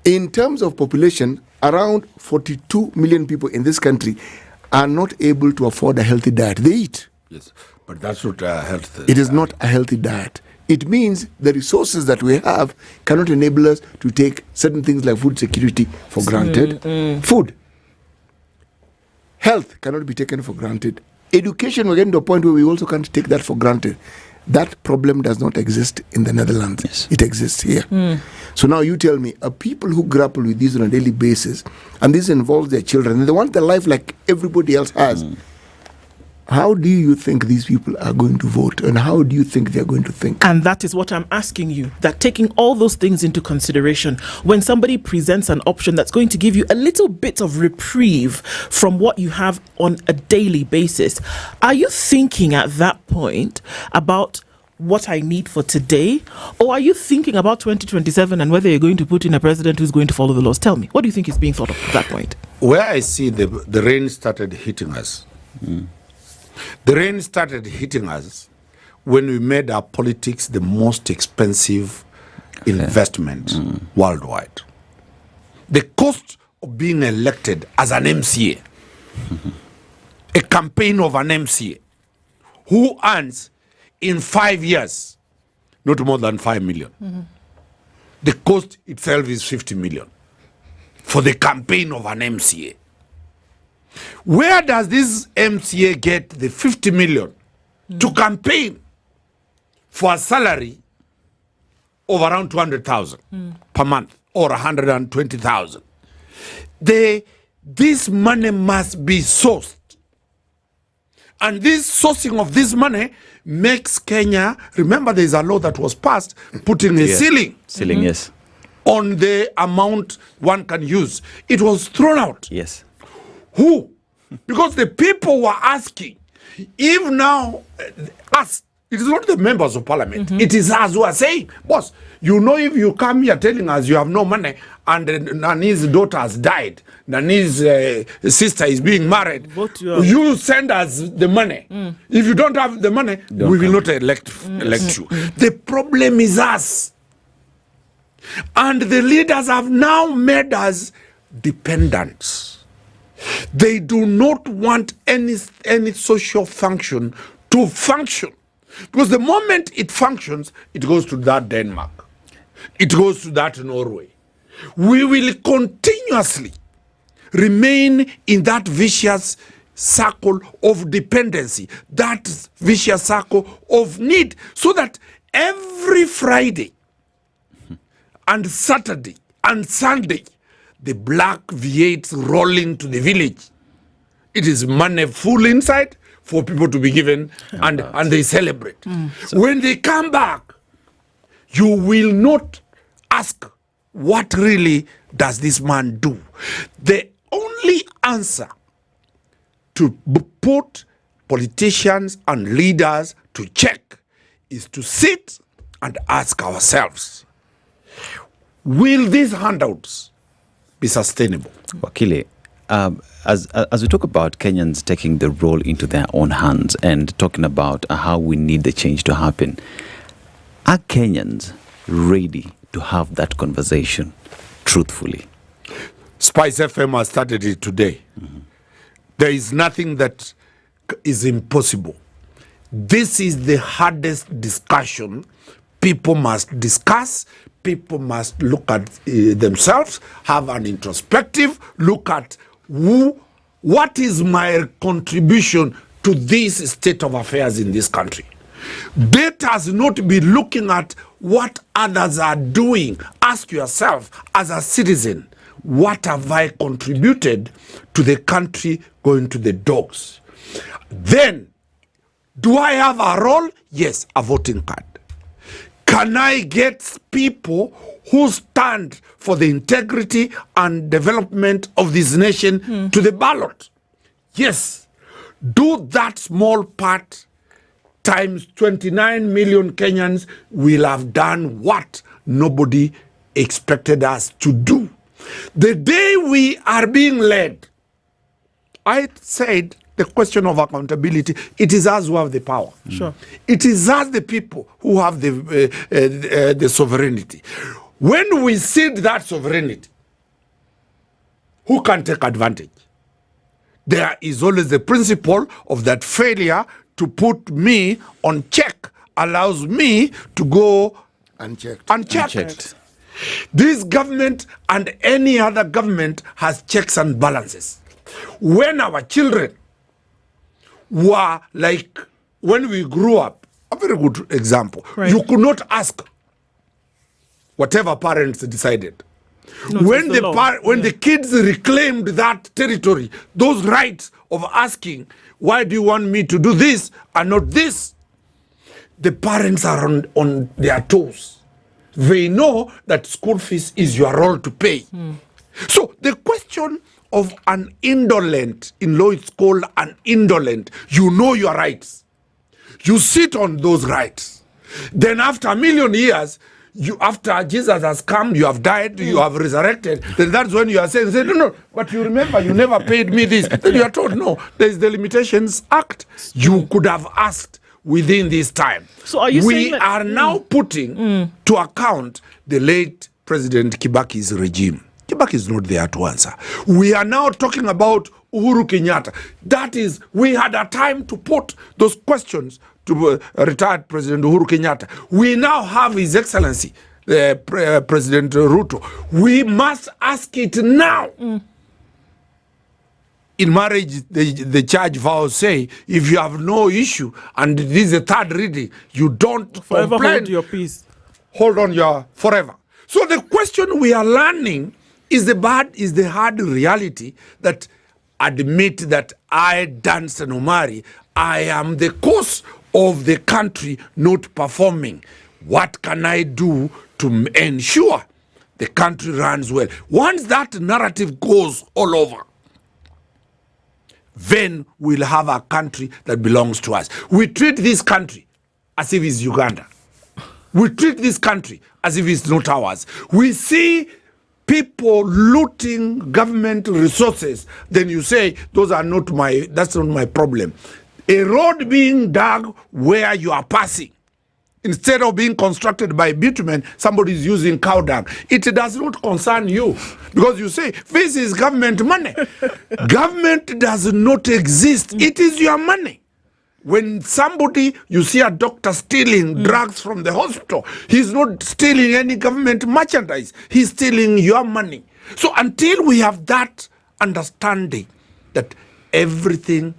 In terms of population, around 42 million people in this country are not able to afford a healthy diet. They eat. Yes, but that's not a healthy. It is not a healthy diet. It means the resources that we have cannot enable us to take certain things like food security for granted. Food. Health cannot be taken for granted. Education, we're getting to a point where we also can't take that for granted. That problem does not exist in the Netherlands. Yes. It exists here. So now you tell me, people who grapple with this on a daily basis, and this involves their children, and they want their life like everybody else has, how do you think these people are going to vote, and how do you think they're going to think? And that is what I'm asking you, that taking all those things into consideration, when somebody presents an option that's going to give you a little bit of reprieve from what you have on a daily basis, are you thinking at that point about what I need for today, or are you thinking about 2027 and whether you're going to put in a president who's going to follow the laws? Tell me, what do you think is being thought of at that point? Where I see the rain started hitting us. The rain started hitting us when we made our politics the most expensive investment worldwide. The cost of being elected as an MCA, a campaign of an MCA, who earns in 5 years not more than 5 million. The cost itself is 50 million for the campaign of an MCA. Where does this MCA get the 50 million to campaign for a salary of around 200,000 per month or 120,000? This money must be sourced. And this sourcing of this money makes Kenya, remember there is a law that was passed putting a ceiling. Ceiling, yes. On the amount one can use. It was thrown out. Yes. Who? Because the people were asking, if now, us, it is not the members of parliament, it is us who are saying, boss, you know, if you come here telling us you have no money and Nani's daughter has died, Nani's sister is being married, you send us the money. If you don't have the money, we will not elect you. The problem is us. And the leaders have now made us dependents. They do not want any social function to function. Because the moment it functions, it goes to that Denmark. It goes to that Norway. We will continuously remain in that vicious circle of dependency, that vicious circle of need, so that every Friday and Saturday and Sunday, the black V8s rolling to the village. It is money full inside for people to be given, and they celebrate. When they come back, you will not ask, what really does this man do? The only answer to put politicians and leaders to check is to sit and ask ourselves, will these handouts be sustainable? Wakili, as we talk about Kenyans taking the role into their own hands and talking about how we need the change to happen, are Kenyans ready to have that conversation truthfully? SpiceFM has started it today. There is nothing that is impossible. This is the hardest discussion. People must discuss. People must look at themselves, have an introspective look at what is my contribution to this state of affairs in this country. Let us not be looking at what others are doing. Ask yourself, as a citizen, what have I contributed to the country going to the dogs? Then, do I have a role? Yes, a voting card. Can I get people who stand for the integrity and development of this nation to the ballot? Yes. Do that small part times 29 million Kenyans will have done what nobody expected us to do. The day we are being led, I said the question of accountability, it is us who have the power. Sure. It is us, the people, who have the sovereignty. When we cede that sovereignty, who can take advantage? There is always the principle of that failure to put me on check allows me to go unchecked. This government and any other government has checks and balances. When our children were like, when we grew up, a very good example, you could not ask whatever parents decided. When the kids reclaimed that territory, those rights of asking, why do you want me to do this and not this? The parents are on their toes. They know that school fees is your role to pay. So the question of an indolent, in law it's called an indolent, you know your rights. You sit on those rights. Then after a million years, after Jesus has come, you have died, you have resurrected, then that's when you are saying, no, but you remember, you never paid me this. Then you are told, no, there is the Limitations Act. You could have asked within this time. So are you we saying that, are now putting to account the late President Kibaki's regime. Kibaki is not there to answer. We are now talking about Uhuru Kenyatta. That is, we had a time to put those questions to retired President Uhuru Kenyatta. We now have His Excellency, President Ruto. We must ask it now. In marriage, the church vows say, if you have no issue, and this is a third reading, you don't forever complain. hold your peace. Hold on your forever. So the question we are learning is the hard reality that admit that I, Danson Omari, I am the cause of the country not performing. What can I do to ensure the country runs well? Once that narrative goes all over, then we'll have a country that belongs to us. We treat this country as if it's Uganda. We treat this country as if it's not ours. We see people looting government resources, then you say, that's not my problem. A road being dug where you are passing, instead of being constructed by bitumen, somebody is using cow dung. It does not concern you because you say, this is government money. Government does not exist. It is your money. When you see a doctor stealing drugs from the hospital, he's not stealing any government merchandise. He's stealing your money. So until we have that understanding that everything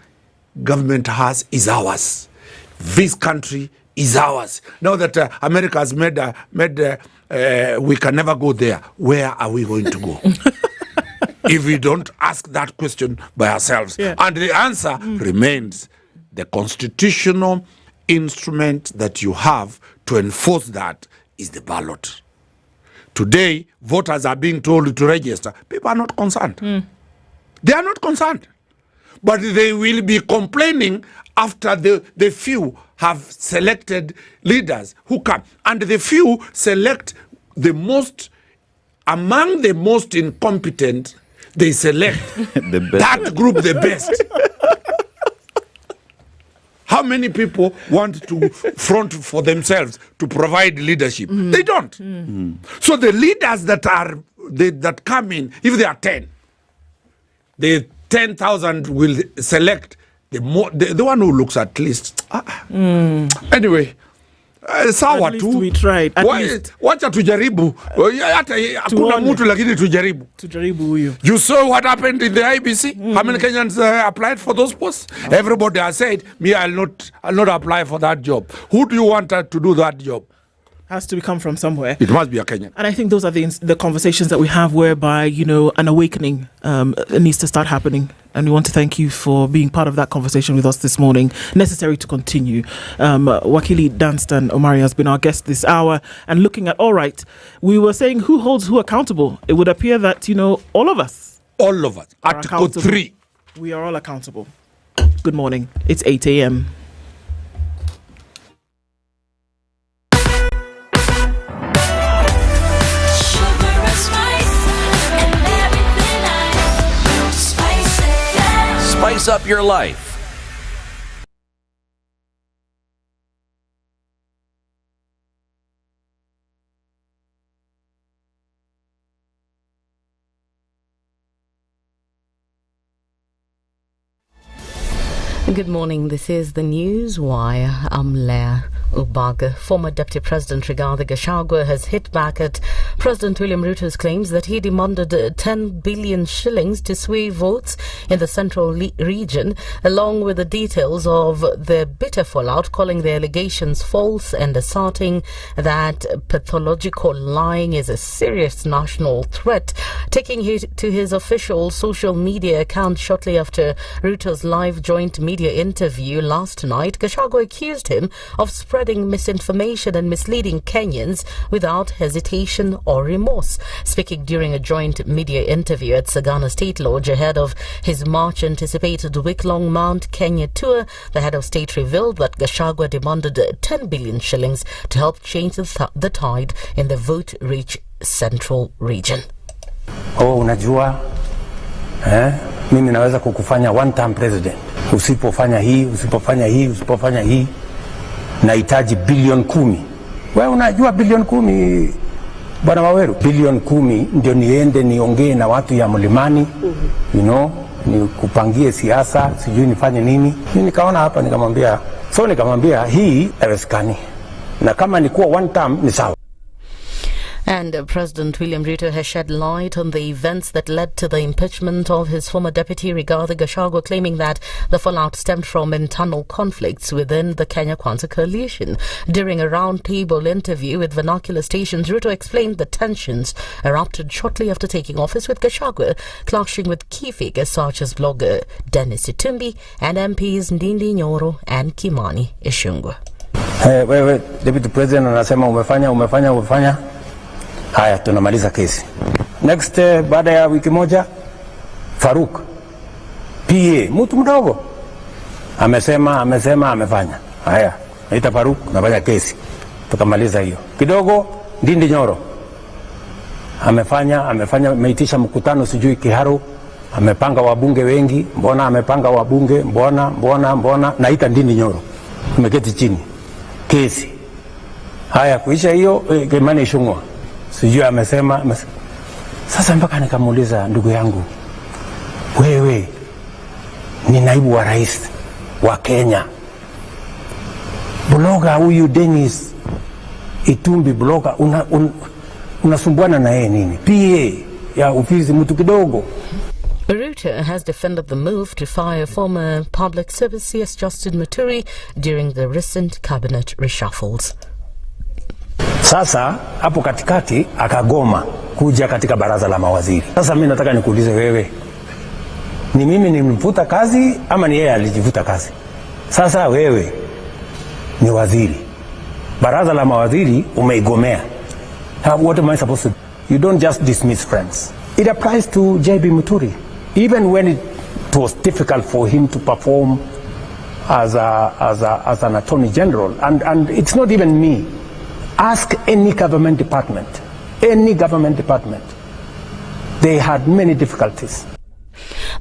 government has is ours, this country is ours. Now that America has made we can never go there, where are we going to go? If we don't ask that question by ourselves. Yeah. And the answer remains the constitutional instrument that you have to enforce that is the ballot. Today, voters are being told to register. People are not concerned. They are not concerned. But they will be complaining after the few have selected leaders who come. And the few select among the most incompetent, they select that group the best. How many people want to front for themselves to provide leadership? They don't. So the leaders that come in, if there are 10, the 10,000 will select the one who looks at least. Anyway, sawa tu. We tried. Wacha tujaribu. Hata hakuna mtu lakini tujaribu. Tujaribu huyo. You saw what happened in the IBC? How many Kenyans applied for those posts? Everybody has said, me, I'll not apply for that job. Who do you want to do that job? Has to come from somewhere. It must be a Kenyan. And I think those are the conversations that we have whereby, an awakening needs to start happening. And we want to thank you for being part of that conversation with us this morning. Necessary to continue. Wakili Danstan Omari has been our guest this hour. And looking at, all right, we were saying who holds who accountable. It would appear that, all of us. All of us. Article 3. We are all accountable. Good morning. It's 8 a.m. Spice up your life. Good morning. This is the News Wire. I'm Leah Ubaga. Former Deputy President Rigathi Gachagua has hit back at President William Ruto's claims that he demanded 10 billion shillings to sway votes in the central region, along with the details of the bitter fallout, calling the allegations false and asserting that pathological lying is a serious national threat. Taking to his official social media account shortly after Ruto's live joint media interview last night, Gachagua accused him of spreading misinformation and misleading Kenyans without hesitation or remorse. Speaking during a joint media interview at Sagana State Lodge ahead of his much-anticipated week-long Mount Kenya tour, the head of state revealed that Gachagua demanded 10 billion shillings to help change the tide in the vote-rich central region. Unajua, mimi naweza kukufanya one-term president. Usipofanya hii, nahitaji bilioni 10. Wewe unajua bilioni 10, Bwana Waweru? Bilioni 10 ndio niende niongee na watu ya mlimani, ni kupangie siasa, sijui nifanye nini. Mimi nikaona hapa nikamwambia hii haiwezekani. Na kama ni kuwa one term ni sawa. And President William Ruto has shed light on the events that led to the impeachment of his former deputy Rigathi Gachagua, claiming that the fallout stemmed from internal conflicts within the Kenya Kwanza coalition. During a roundtable interview with vernacular stations, Ruto explained the tensions erupted shortly after taking office, with Gachagua clashing with key figures such as blogger Dennis Itumbi and MPs Ndindi Nyoro and Kimani Ichung'wah. Wewe Deputy President anasema umefanya. Haya, tunamaliza kesi. Next, baada ya wiki moja, Faruk PA, mtu mdogo, amefanya. Haya, naita Faruk, nafanya kesi. Tukamaliza hiyo. Kidogo, Ndindi Nyoro amefanya meitisha mkutano sijui Kiharu, amepanga wabunge wengi. Mbona amepanga wabunge? Mbona naita Ndindi Nyoro. Tumeketi chini. Kesi. Haya, kuisha hiyo, Kimani Ichung'wah sijui amesema. Sasa mpaka nikamuuliza, ndugu yangu, wewe ni naibu wa rais wa Kenya, bloga huyu Dennis Itumbi, bloga unasumbuana na yeye nini? PA ya ofisi mtu kidogo. Ruto has defended the move to fire former Public Service CS Justin Muturi during the recent cabinet reshuffles. Sasa hapo katikati akagoma kuja katika baraza la mawaziri. Sasa mimi nataka nikuulize wewe, ni mimi nimemvuta kazi ama ni yeye alijivuta kazi? Sasa wewe ni waziri, baraza la mawaziri umeigomea. What am I supposed to do? You don't just dismiss friends. It applies to JB Muturi. Even when it was difficult for him to perform as an attorney general, and it's not even me. Ask any government department. They had many difficulties.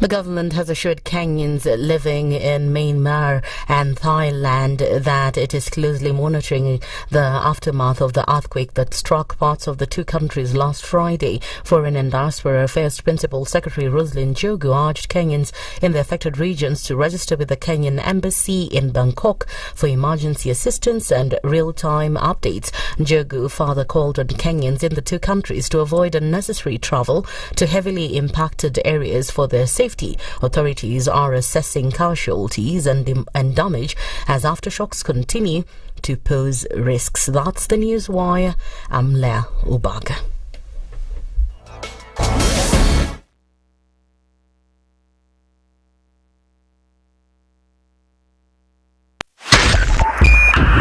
The government has assured Kenyans living in Myanmar and Thailand that it is closely monitoring the aftermath of the earthquake that struck parts of the two countries last Friday. Foreign and Diaspora Affairs Principal Secretary Roslyn Jogu urged Kenyans in the affected regions to register with the Kenyan Embassy in Bangkok for emergency assistance and real-time updates. Jogu further called on Kenyans in the two countries to avoid unnecessary travel to heavily impacted areas for their safety. Authorities are assessing casualties and damage as aftershocks continue to pose risks. That's the news wire. I'm Lydiah Ubaga.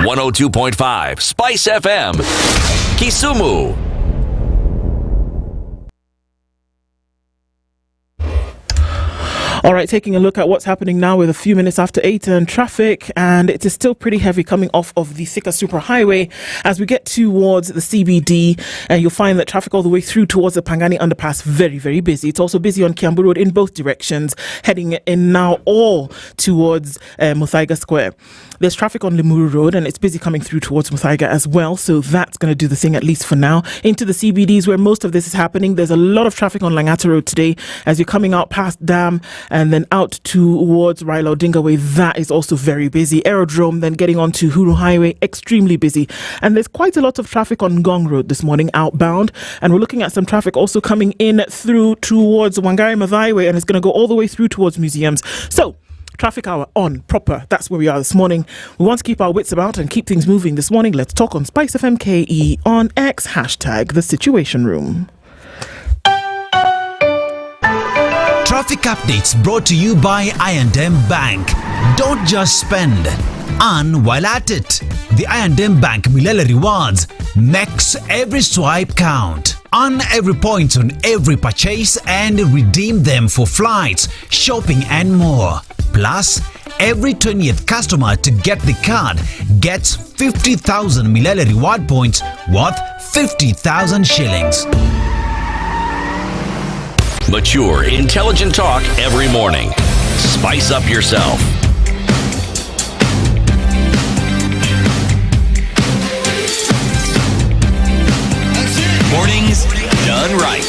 .5 Spice FM, Kisumu. All right, taking a look at what's happening now with a few minutes after 8 and traffic, and it is still pretty heavy coming off of the Thika Superhighway as we get towards the CBD, and you'll find that traffic all the way through towards the Pangani underpass very, very busy. It's also busy on Kiambu Road in both directions, heading in now all towards Muthaiga Square. There's traffic on Limuru Road, and it's busy coming through towards Muthaiga as well, so that's going to do the thing at least for now. Into the CBDs where most of this is happening, there's a lot of traffic on Langata Road today as you're coming out past Dam and then out towards Raila Odinga Way. That is also very busy. Aerodrome, then getting onto Huru Highway, extremely busy. And there's quite a lot of traffic on Ngong Road this morning outbound, and we're looking at some traffic also coming in through towards Wangari Maathai Way, and it's going to go all the way through towards museums. So traffic hour on proper. That's where we are this morning. We want to keep our wits about and keep things moving this morning. Let's talk on SpiceFM KE on X, hashtag the Situation Room. Traffic updates brought to you by I&M Bank. Don't just spend, earn while at it. The I&M Bank Milele Rewards makes every swipe count. Earn every point on every purchase and redeem them for flights, shopping and more. Plus, every 20th customer to get the card gets 50,000 Milele Reward points worth 50,000 shillings. Mature, intelligent talk every morning. Spice up yourself. Mornings done right.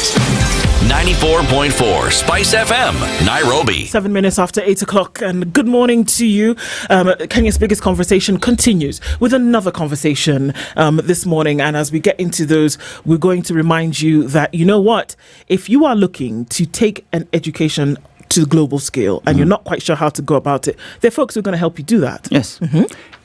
94.4 Spice FM, Nairobi. 7 minutes after 8 o'clock, and good morning to you. Kenya's biggest conversation continues with another conversation this morning, and as we get into those, we're going to remind you that, you know what, if you are looking to take an education to the global scale and you're not quite sure how to go about it, there are folks who are going to help you do that. Yes.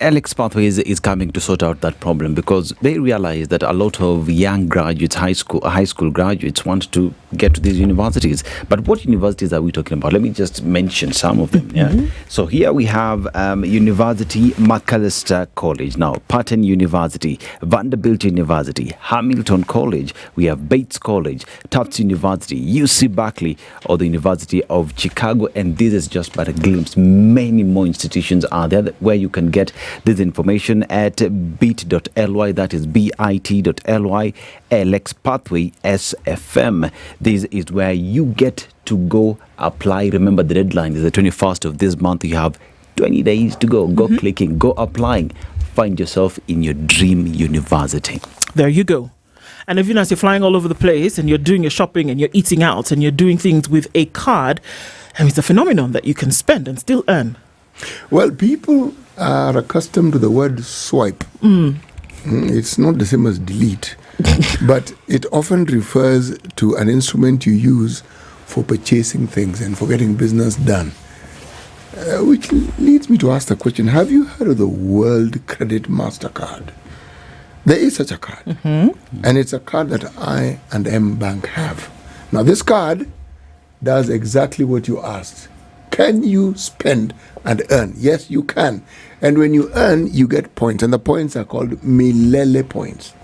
Alex Pathways is coming to sort out that problem because they realize that a lot of young graduates, high school graduates, want to get to these universities. But what universities are we talking about? Let me just mention some of them. Yeah. So here we have University Macalester College, now Patton University, Vanderbilt University, Hamilton College, we have Bates College, Tufts University, UC Berkeley, or the University of Chicago, and this is just but a glimpse. Many more institutions are there where you can get this information at bit.ly, that is bit.ly, LX Pathway SFM. This is where you get to go apply. Remember, the deadline is the 21st of this month. You have 20 days to go. Go clicking, go applying. Find yourself in your dream university. There you go. And even as you're flying all over the place and you're doing your shopping and you're eating out and you're doing things with a card, it's a phenomenon that you can spend and still earn. Well, people are accustomed to the word swipe. It's not the same as delete, but it often refers to an instrument you use for for purchasing things and for getting business done. Which leads me to ask the question, have you heard of the World Credit MasterCard? There is such a card. And it's a card that I&M Bank have. Now, this card does exactly what you asked. Can you spend and earn? Yes, you can. And when you earn, you get points. And the points are called Milele points.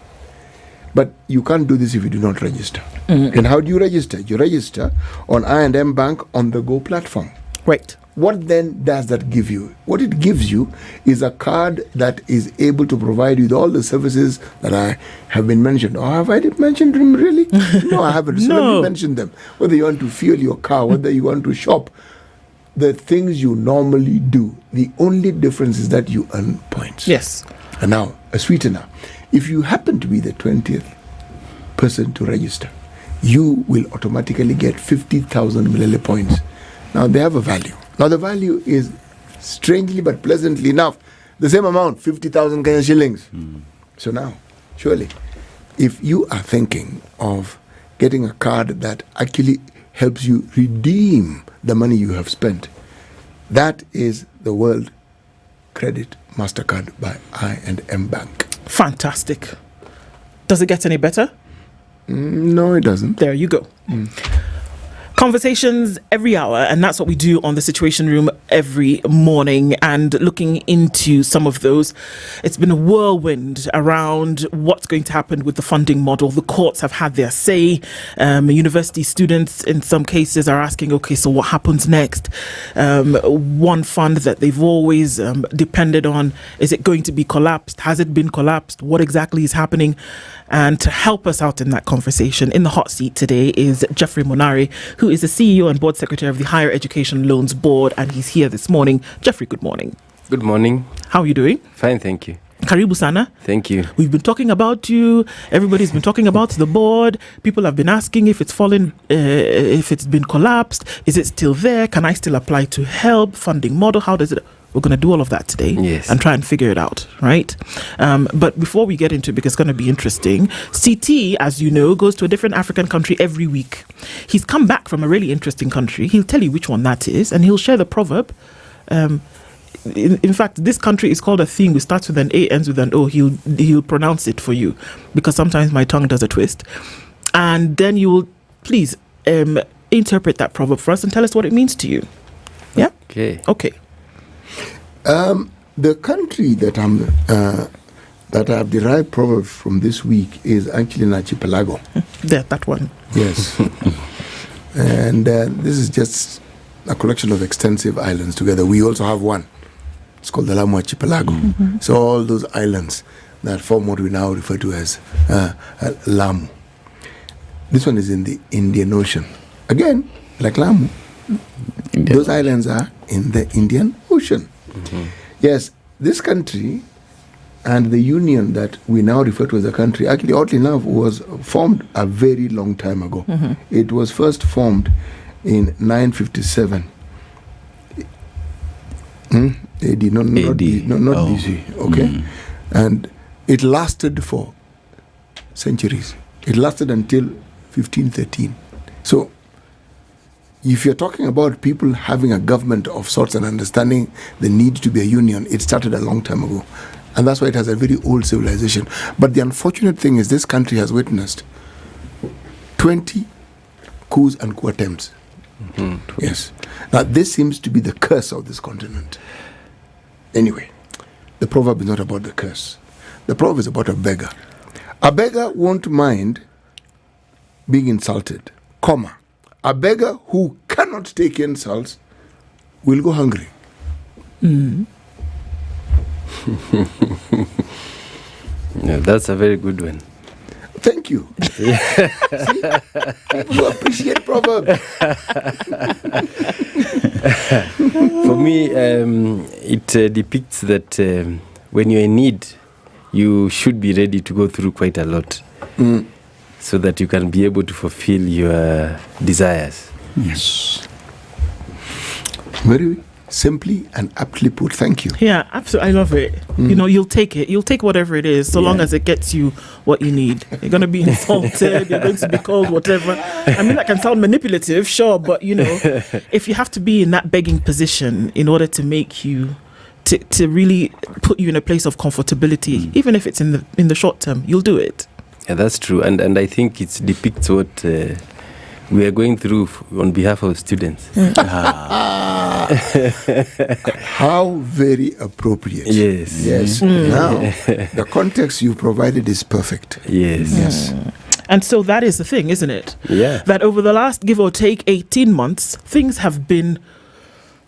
But you can't do this if you do not register. And how do you register? You register on I&M Bank on the Go platform. Right. What then does that give you? What it gives you is a card that is able to provide you with all the services that I have been mentioned. Or have I mentioned them really? No, I haven't. So let me mention them. Whether you want to fuel your car, whether you want to shop, the things you normally do. The only difference is that you earn points. Yes. And now, a sweetener. If you happen to be the 20th person to register, you will automatically get 50,000 Milele points. Now, they have a value. Now, the value is, strangely but pleasantly enough, the same amount, 50,000 Kenyan shillings. So now, surely, if you are thinking of getting a card that actually helps you redeem the money you have spent, that is the World Credit MasterCard by I&M Bank. Fantastic. Does it get any better? No, it doesn't. There you go. Conversations every hour, and that's what we do on the Situation Room every morning, and looking into some of those. It's been a whirlwind around what's going to happen with the funding model. The courts have had their say. University students in some cases are asking, okay, so what happens next? One fund that they've always depended on, is it going to be collapsed? Has it been collapsed? What exactly is happening? And to help us out in that conversation, in the hot seat today is Jeffrey Monari, who is the CEO and Board Secretary of the Higher Education Loans Board, and he's here this morning. Jeffrey, good morning. Good morning. How are you doing? Fine, thank you. Karibu sana. Thank you. We've been talking about you. Everybody's been talking about the board. People have been asking if it's fallen, if it's been collapsed. Is it still there? Can I still apply to help? Funding model, how does it... We're going to do all of that today, yes, and try and figure it out, right? But before we get into it, because it's going to be interesting, CT, as you know, goes to a different African country every week. He's come back from a really interesting country. He'll tell you which one that is, and he'll share the proverb. In fact, this country is called a thing. It starts with an A, ends with an O. He'll pronounce it for you, because sometimes my tongue does a twist. And then you will please interpret that proverb for us and tell us what it means to you. Yeah? Okay. The country that that I've derived proverbs from this week is actually an archipelago. That one. Yes. And this is just a collection of extensive islands together. We also have one. It's called the Lamu Archipelago. So all those islands that form what we now refer to as Lamu. This one is in the Indian Ocean. Again, like Lamu, those islands are in the Indian Ocean. Yes, this country and the union that we now refer to as a country, actually, oddly enough, was formed a very long time ago. It was first formed in 957. AD, not BC, okay? And it lasted for centuries. It lasted until 1513. So, if you're talking about people having a government of sorts and understanding the need to be a union, it started a long time ago. And that's why it has a very old civilization. But the unfortunate thing is this country has witnessed 20 coups and coup attempts. Yes. Now, this seems to be the curse of this continent. Anyway, the proverb is not about the curse. The proverb is about a beggar. A beggar won't mind being insulted, comma. A beggar who cannot take insults will go hungry. Yeah, that's a very good one. Thank you. See, people appreciate proverbs. For me, it depicts that when you're in need, you should be ready to go through quite a lot. So that you can be able to fulfill your desires. Yes. Very Simply and aptly put. Thank you. Yeah, absolutely. I love it. You know, you'll take it. You'll take whatever it is, so long as it gets you what you need. You're going to be insulted. You're going to be called whatever. I mean, that can sound manipulative, sure, but, you know, if you have to be in that begging position in order to make you, to really put you in a place of comfortability, even if it's in the short term, you'll do it. Yeah, that's true. And I think it depicts what we are going through on behalf of students. How very appropriate. Yes. Now, the context you provided is perfect. Yes. And so that is the thing, isn't it? Yeah. That over the last, give or take, 18 months, things have been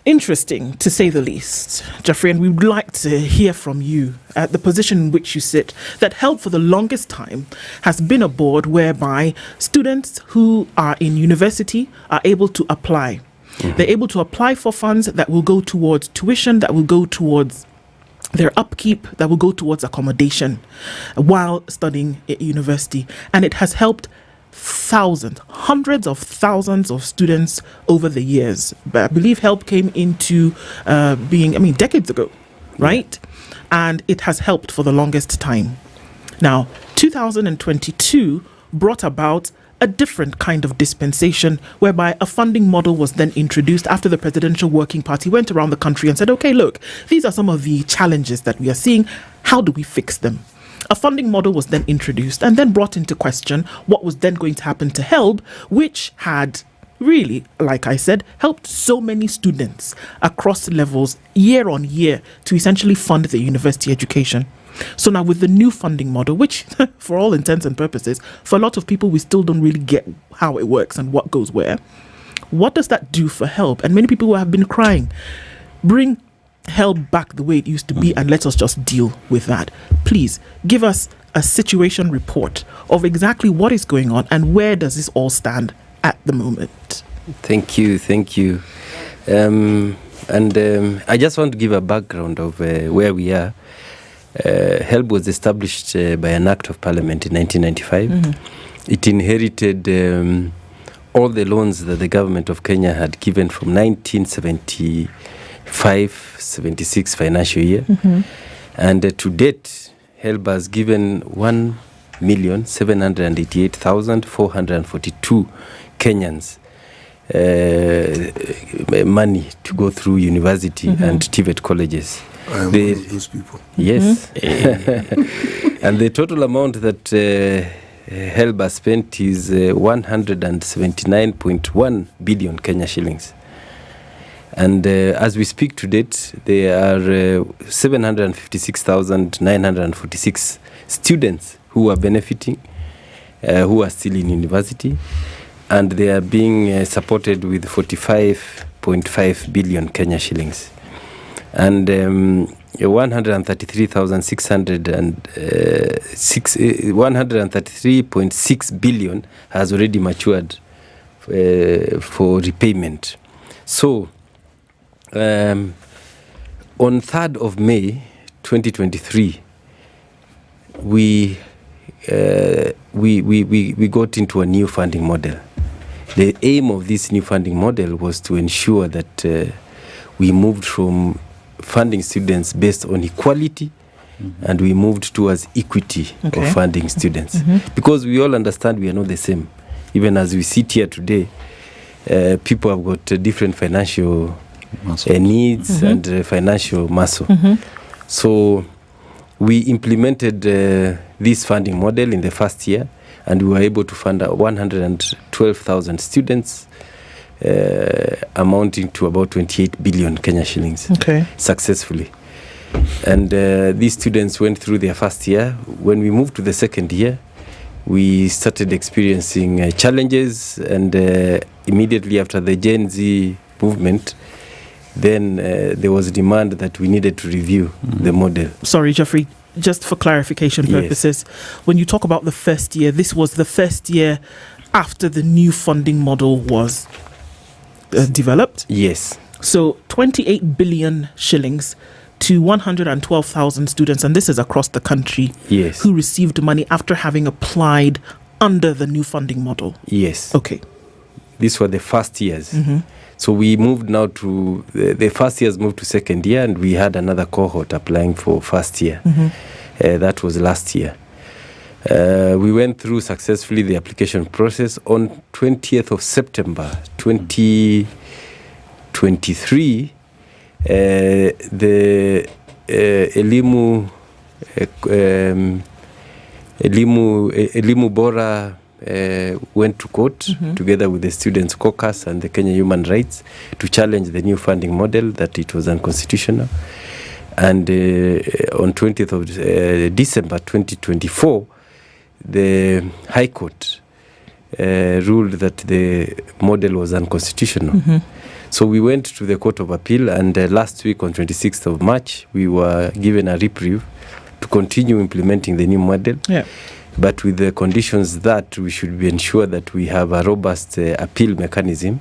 interesting, to say the least. Jeffrey, and we would like to hear from you at the position in which you sit. That HELB for the longest time has been a board whereby students who are in university are able to apply. They're able to apply for funds that will go towards tuition, that will go towards their upkeep, that will go towards accommodation while studying at university. And it has helped thousands, hundreds of thousands of students over the years. But I believe HELB came into being, decades ago, right? And it has helped for the longest time. Now, 2022 brought about a different kind of dispensation whereby a funding model was then introduced after the Presidential Working Party went around the country and said, okay, look, these are some of the challenges that we are seeing. How do we fix them? A funding model was then introduced and then brought into question what was then going to happen to HELB, which had really, like I said, helped so many students across levels year on year to essentially fund their university education. So now with the new funding model, which for all intents and purposes, for a lot of people, we still don't really get how it works and what goes where. What does that do for HELB? And many people have been crying, bring HELB back the way it used to be and let us just deal with that. Please give us a situation report of exactly what is going on and where does this all stand at the moment. Thank you. I just want to give a background of where we are. HELB was established by an Act of Parliament in 1995. It inherited all the loans that the government of Kenya had given from 1975-76 financial year. And to date, HELB has given 1,788,442 Kenyans money to go through university and TVET colleges. I am one of those people. Yes. And the total amount that HELB has spent is 179.1 billion Kenya shillings. And as we speak to date, there are 756,946 students who are benefiting, who are still in university, and they are being supported with 45.5 billion Kenya shillings. And 133.6 billion has already matured for repayment. So, on 3rd of May 2023, we got into a new funding model. The aim of this new funding model was to ensure that we moved from funding students based on equality and we moved towards equity of funding students. Because we all understand we are not the same. Even as we sit here today, people have got different financial needs and financial muscle. So we implemented this funding model in the first year, and we were able to fund 112,000 students, amounting to about 28 billion Kenya shillings successfully. And these students went through their first year. When we moved to the second year, we started experiencing challenges, and immediately after the Gen Z movement, then there was a demand that we needed to review the model. Sorry, Jeffrey, just for clarification purposes, when you talk about the first year, this was the first year after the new funding model was developed? Yes. So 28 billion shillings to 112,000 students, and this is across the country, who received money after having applied under the new funding model. Yes. Okay. these were the first years. So we moved now to the first years moved to second year, and we had another cohort applying for first year. That was last year. We went through successfully the application process. On 20th of September 2023, the Elimu Bora went to court together with the Students' Caucus and the Kenya Human Rights to challenge the new funding model, that it was unconstitutional. And on 20th of December 2024, the High Court ruled that the model was unconstitutional. So we went to the Court of Appeal, and last week on 26th of March, we were given a reprieve to continue implementing the new model. But with the conditions that we should be ensured that we have a robust appeal mechanism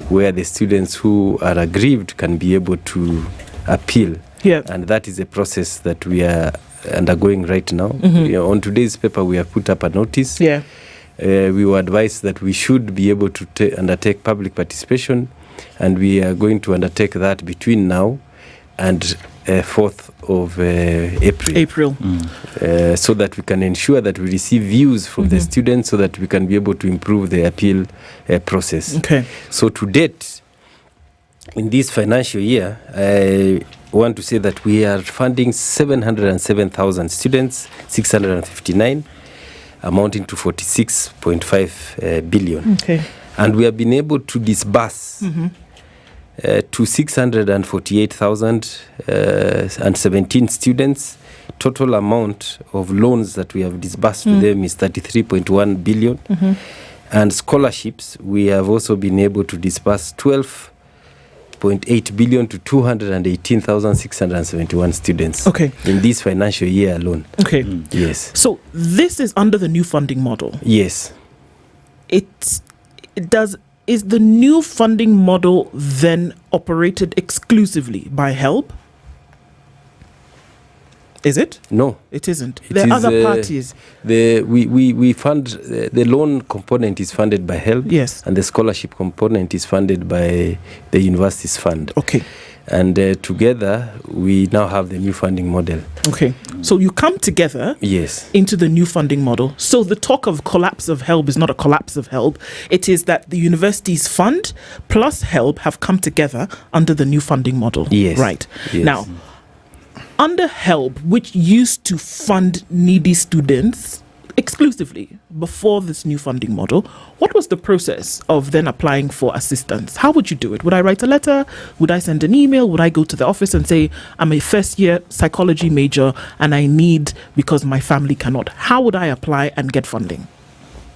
where the students who are aggrieved can be able to appeal. And that is a process that we are undergoing right now. On today's paper, we have put up a notice. We were advised that we should be able to undertake public participation, and we are going to undertake that between now and 4th of April. So that we can ensure that we receive views from the students, so that we can be able to improve the appeal process. So to date, in this financial year, I want to say that we are funding 707,000 students, 659, amounting to 46.5 billion. And we have been able to disburse to 648,017 students. Total amount of loans that we have disbursed to them is 33.1 billion. And scholarships, we have also been able to disburse 12.8 billion to 218,671 students in this financial year alone. Yes. So this is under the new funding model. Yes. Is the new funding model then operated exclusively by HELB? Is it? No, it isn't. There are other parties. We fund the loan component is funded by HELB. Yes, and the scholarship component is funded by the university's fund. And together we now have the new funding model. So you come together into the new funding model. So the talk of collapse of HELB is not a collapse of HELB. It is that the university's fund plus HELB have come together under the new funding model. Right. Now, under HELB, which used to fund needy students exclusively before this new funding model, what was the process of then applying for assistance? How would you do it? Would I write a letter? Would I send an email? Would I go to the office and say, I'm a first year psychology major and I need, because my family cannot? How would I apply and get funding?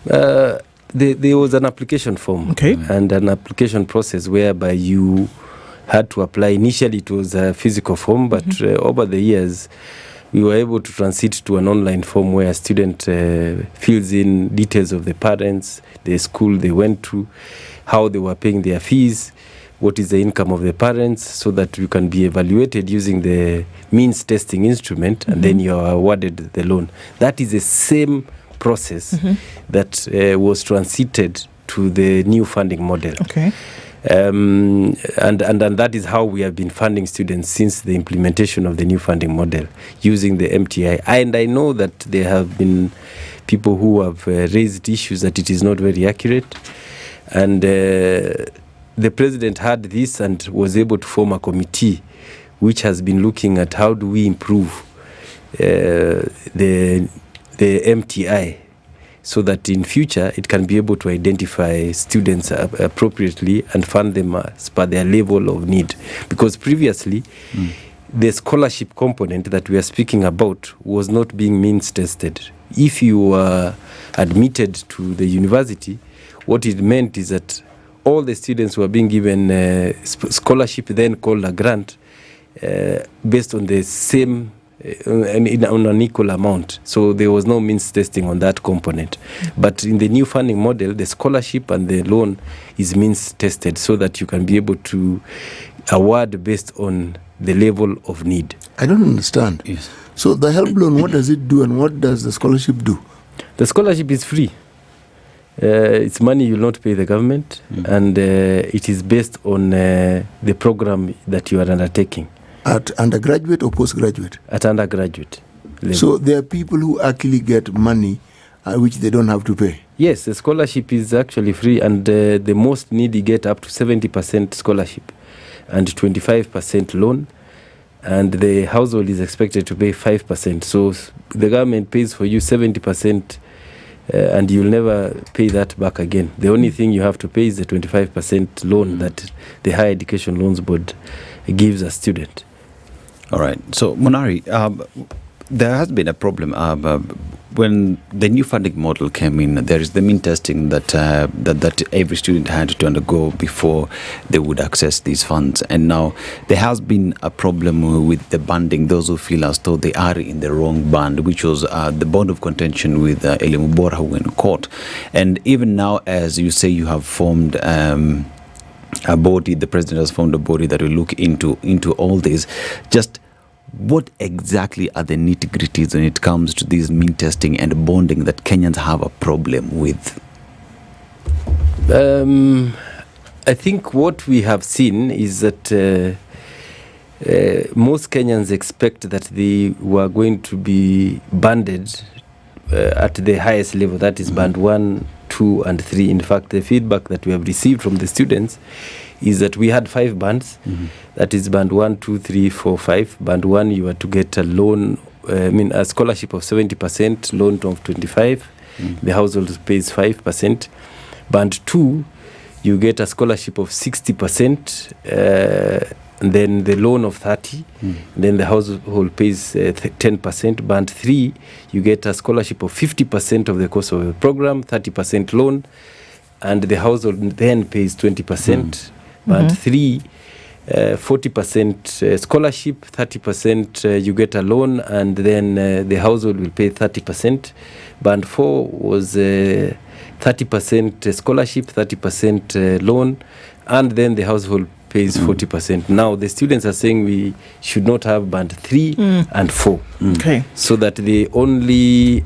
There was an application form and an application process whereby you had to apply. Initially it was a physical form, but over the years we were able to transit to an online form where a student fills in details of the parents, the school they went to, how they were paying their fees, what is the income of the parents, so that you can be evaluated using the means testing instrument, and then you are awarded the loan. That is the same process that was transited to the new funding model. And that is how we have been funding students since the implementation of the new funding model, using the MTI. And I know that there have been people who have raised issues that it is not very accurate. And the president had this and was able to form a committee which has been looking at how do we improve the MTI, so that in future it can be able to identify students appropriately and fund them as per their level of need. Because previously, the scholarship component that we are speaking about was not being means tested. If you were admitted to the university, what it meant is that all the students were being given scholarship, then called a grant, based on the same on an equal amount. So there was no means testing on that component. But in the new funding model, the scholarship and the loan is means tested, so that you can be able to award based on the level of need. I don't understand. So the HELB loan, what does it do, and what does the scholarship do? The scholarship is free. It's money you'll not pay the government, and it is based on the program that you are undertaking. At undergraduate or postgraduate? At undergraduate level. So there are people who actually get money which they don't have to pay? Yes, the scholarship is actually free, and the most needy get up to 70% scholarship and 25% loan, and the household is expected to pay 5%. So the government pays for you 70%, and you'll never pay that back again. The only thing you have to pay is the 25% loan that the Higher Education Loans Board gives a student. All right. So, Munari, there has been a problem when the new funding model came in. There is the mean testing that every student had to undergo before they would access these funds, and now there has been a problem with the banding. Those who feel as though they are in the wrong band, which was the bond of contention with Elimu Bora, who went in court, and even now, as you say, you have formed a body. The president has formed a body that will look into all this. Just what exactly are the nitty-gritties when it comes to this mean testing and bonding that Kenyans have a problem with? I think what we have seen is that most Kenyans expect that they were going to be banded at the highest level, that is band 1, 2 and 3. In fact, the feedback that we have received from the students is that we had 5 bands. That is band 1, 2, 3, 4, 5. Band 1, you are to get a loan, a scholarship of 70%, loan of 25%. The household pays 5%. Band 2, you get a scholarship of 60%, and then the loan of 30%. Then the household pays 10%. Band 3, you get a scholarship of 50% of the cost of the program, 30% loan, and the household then pays 20%. Band 3, 40% scholarship, 30% you get a loan, and then the household will pay 30%. Band 4 was 30% scholarship, 30% loan, and then the household pays 40%. Now the students are saying we should not have band 3 and 4. Okay. So that they only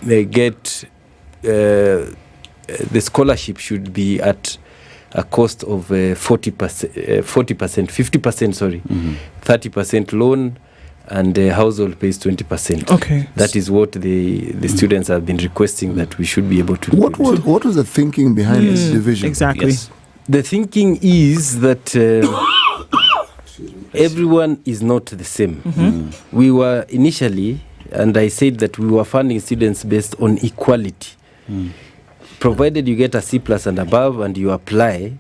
get the scholarship should be at a cost of 40%, 30% loan, and the household pays 20%. Okay. That is what the students have been requesting, that we should be able to. What was the thinking behind this division? Exactly. Yes. The thinking is that everyone is not the same. We were initially, and I said that we were funding students based on equality. Provided you get a C+ and above and you apply,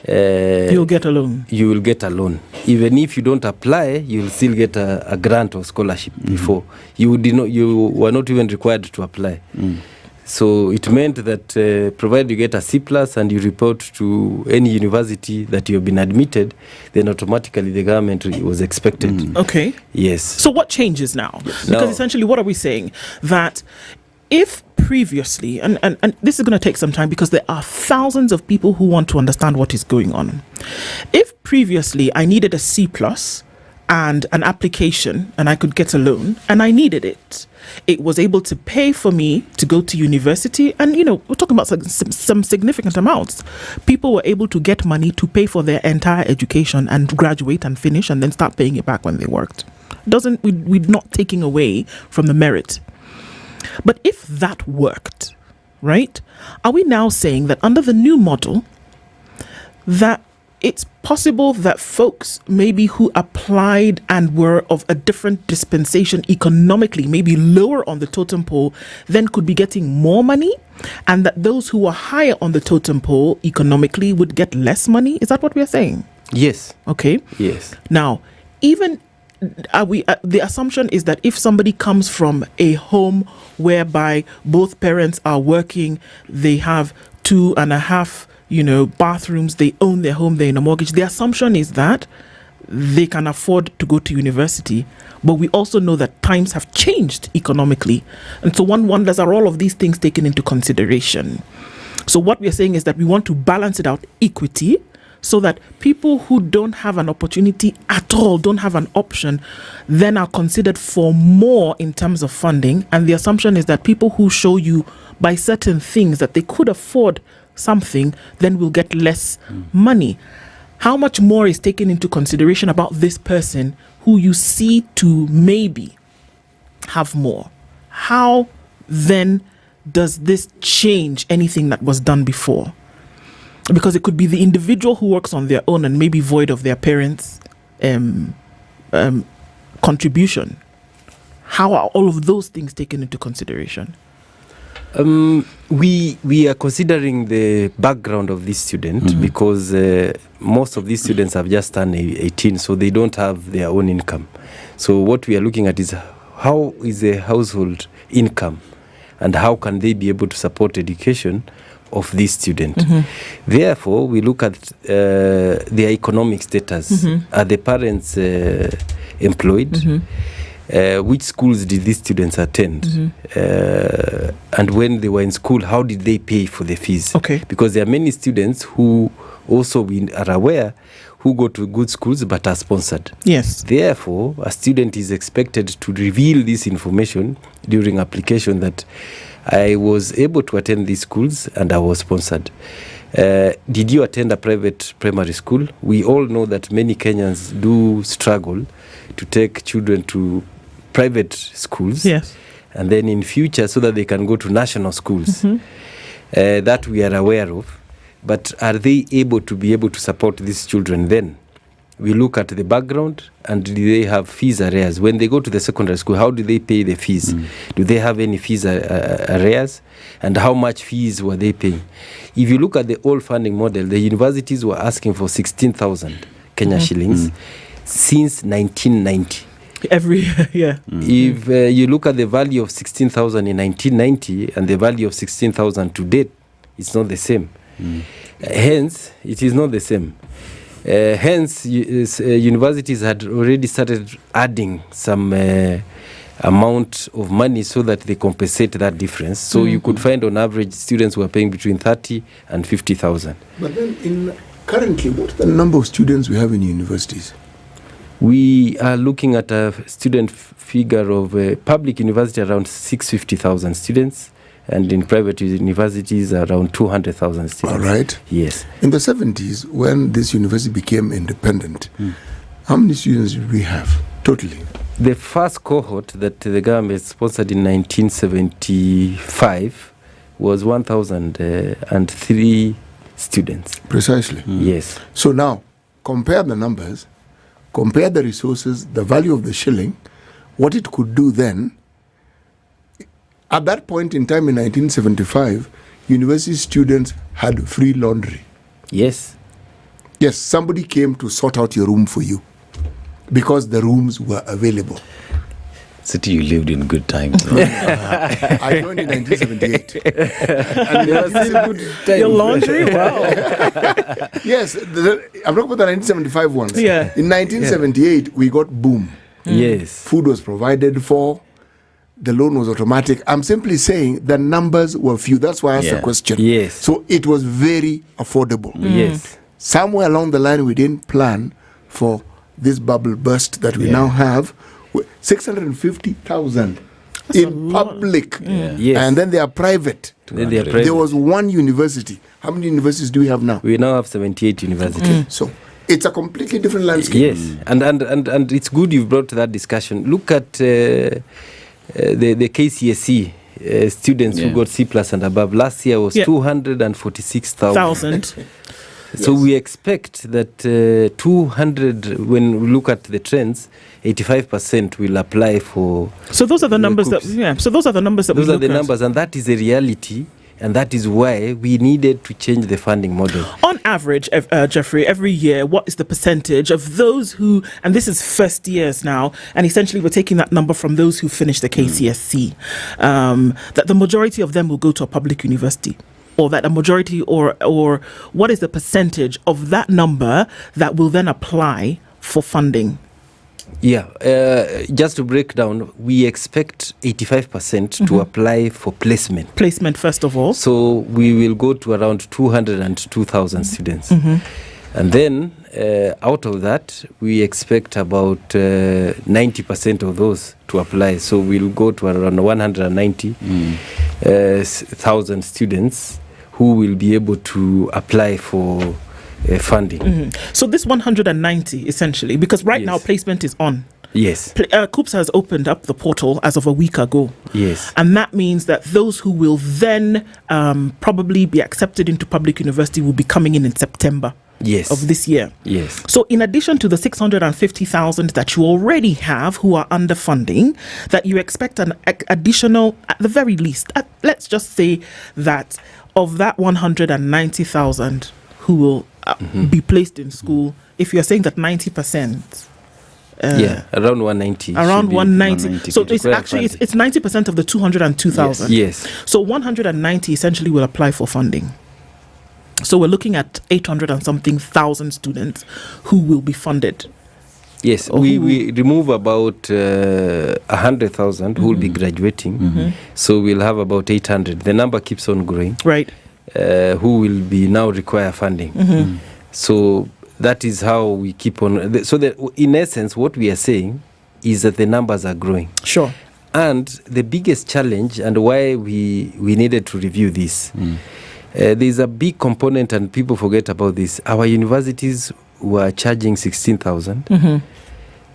you'll get a loan. You will get a loan. Even if you don't apply, you'll still get a grant or scholarship before. You were not even required to apply. So it meant that provided you get a C+ and you report to any university that you have been admitted, then automatically the government was expected. Okay. Yes. So what changes now? Because essentially what are we saying? That if previously, and this is going to take some time because there are thousands of people who want to understand what is going on. If previously I needed a C+ and an application and I could get a loan and I needed it, it was able to pay for me to go to university, and we're talking about some significant amounts. People were able to get money to pay for their entire education and graduate and finish and then start paying it back when they worked. We're not taking away from the merit. But if that worked, right, are we now saying that under the new model that it's possible that folks maybe who applied and were of a different dispensation economically, maybe lower on the totem pole, then could be getting more money, and that those who were higher on the totem pole economically would get less money? Is that what we're saying? Yes. Okay. Yes. Now, even the assumption is that if somebody comes from a home whereby both parents are working, they have 2.5 bathrooms, they own their home, they're in a mortgage, the assumption is that they can afford to go to university. But we also know that times have changed economically, and so one wonders, are all of these things taken into consideration? So what we're saying is that we want to balance it out, equity, so that people who don't have an opportunity at all, don't have an option, then are considered for more in terms of funding. And the assumption is that people who show you by certain things that they could afford something, then will get less money. How much more is taken into consideration about this person who you see to maybe have more? How then does this change anything that was done before? Because it could be the individual who works on their own and maybe void of their parents' contribution. How are all of those things taken into consideration? We are considering the background of this student because most of these students have just turned 18, so they don't have their own income. So what we are looking at is how is the household income and how can they be able to support education of this student. Therefore, we look at their economic status. Are the parents employed? Which schools did these students attend? And when they were in school, how did they pay for the fees? Because there are many students who also we are aware who go to good schools but are sponsored. Yes. Therefore, a student is expected to reveal this information during application that I was able to attend these schools and I was sponsored. Did you attend a private primary school? We all know that many Kenyans do struggle to take children to private schools. Yes. And then in future so that they can go to national schools. That we are aware of. But are they able to support these children then? We look at the background and do they have fees arrears? When they go to the secondary school, how do they pay the fees? Do they have any fees arrears? And how much fees were they paying? If you look at the old funding model, the universities were asking for 16,000 Kenya shillings since 1990. Every year, If you look at the value of 16,000 in 1990 and the value of 16,000 to date, it's not the same. Hence, it is not the same. Hence, universities had already started adding some amount of money so that they compensate that difference. So you could find on average students who are paying between 30 and 50,000. But then currently, what's the number of students we have in universities? We are looking at a student figure of public university around 650,000 students, and in private universities around 200,000 students. All right. Yes. In the 70s, when this university became independent, how many students did we have totally? The first cohort that the government sponsored in 1975 was 1,003 students. Precisely. Yes. So now, compare the numbers, compare the resources, the value of the shilling, what it could do then. At that point in time in 1975, university students had free laundry. Yes. Yes, somebody came to sort out your room for you because the rooms were available. City, you lived in good times. I joined in 1978. And your laundry? Wow. Yes, I'm talking about the 1975 ones. Yeah. In 1978, we got boom. Yes. Food was provided for. The loan was automatic. I'm simply saying the numbers were few. That's why I asked the question. Yes. So it was very affordable. Yes. Somewhere along the line, we didn't plan for this bubble burst that we now have. 650,000 in public. Yes. And then they are private. Then they are private. There was one university. How many universities do we have now? We now have 78 universities. So it's a completely different landscape. Yes. And it's good you've brought that discussion. Look at the KCSE students who got C plus and above. Last year was 246,000. So we expect that 200, when we look at the trends, 85% will apply for. So those are the numbers that. So those are the numbers that. Those are the numbers, and that is a reality. And that is why we needed to change the funding model. On average, Jeffrey, every year, what is the percentage of those who, and this is first years now, and essentially we're taking that number from those who finished the KCSE, that the majority of them will go to a public university? Or that a majority, or what is the percentage of that number that will then apply for funding? Yeah, just to break down, we expect 85% to apply for placement. Placement, first of all. So we will go to around 202,000 students. And then out of that, we expect about 90% of those to apply. So we'll go to around 190,000 students who will be able to apply for funding. So this 190, essentially, because right now placement is on. Yes. COOPS has opened up the portal as of a week ago. Yes. And that means that those who will then probably be accepted into public university will be coming in September. Yes. Of this year. Yes. So in addition to the 650,000 that you already have who are under funding, that you expect an additional, at the very least, let's just say that of that 190,000 who will be placed in school, if you're saying that 90%, around 190. Around 190. So it's actually it's 90% of the 202,000. Yes. So 190 essentially will apply for funding. So we're looking at 800 and something thousand students who will be funded. Yes, we remove about 100,000 who will be graduating. So we'll have about 800. The number keeps on growing. Right. Who will be now require funding. So that is how we keep on. So that in essence, what we are saying is that the numbers are growing. Sure. And the biggest challenge and why we needed to review this, there's a big component and people forget about this. Our universities were charging 16,000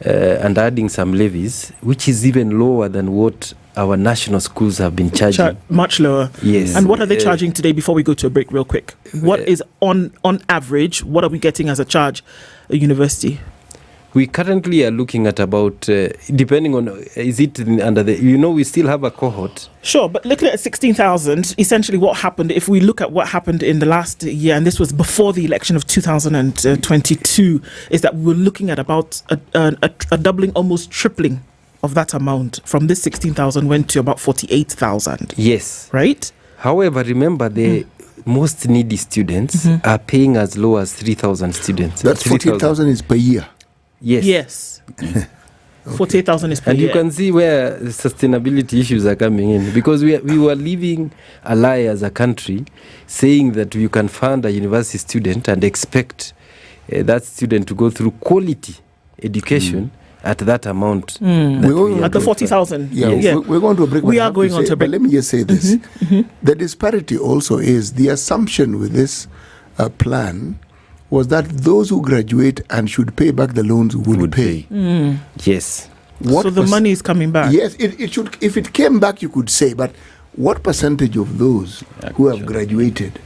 and adding some levies, which is even lower than what our national schools have been charging. Much lower. Yes. And what are they charging today before we go to a break real quick? What is on average, what are we getting as a charge at university? We currently are looking at about, depending on, is it under the, we still have a cohort. Sure, but looking at 16,000, essentially what happened, if we look at what happened in the last year, and this was before the election of 2022, is that we were looking at about a doubling, almost tripling of that amount. From this 16,000 went to about 48,000. Yes. Right? However, remember the most needy students are paying as low as 3,000 students. That's 48,000 is per year. Yes. 48,000 is per year. And year. you can see where the sustainability issues are coming in, because we were living a lie as a country, saying that you can fund a university student and expect that student to go through quality education at that amount. At the 40,000. We're going to a break. We are going on to a break. But let me just say this. The disparity also is the assumption with this plan was that those who graduate and should pay back the loans would pay. Yes. So the money is coming back. Yes, it should. If it came back, you could say, but what percentage of those who have graduated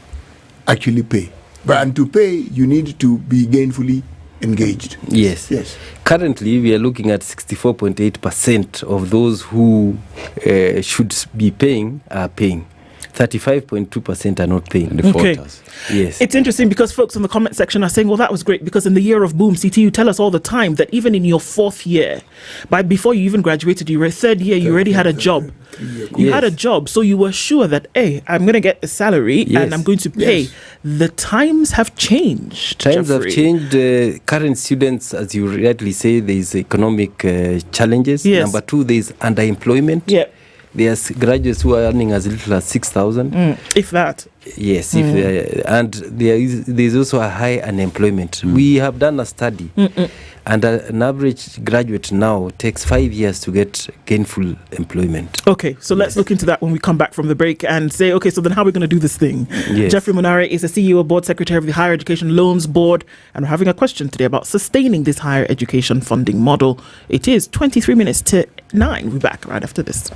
actually pay? And to pay, you need to be gainfully engaged. Yes. Currently, we are looking at 64.8% of those who should be paying are paying. 35.2% are not paying. Yes. It's interesting because folks in the comment section are saying, well, that was great, because in the year of boom, CT, you tell us all the time that even in your fourth year, before you even graduated, you were third year, you already had a job. You had a job, so you were sure that, hey, I'm going to get a salary and I'm going to pay. The times have changed. Times have changed. Current students, as you rightly say, there's economic challenges. Yes. Number two, there's underemployment. There's graduates who are earning as little as 6,000. If that. Yes, and there's also a high unemployment. We have done a study, and an average graduate now takes 5 years to get gainful employment. Okay, so let's look into that when we come back from the break and say, okay, so then how are we going to do this thing? Yes. Jeffrey Munare is the CEO, Board Secretary of the Higher Education Loans Board, and we're having a question today about sustaining this higher education funding model. It is 23 minutes to 9. We'll be back right after this.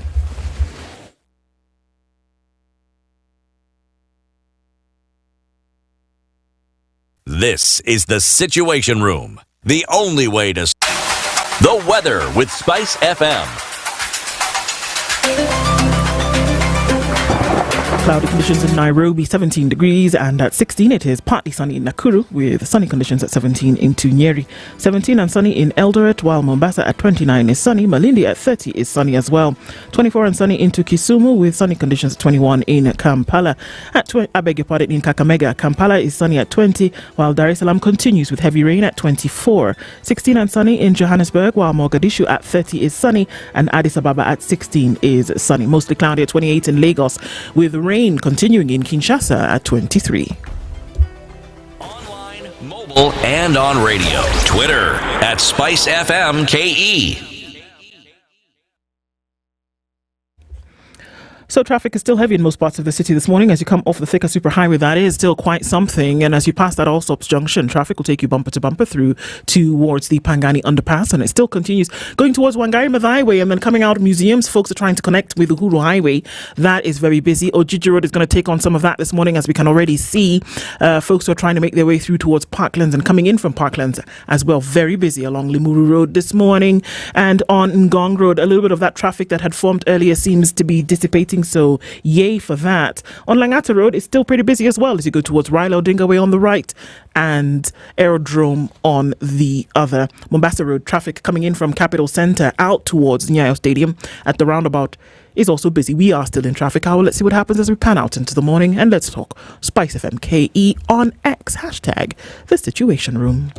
This is the Situation Room, the only way to... The weather with SpiceFM. Cloudy conditions in Nairobi, 17 degrees, and at 16 it is partly sunny in Nakuru with sunny conditions at 17 in Nyeri, 17 and sunny in Eldoret, while Mombasa at 29 is sunny, Malindi at 30 is sunny as well, 24 and sunny into Kisumu with sunny conditions at 21 in Kampala, in Kakamega. Kampala is sunny at 20, while Dar es Salaam continues with heavy rain at 24, 16 and sunny in Johannesburg, while Mogadishu at 30 is sunny, and Addis Ababa at 16 is sunny. Mostly cloudy at 28 in Lagos, with rain continuing in Kinshasa at 23. Online, mobile, Mobile and on radio. Twitter at SpiceFM KE. So traffic is still heavy in most parts of the city this morning as you come off the Thika Superhighway. That is still quite something. And as you pass that Allsops junction, traffic will take you bumper to bumper through towards the Pangani underpass. And it still continues going towards Wangari Maathai Highway and then coming out of museums. Folks are trying to connect with Uhuru Highway. That is very busy. Ojiji Road is going to take on some of that this morning, as we can already see. Folks who are trying to make their way through towards Parklands and coming in from Parklands as well. Very busy along Limuru Road this morning. And on Ngong Road, a little bit of that traffic that had formed earlier seems to be dissipating. So yay for that. On Langata Road, it's still pretty busy as well as you go towards Raila Odinga Way on the right and Aerodrome on the other. Mombasa Road, traffic coming in from Capital Centre out towards Nyayo Stadium at the roundabout is also busy. We are still in traffic hour. Let's see what happens as we pan out into the morning, and let's talk Spice FM KE on X, hashtag The Situation Room.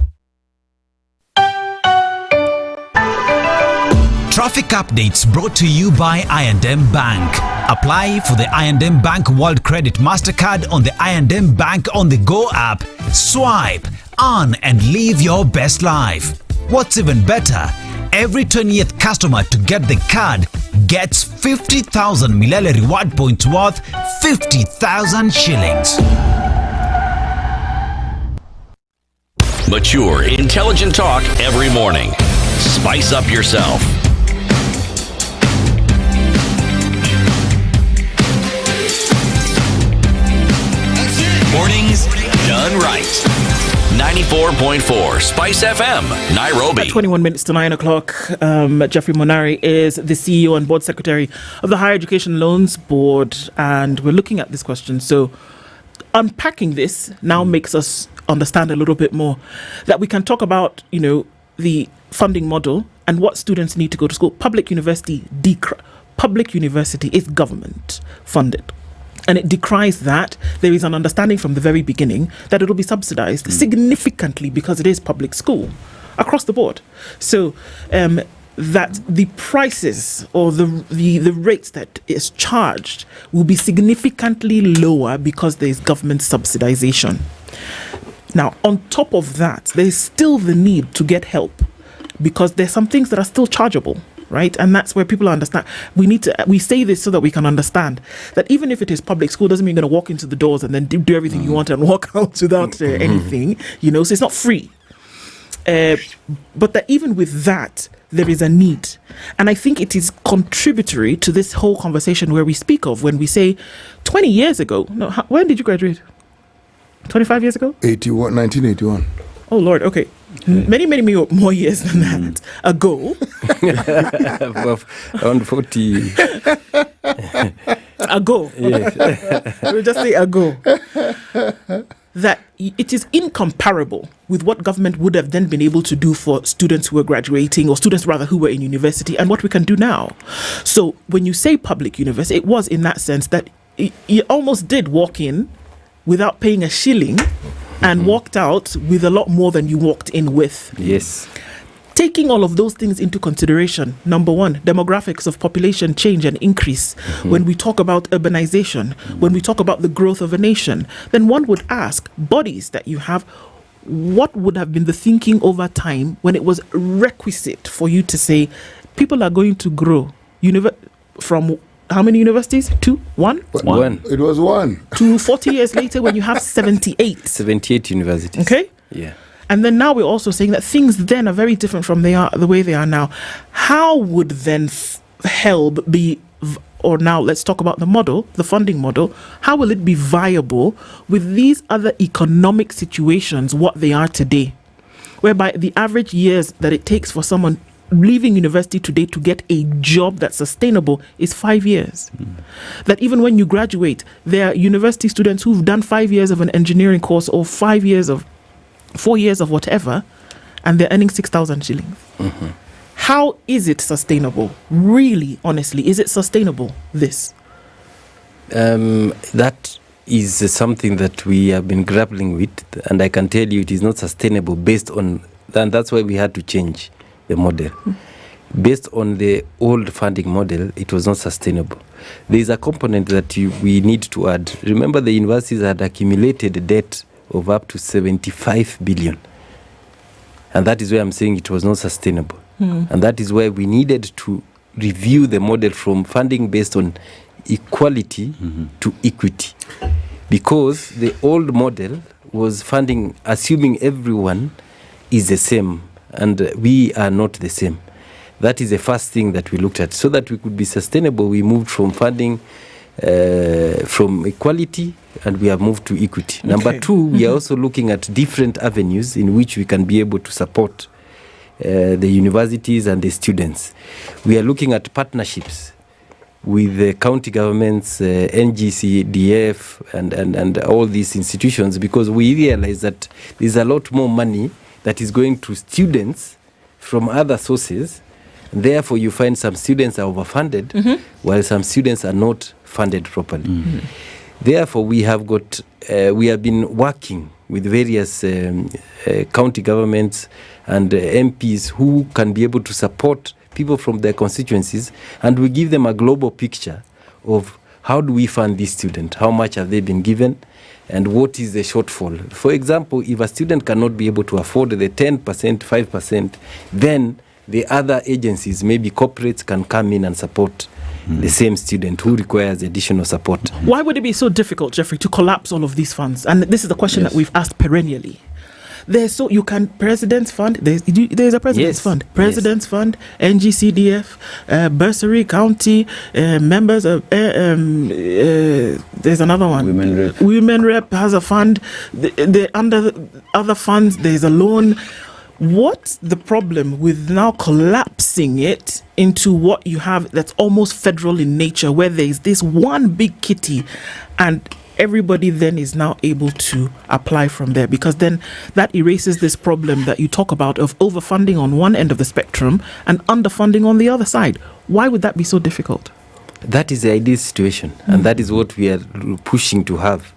Traffic updates brought to you by I&M Bank. Apply for the I&M Bank World Credit MasterCard on the I&M Bank on the Go app. Swipe, earn and live your best life. What's even better, every 20th customer to get the card gets 50,000 Milele reward points worth 50,000 shillings. Mature, intelligent talk every morning. Spice up yourself. Mornings done right. 94.4 Spice FM, Nairobi. At 21 minutes to 9 o'clock, Jeffrey Monari is the CEO and Board Secretary of the Higher Education Loans Board, and we're looking at this question. So unpacking this now makes us understand a little bit more that we can talk about, the funding model and what students need to go to school. Public university is government funded. And it decries that. There is an understanding from the very beginning that it will be subsidized significantly because it is public school across the board. So that the prices or the rates that is charged will be significantly lower because there is government subsidization. Now, on top of that, there is still the need to get help because there's some things that are still chargeable. Right, and that's where people understand. We say this so that we can understand that even if it is public school, doesn't mean you're going to walk into the doors and then do everything you want and walk out without anything. So it's not free. But that even with that, there is a need, and I think it is contributory to this whole conversation where we speak of when we say 20 years ago. No, when did you graduate? 25 years ago? 1981. Oh Lord, okay. Many more years than that ago. Around 40. Ago. Yes. We'll just say ago. That it is incomparable with what government would have then been able to do for students who were graduating, or students rather who were in university, and what we can do now. So when you say public university, it was in that sense that you almost did walk in without paying a shilling and walked out with a lot more than you walked in with. Yes. Taking all of those things into consideration, number one, demographics of population change and increase. When we talk about urbanization, when we talk about the growth of a nation, then one would ask bodies that you have, what would have been the thinking over time when it was requisite for you to say people are going to grow from how many universities? 2? 1? One. It was 1. To 40 years later when you have 78. 78 universities. Okay? Yeah. And then now we're also saying that things then are very different from the way they are now. How would then HELB be, or now let's talk about the model, the funding model, how will it be viable with these other economic situations, what they are today? Whereby the average years that it takes for someone leaving university today to get a job that's sustainable is 5 years. That even when you graduate, there are university students who've done 5 years of an engineering course or 4 years of whatever, and they're earning 6,000 shillings. How is it sustainable? Really, honestly, is it sustainable, this? That is something that we have been grappling with, and I can tell you it is not sustainable based on, and that's why we had to change the model. Based on the old funding model, it was not sustainable. There is a component that we need to add. Remember, the universities had accumulated debt of up to 75 billion. And that is where I'm saying it was not sustainable. And that is where we needed to review the model from funding based on equality to equity. Because the old model was funding assuming everyone is the same, and we are not the same. That is the first thing that we looked at. So that we could be sustainable, we moved from funding from equality, and we have moved to equity. Okay. Number two, we are also looking at different avenues in which we can be able to support the universities and the students. We are looking at partnerships with the county governments, NGCDF, and all these institutions, because we realize that there's a lot more money that is going to students from other sources. Therefore, you find some students are overfunded, while some students are not funded properly. Therefore, we have been working with various county governments and MPs who can be able to support people from their constituencies, and we give them a global picture of how do we fund these students, how much have they been given, and what is the shortfall. For example, if a student cannot be able to afford the 10%, 5%, then the other agencies, maybe corporates, can come in and support the same student who requires additional support. Why would it be so difficult, Jeffrey, to collapse all of these funds? And this is the question that we've asked perennially. You can President's Fund. There's a President's Fund. President's Fund, NGCDF, Bursary, County, members of. There's another one. Women Rep has a fund. Under other funds, there's a loan. What's the problem with now collapsing it into what you have that's almost federal in nature, where there is this one big kitty, and everybody then is now able to apply from there? Because then that erases this problem that you talk about of overfunding on one end of the spectrum and underfunding on the other side. Why would that be so difficult? That is the ideal situation, and that is what we are pushing to have.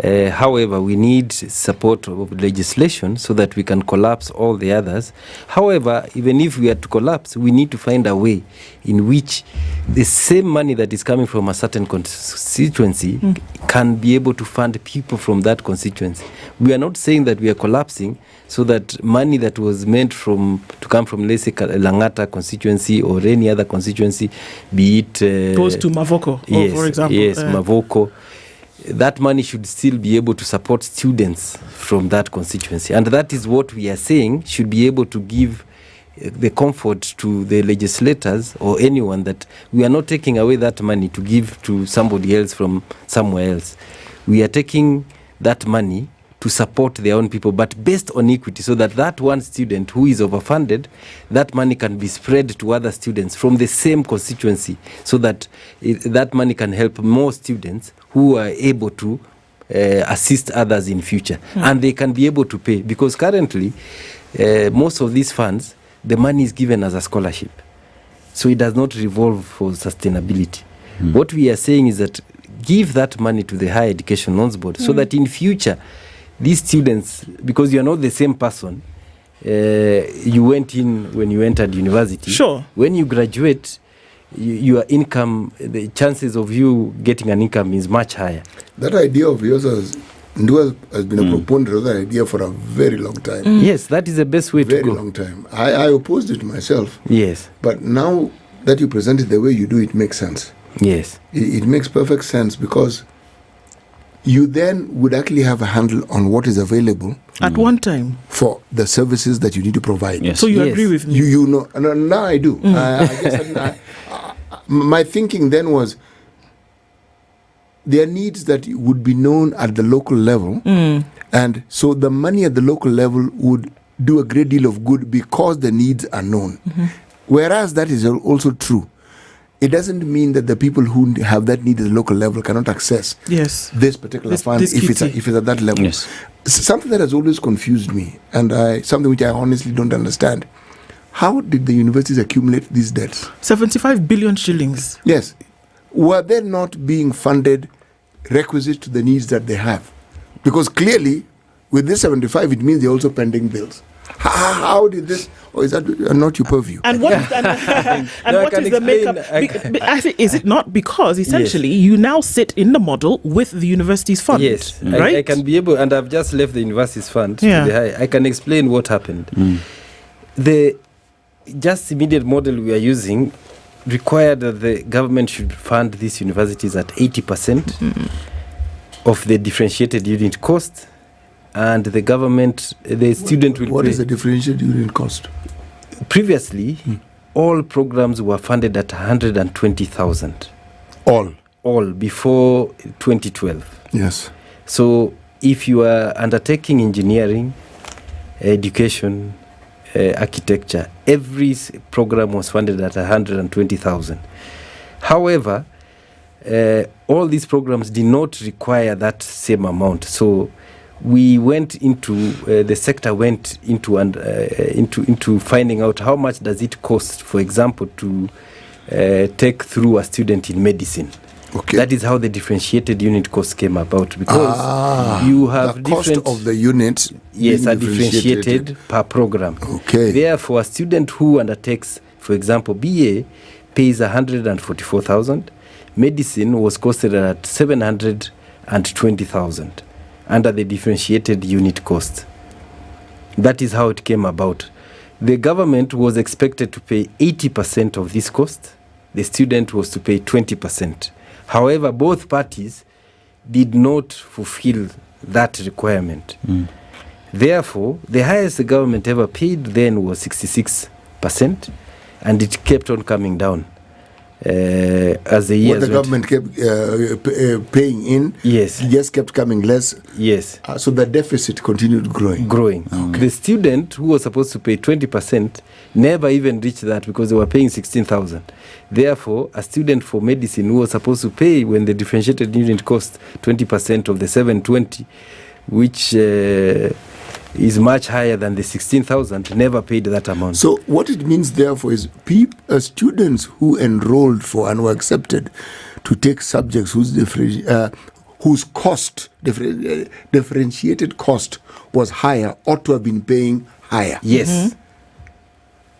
However, we need support of legislation so that we can collapse all the others. However, even if we are to collapse, we need to find a way in which the same money that is coming from a certain constituency can be able to fund people from that constituency. We are not saying that we are collapsing so that money that was meant to come from, let's say, Langata constituency or any other constituency, be it goes to Mavoko, for example. Yes, Mavoko. That money should still be able to support students from that constituency. And that is what we are saying should be able to give the comfort to the legislators or anyone that we are not taking away that money to give to somebody else from somewhere else. We are taking that money to support their own people, but based on equity, so that one student who is overfunded, that money can be spread to other students from the same constituency, so that that money can help more students who are able to assist others in future. And they can be able to pay, because currently most of these funds, the money is given as a scholarship, so it does not revolve for sustainability. What we are saying is that give that money to the Higher Education Loans Board, so that in future these students, because you're not the same person you went in when you entered university. Sure. When you graduate, your income, the chances of you getting an income is much higher. That idea of yours has been a proponent of that idea for a very long time. Yes, that is the best way to go. Very long time. I opposed it myself. Yes. But now that you present it the way you do, it makes sense. Yes. It makes perfect sense, because you then would actually have a handle on what is available at one time for the services that you need to provide. Yes. So you agree with me? You know, now I do. My thinking then was there are needs that would be known at the local level, and so the money at the local level would do a great deal of good because the needs are known. Whereas that is also true. It doesn't mean that the people who have that need at the local level cannot access this particular fund if it's at that level. Yes. Something that has always confused me, and something which I honestly don't understand. How did the universities accumulate these debts? 75 billion shillings. Yes. Were they not being funded requisite to the needs that they have? Because clearly, with this 75, it means they're also pending bills. How did this? Or is that not your purview? And what is, and what is the makeup? I think, is it not because essentially you now sit in the model with the university's fund? Yes, right. I can be able, and I've just left the university's fund. Yeah. I can explain what happened. The just immediate model we are using required that the government should fund these universities at 80% of the differentiated unit cost, and the government, the student will. What is the differentiated unit cost? Previously, all programs were funded at 120,000. All before 2012. Yes. So if you are undertaking engineering, education, architecture, every program was funded at 120,000. However, all these programs did not require that same amount. So we went into the sector went into finding out how much does it cost, for example, to take through a student in medicine. Okay. That is how the differentiated unit cost came about, because you have the cost of the units. Yes, are differentiated per program. Okay. Therefore, a student who undertakes, for example, BA pays 144,000. Medicine was costed at 720,000 under the differentiated unit cost. That is how it came about. The government was expected to pay 80% of this cost. The student was to pay 20%. However, both parties did not fulfill that requirement. Therefore, the highest the government ever paid then was 66%, and it kept on coming down as the years What the government kept paying in, yes, just kept coming less. Yes. So the deficit continued growing. Okay. The student who was supposed to pay 20% never even reached that, because they were paying 16,000. Therefore, a student for medicine who was supposed to pay, when the differentiated unit cost 20% of the 720, which is much higher than the 16,000, never paid that amount. So what it means, therefore, is students who enrolled for and were accepted to take subjects whose cost, differentiated cost was higher, ought to have been paying higher. Yes.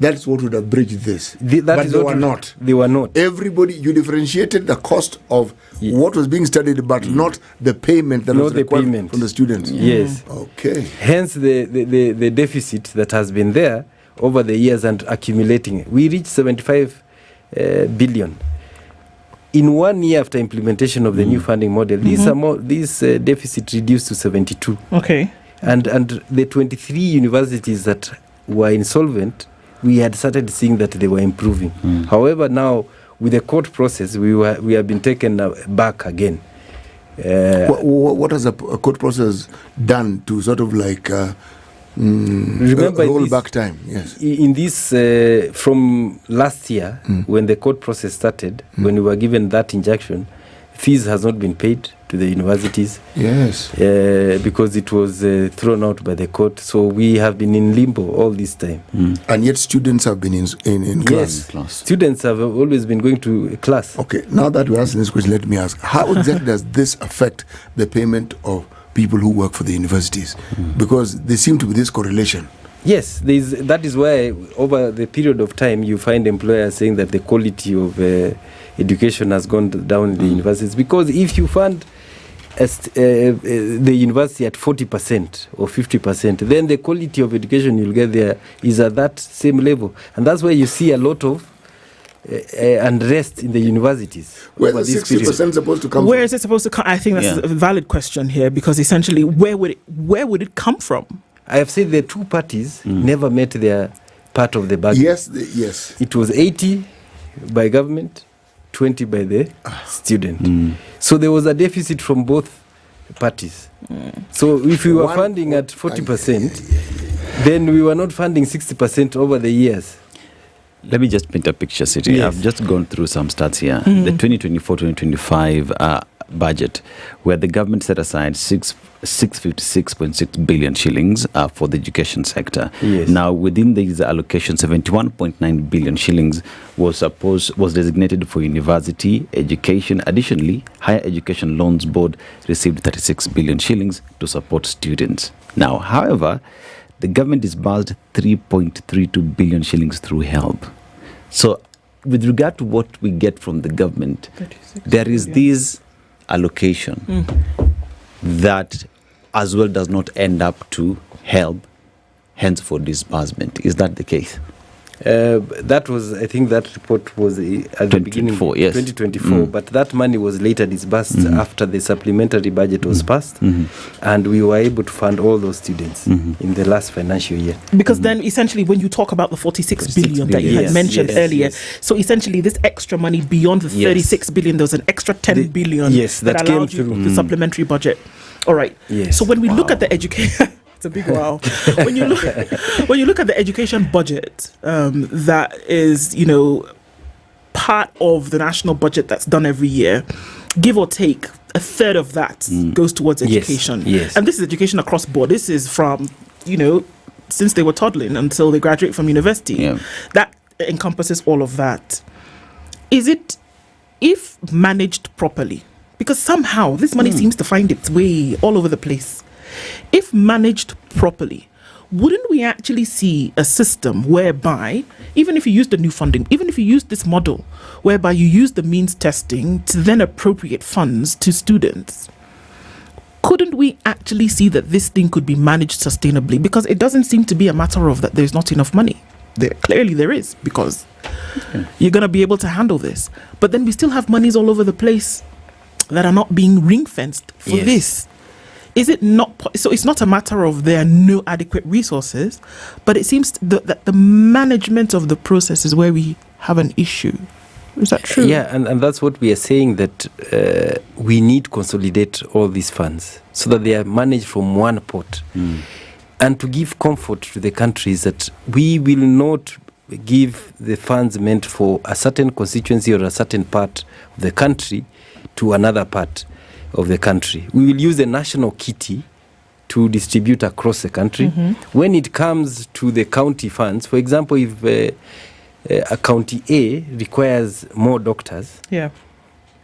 That's what would have bridged this. But they were not. They were not. Everybody, you differentiated the cost of what was being studied, but not the payment that was required from the students. Yes. Okay. Hence the deficit that has been there over the years and accumulating. We reached 75 billion. In 1 year after implementation of the new funding model, this deficit reduced to 72. Okay. And the 23 universities that were insolvent, we had started seeing that they were improving. However, now with the court process, we have been taken back again. What has a court process done to sort of like remember roll back time? Yes. In this, from last year, when the court process started, when we were given that injunction, fees has not been paid to the universities. Yes. Because it was thrown out by the court. So we have been in limbo all this time. And yet students have been in class. Yes, students have always been going to class. Okay, now that we're asking this question, let me ask, how exactly does this affect the payment of people who work for the universities? Because there seems to be this correlation. Yes, that is why over the period of time you find employers saying that the quality of education has gone down in the universities. Because if you fund the university at 40% or 50%, then the quality of education you'll get there is at that same level. And that's why you see a lot of unrest in the universities. Where the 60% supposed to come Where is it supposed to come? I think that's a valid question here, because essentially, where would it come from? I have said the two parties never met their part of the bargain. Yes. It was 80 by government, 20 by the student. So there was a deficit from both parties. So if we were funding at 40%, then we were not funding 60% over the years. Let me just paint a picture, City. Yes. I've just gone through some stats here. The 2024-2025 budget, where the government set aside 656.6 billion shillings for the education sector. Yes. Now, within these allocations, 71.9 billion shillings was designated for university education. Additionally, Higher Education Loans Board received 36 billion shillings to support students. Now, however, the government disbursed 3.32 billion shillings through help. So, with regard to what we get from the government, there is this allocation that as well does not end up to help, hence for disbursement. Is that the case? That was, I think that report was at the beginning of 2024, but that money was later disbursed after the supplementary budget was passed, and we were able to fund all those students in the last financial year. Because then essentially when you talk about the 46 billion that you had mentioned earlier, so essentially this extra money beyond the 36 billion, there was an extra 10 billion that allowed you the supplementary budget. All right. So when we look at the education... It's a big wow. When you look at the education budget, that is, part of the national budget that's done every year, give or take, a third of that goes towards education. Yes. And this is education across board. This is from, since they were toddling until they graduate from university. Yeah. That encompasses all of that. Is it, if managed properly, because somehow this money seems to find its way all over the place. If managed properly, wouldn't we actually see a system whereby, even if you use the new funding, even if you use this model, whereby you use the means testing to then appropriate funds to students, couldn't we actually see that this thing could be managed sustainably? Because it doesn't seem to be a matter of that there's not enough money. Clearly there is, because you're going to be able to handle this. But then we still have monies all over the place that are not being ring-fenced for this. Is it not so? It's not a matter of there are no adequate resources, but it seems that the management of the process is where we have an issue. Is that true? Yeah, and that's what we are saying, that we need to consolidate all these funds so that they are managed from one pot, and to give comfort to the countries that we will not give the funds meant for a certain constituency or a certain part of the country to another part of the country. We will use the national kitty to distribute across the country. When it comes to the county funds, for example, if a county A requires more doctors,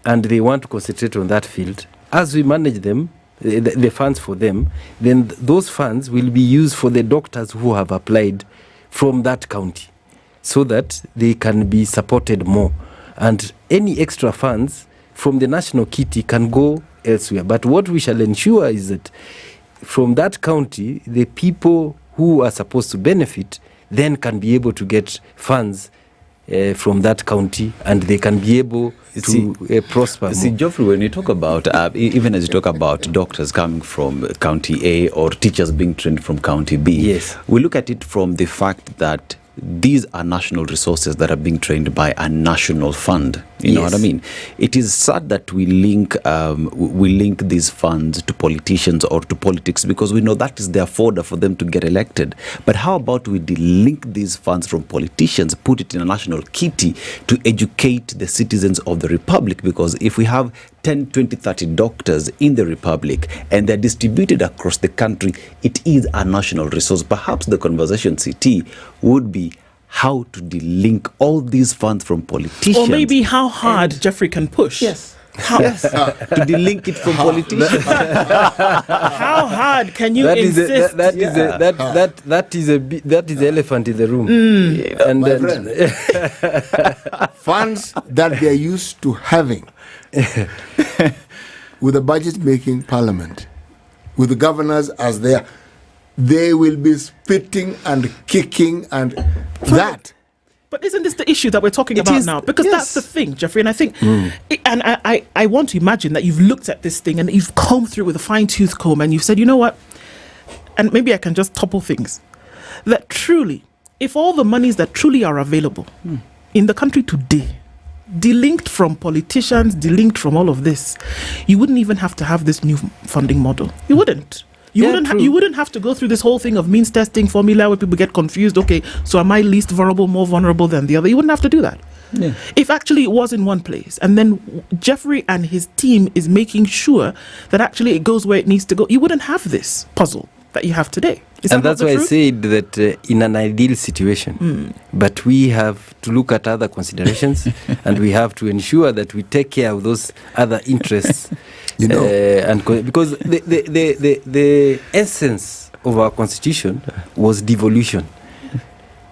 and they want to concentrate on that field, as we manage them, the funds for them, then those funds will be used for the doctors who have applied from that county, so that they can be supported more. And any extra funds from the national kitty can go elsewhere. But what we shall ensure is that from that county, the people who are supposed to benefit then can be able to get funds from that county, and they can be able to prosper. See, Geoffrey, when you talk about, even as you talk about doctors coming from County A or teachers being trained from County B, we look at it from the fact that these are national resources that are being trained by a national fund. You know what I mean? It is sad that we link these funds to politicians or to politics, because we know that is their fodder for them to get elected. But how about we delink these funds from politicians, put it in a national kitty to educate the citizens of the Republic? Because if we have 10, 20, 30 doctors in the Republic and they're distributed across the country, it is a national resource. Perhaps the conversation, CT, would be how to delink all these funds from politicians. Or maybe how hard Jeffrey can push. How, to delink it from politicians. How hard can you insist? That is the elephant in the room. And funds that they are used to having with a budget-making parliament, with the governors as they will be spitting and kicking and that. But isn't this the issue that we're talking about now? Because that's the thing, Jeffrey. And I think, and I want to imagine that you've looked at this thing and you've combed through it with a fine-tooth comb and you've said, you know what? And maybe I can just topple things. That truly, if all the monies that truly are available in the country today, delinked from politicians, delinked from all of this, you wouldn't even have to have this new funding model. You wouldn't. You wouldn't have to go through this whole thing of means testing formula where people get confused. Okay, so am I least vulnerable, more vulnerable than the other? You wouldn't have to do that. If actually it was in one place, and then Jeffrey and his team is making sure that actually it goes where it needs to go, you wouldn't have this puzzle that you have today. And that's why I said that in an ideal situation, but we have to look at other considerations and we have to ensure that we take care of those other interests. Because the essence of our constitution was devolution,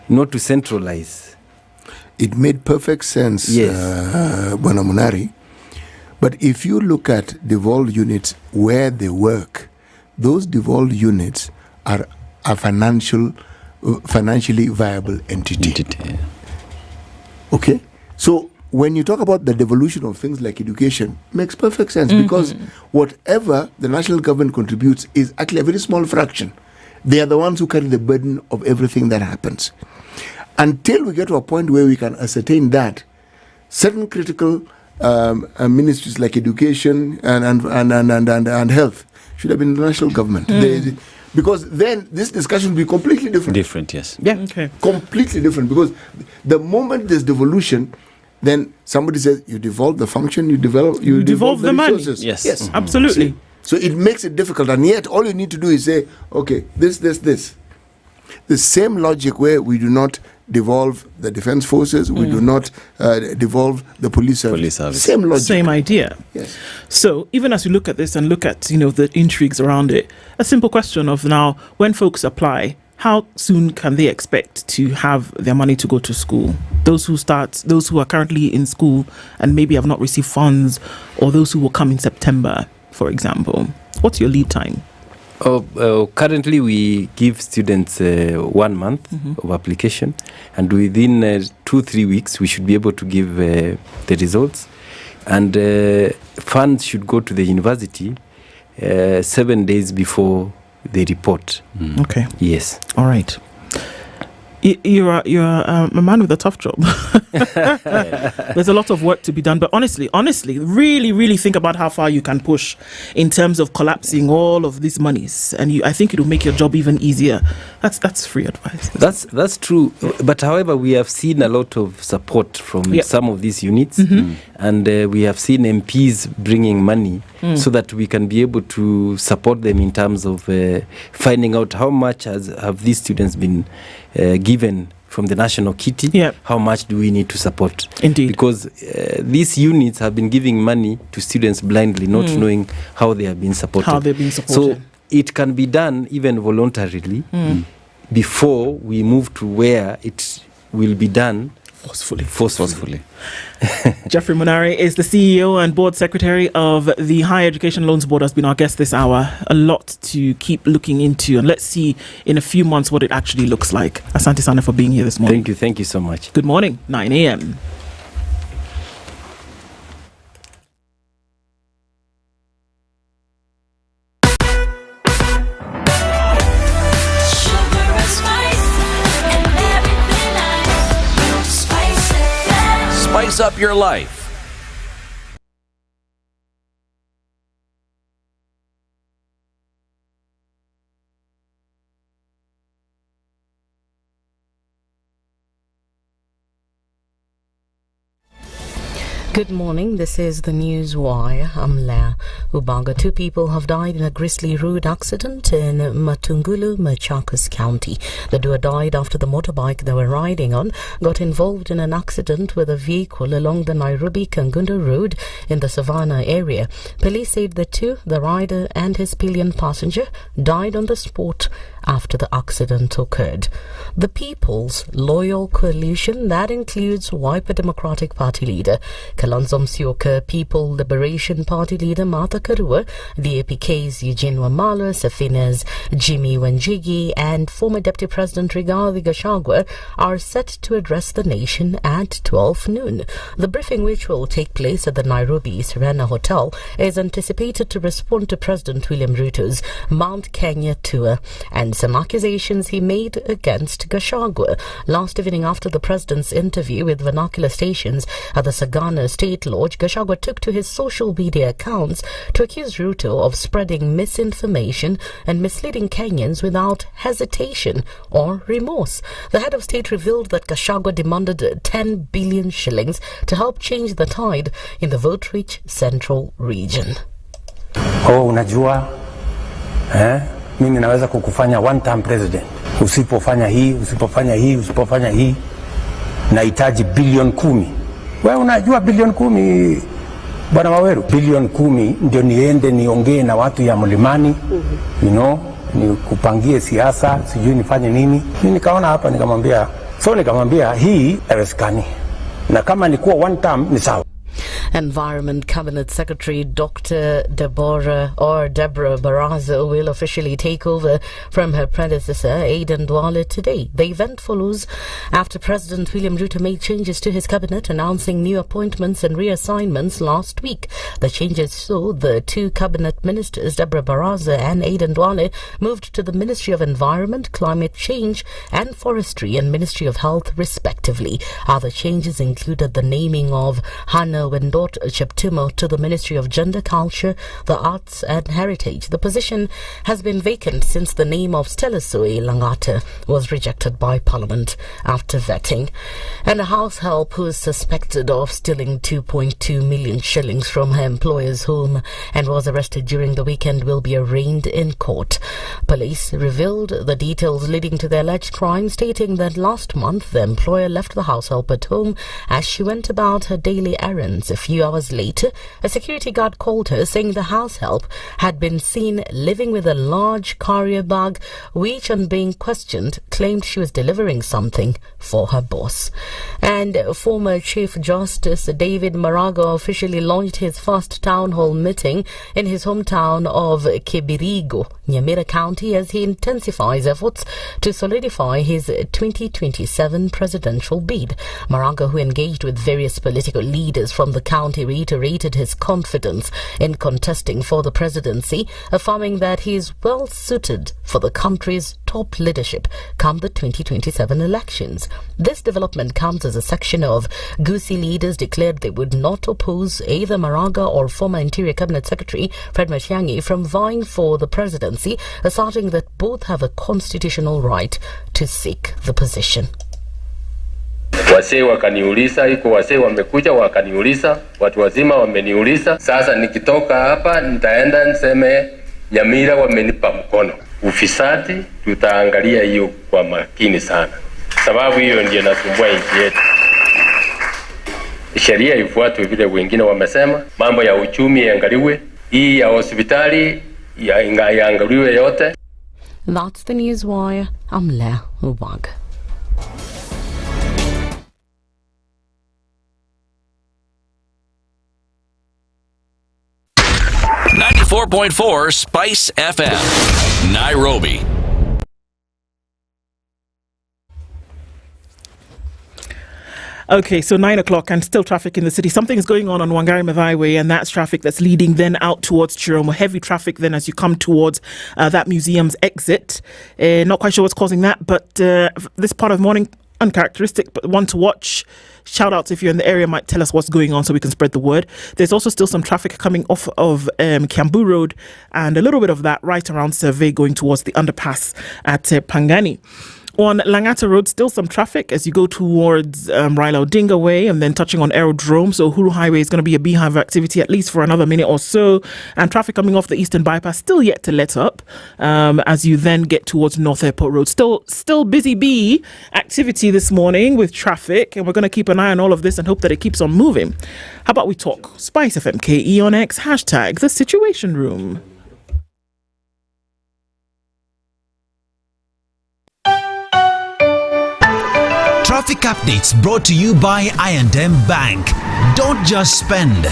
not to centralize. It made perfect sense, yes. Bwana Munari. But if you look at devolved units where they work, those devolved units are a financially viable entity. Okay? So when you talk about the devolution of things like education, makes perfect sense because whatever the national government contributes is actually a very small fraction. They are the ones who carry the burden of everything that happens. Until we get to a point where we can ascertain that, certain critical ministries like education and health should have been the national government. Because then this discussion will be completely different. Different, yes. Yeah, okay. Completely different. Because the moment there's devolution, then somebody says you devolve the function, you devolve the money. Resources. Yes, yes, absolutely. See? So it makes it difficult, and yet all you need to do is say, okay, this. The same logic where we do not devolve the defense forces, we do not devolve the police service. Same logic. Same idea. Yes. So even as we look at this and look at, the intrigues around it, a simple question of now, when folks apply, how soon can they expect to have their money to go to school? Those who are currently in school and maybe have not received funds, or those who will come in September, for example. What's your lead time? Currently, we give students 1 month of application, and within 2-3 weeks, we should be able to give the results. And funds should go to the university 7 days before they report. Okay. Yes. All right. You're a man with a tough job. There's a lot of work to be done, but honestly, really, really think about how far you can push in terms of collapsing all of these monies, and I think it will make your job even easier. That's free advice. That's true. But however, we have seen a lot of support from some of these units, and we have seen MPs bringing money so that we can be able to support them in terms of finding out how much have these students been given from the national kitty. How much do we need to support? Indeed. Because these units have been giving money to students blindly, not knowing how they have been supported. How they've been supported. So it can be done even voluntarily before we move to where it will be done forcefully. Jeffrey Munari is the CEO and board secretary of the Higher Education Loans Board, has been our guest this hour. A lot to keep looking into, and let's see in a few months what it actually looks like. Asante sana for being here this morning. Thank you so much. Good morning, 9 a.m. Spice up your life. Good morning, this is the News Wire. I'm Lydiah Ubaga. 2 people have died in a grisly road accident in Matungulu, Machakos County. The duo died after the motorbike they were riding on got involved in an accident with a vehicle along the Nairobi-Kangundo Road in the Savannah area. Police said the two, the rider and his pillion passenger, died on the spot after the accident occurred. The People's Loyal Coalition, that includes Wiper Democratic Party leader Kalonzo Musyoka, People Liberation Party leader Martha Karua, the APK's Eugene Wamalwa, Safina's Jimmy Wanjigi, and former Deputy President Rigathi Gachagua are set to address the nation at 12 noon. The briefing, which will take place at the Nairobi Serena Hotel, is anticipated to respond to President William Ruto's Mount Kenya tour and some accusations he made against Gachagua. Last evening, after the president's interview with vernacular stations at the Sagana State Lodge, Gachagua took to his social media accounts to accuse Ruto of spreading misinformation and misleading Kenyans without hesitation or remorse. The head of state revealed that Gachagua demanded 10 billion shillings to help change the tide in the vote-rich central region. Unajua, mimi naweza kukufanya one-term president. Usipofanya hii, nahitaji bilioni 10. Wewe unajua bilioni 10, Bwana Waweru? Bilioni 10 ndio niende niongee na watu ya Mlimani, nikupangie siasa, sijui nifanye nini. Mimi nikaona hapa nikamwambia hii haiwezekani. Na kama ni kuwa one term ni sawa. Environment Cabinet Secretary Dr. Deborah Barraza will officially take over from her predecessor, Aden Duale, today. The event follows after President William Ruto made changes to his cabinet, announcing new appointments and reassignments last week. The changes saw the two cabinet ministers, Deborah Barraza and Aden Duale, moved to the Ministry of Environment, Climate Change and Forestry and Ministry of Health, respectively. Other changes included the naming of Hannah Wendot Cheptumo to the Ministry of Gender, Culture, the Arts and Heritage. The position has been vacant since the name of Stella Soe Langata was rejected by Parliament after vetting. And a house help who is suspected of stealing 2.2 million shillings from her employer's home and was arrested during the weekend will be arraigned in court. Police revealed the details leading to the alleged crime, stating that last month the employer left the house help at home as she went about her daily errands. A few hours later, a security guard called her, saying the house help had been seen living with a large carrier bag, which, on being questioned, claimed she was delivering something for her boss. And former Chief Justice David Maraga officially launched his first town hall meeting in his hometown of Kibirigo, Nyamira County, as he intensifies efforts to solidify his 2027 presidential bid. Maraga, who engaged with various political leaders from the county, reiterated his confidence in contesting for the presidency, affirming that he is well suited for the country's top leadership come the 2027 elections. This development comes as a section of Gusii leaders declared they would not oppose either Maraga or former Interior Cabinet Secretary Fred Matiang'i from vying for the presidency, asserting that both have a constitutional right to seek the position. Wasee wakaniuliza, iko wasee wamekuja wakaniuliza, watu wazima wameniuliza. Sasa nikitoka hapa nitaenda niseme Nyamira wamenipa mkono. Ufisadi tutaangalia hiyo kwa makini sana, sababu hiyo ndiyo inasumbua nchi yetu. Sheria ifuatwe vile wengine wamesema, mambo ya uchumi yaangaliwe, hii ya hospitali yaangaliwe yote. That's the news wire. I'm Lea Ubag. .4 Spice FM, Nairobi. Okay, so 9 o'clock and still traffic in the city. Something is going on Wangari Maathai Way, and that's traffic that's leading then out towards Chiromo. Heavy traffic then as you come towards that museum's exit. Not quite sure what's causing that, but this part of the morning, uncharacteristic, but one to watch. Shout outs if you're in the area, might tell us what's going on so we can spread the word. There's also still some traffic coming off of Kiambu Road, and a little bit of that right around Survey going towards the underpass at Pangani. On Langata Road, still some traffic as you go towards Raila Odinga Way and then touching on Aerodrome. So Huru Highway is going to be a beehive activity at least for another minute or so. And traffic coming off the Eastern Bypass still yet to let up as you then get towards North Airport Road. Still busy bee activity this morning with traffic. And we're going to keep an eye on all of this and hope that it keeps on moving. How about we talk SpiceFM KE on X, hashtag the Situation Room. Traffic updates brought to you by I&M Bank. Don't just spend,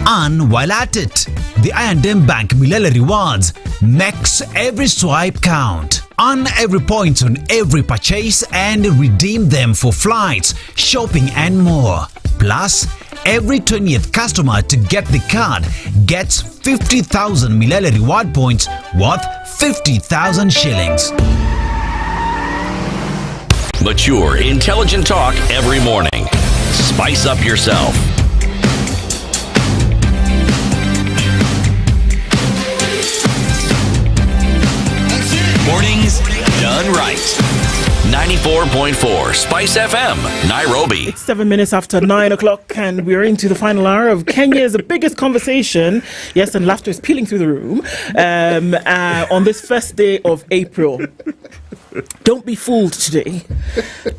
earn while at it. The I&M Bank Milele Rewards makes every swipe count. Earn every point on every purchase and redeem them for flights, shopping and more. Plus, every 20th customer to get the card gets 50,000 Milele Reward points worth 50,000 shillings. Mature, intelligent talk every morning. Spice up yourself. Mornings done right. 94.4 Spice FM, Nairobi. It's 7 minutes after 9 o'clock and we're into the final hour of Kenya's biggest conversation. Yes, and laughter is peeling through the room on this first day of April. Don't be fooled today.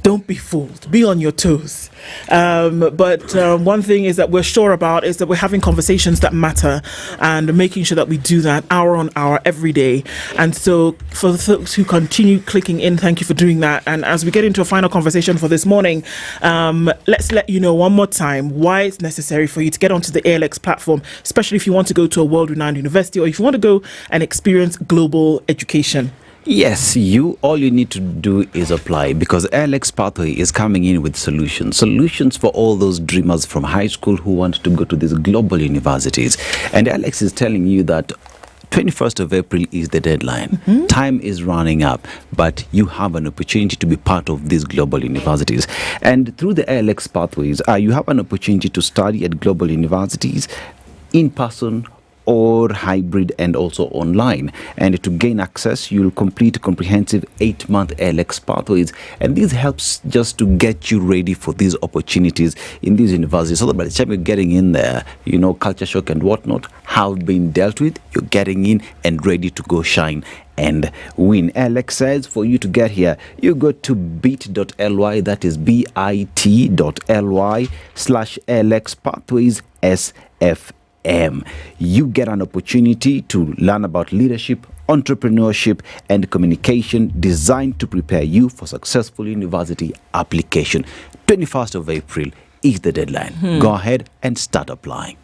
Don't be fooled. Be on your toes. But one thing is that we're sure about is that we're having conversations that matter and making sure that we do that hour on hour every day. And so for the folks who continue clicking in, thank you for doing that. And as we get into a final conversation for this morning, let's let you know one more time why it's necessary for you to get onto the ALX platform, especially if you want to go to a world-renowned university or if you want to go and experience global education. Yes, all you need to do is apply, because ALX Pathway is coming in with solutions for all those dreamers from high school who want to go to these global universities. And ALX is telling you that 21st of April is the deadline. Time is running up, but you have an opportunity to be part of these global universities. And through the ALX Pathways, you have an opportunity to study at global universities in person or hybrid and also online. And to gain access, you'll complete a comprehensive 8-month ALX Pathways. And this helps just to get you ready for these opportunities in these universities, so that by the time you're getting in there, culture shock and whatnot have been dealt with. You're getting in and ready to go shine and win. ALX says for you to get here, you go to bit.ly, that is bit.ly/ALX Pathways SFM. You get an opportunity to learn about leadership, entrepreneurship, and communication designed to prepare you for successful university application. 21st of April is the deadline. Go ahead and start applying.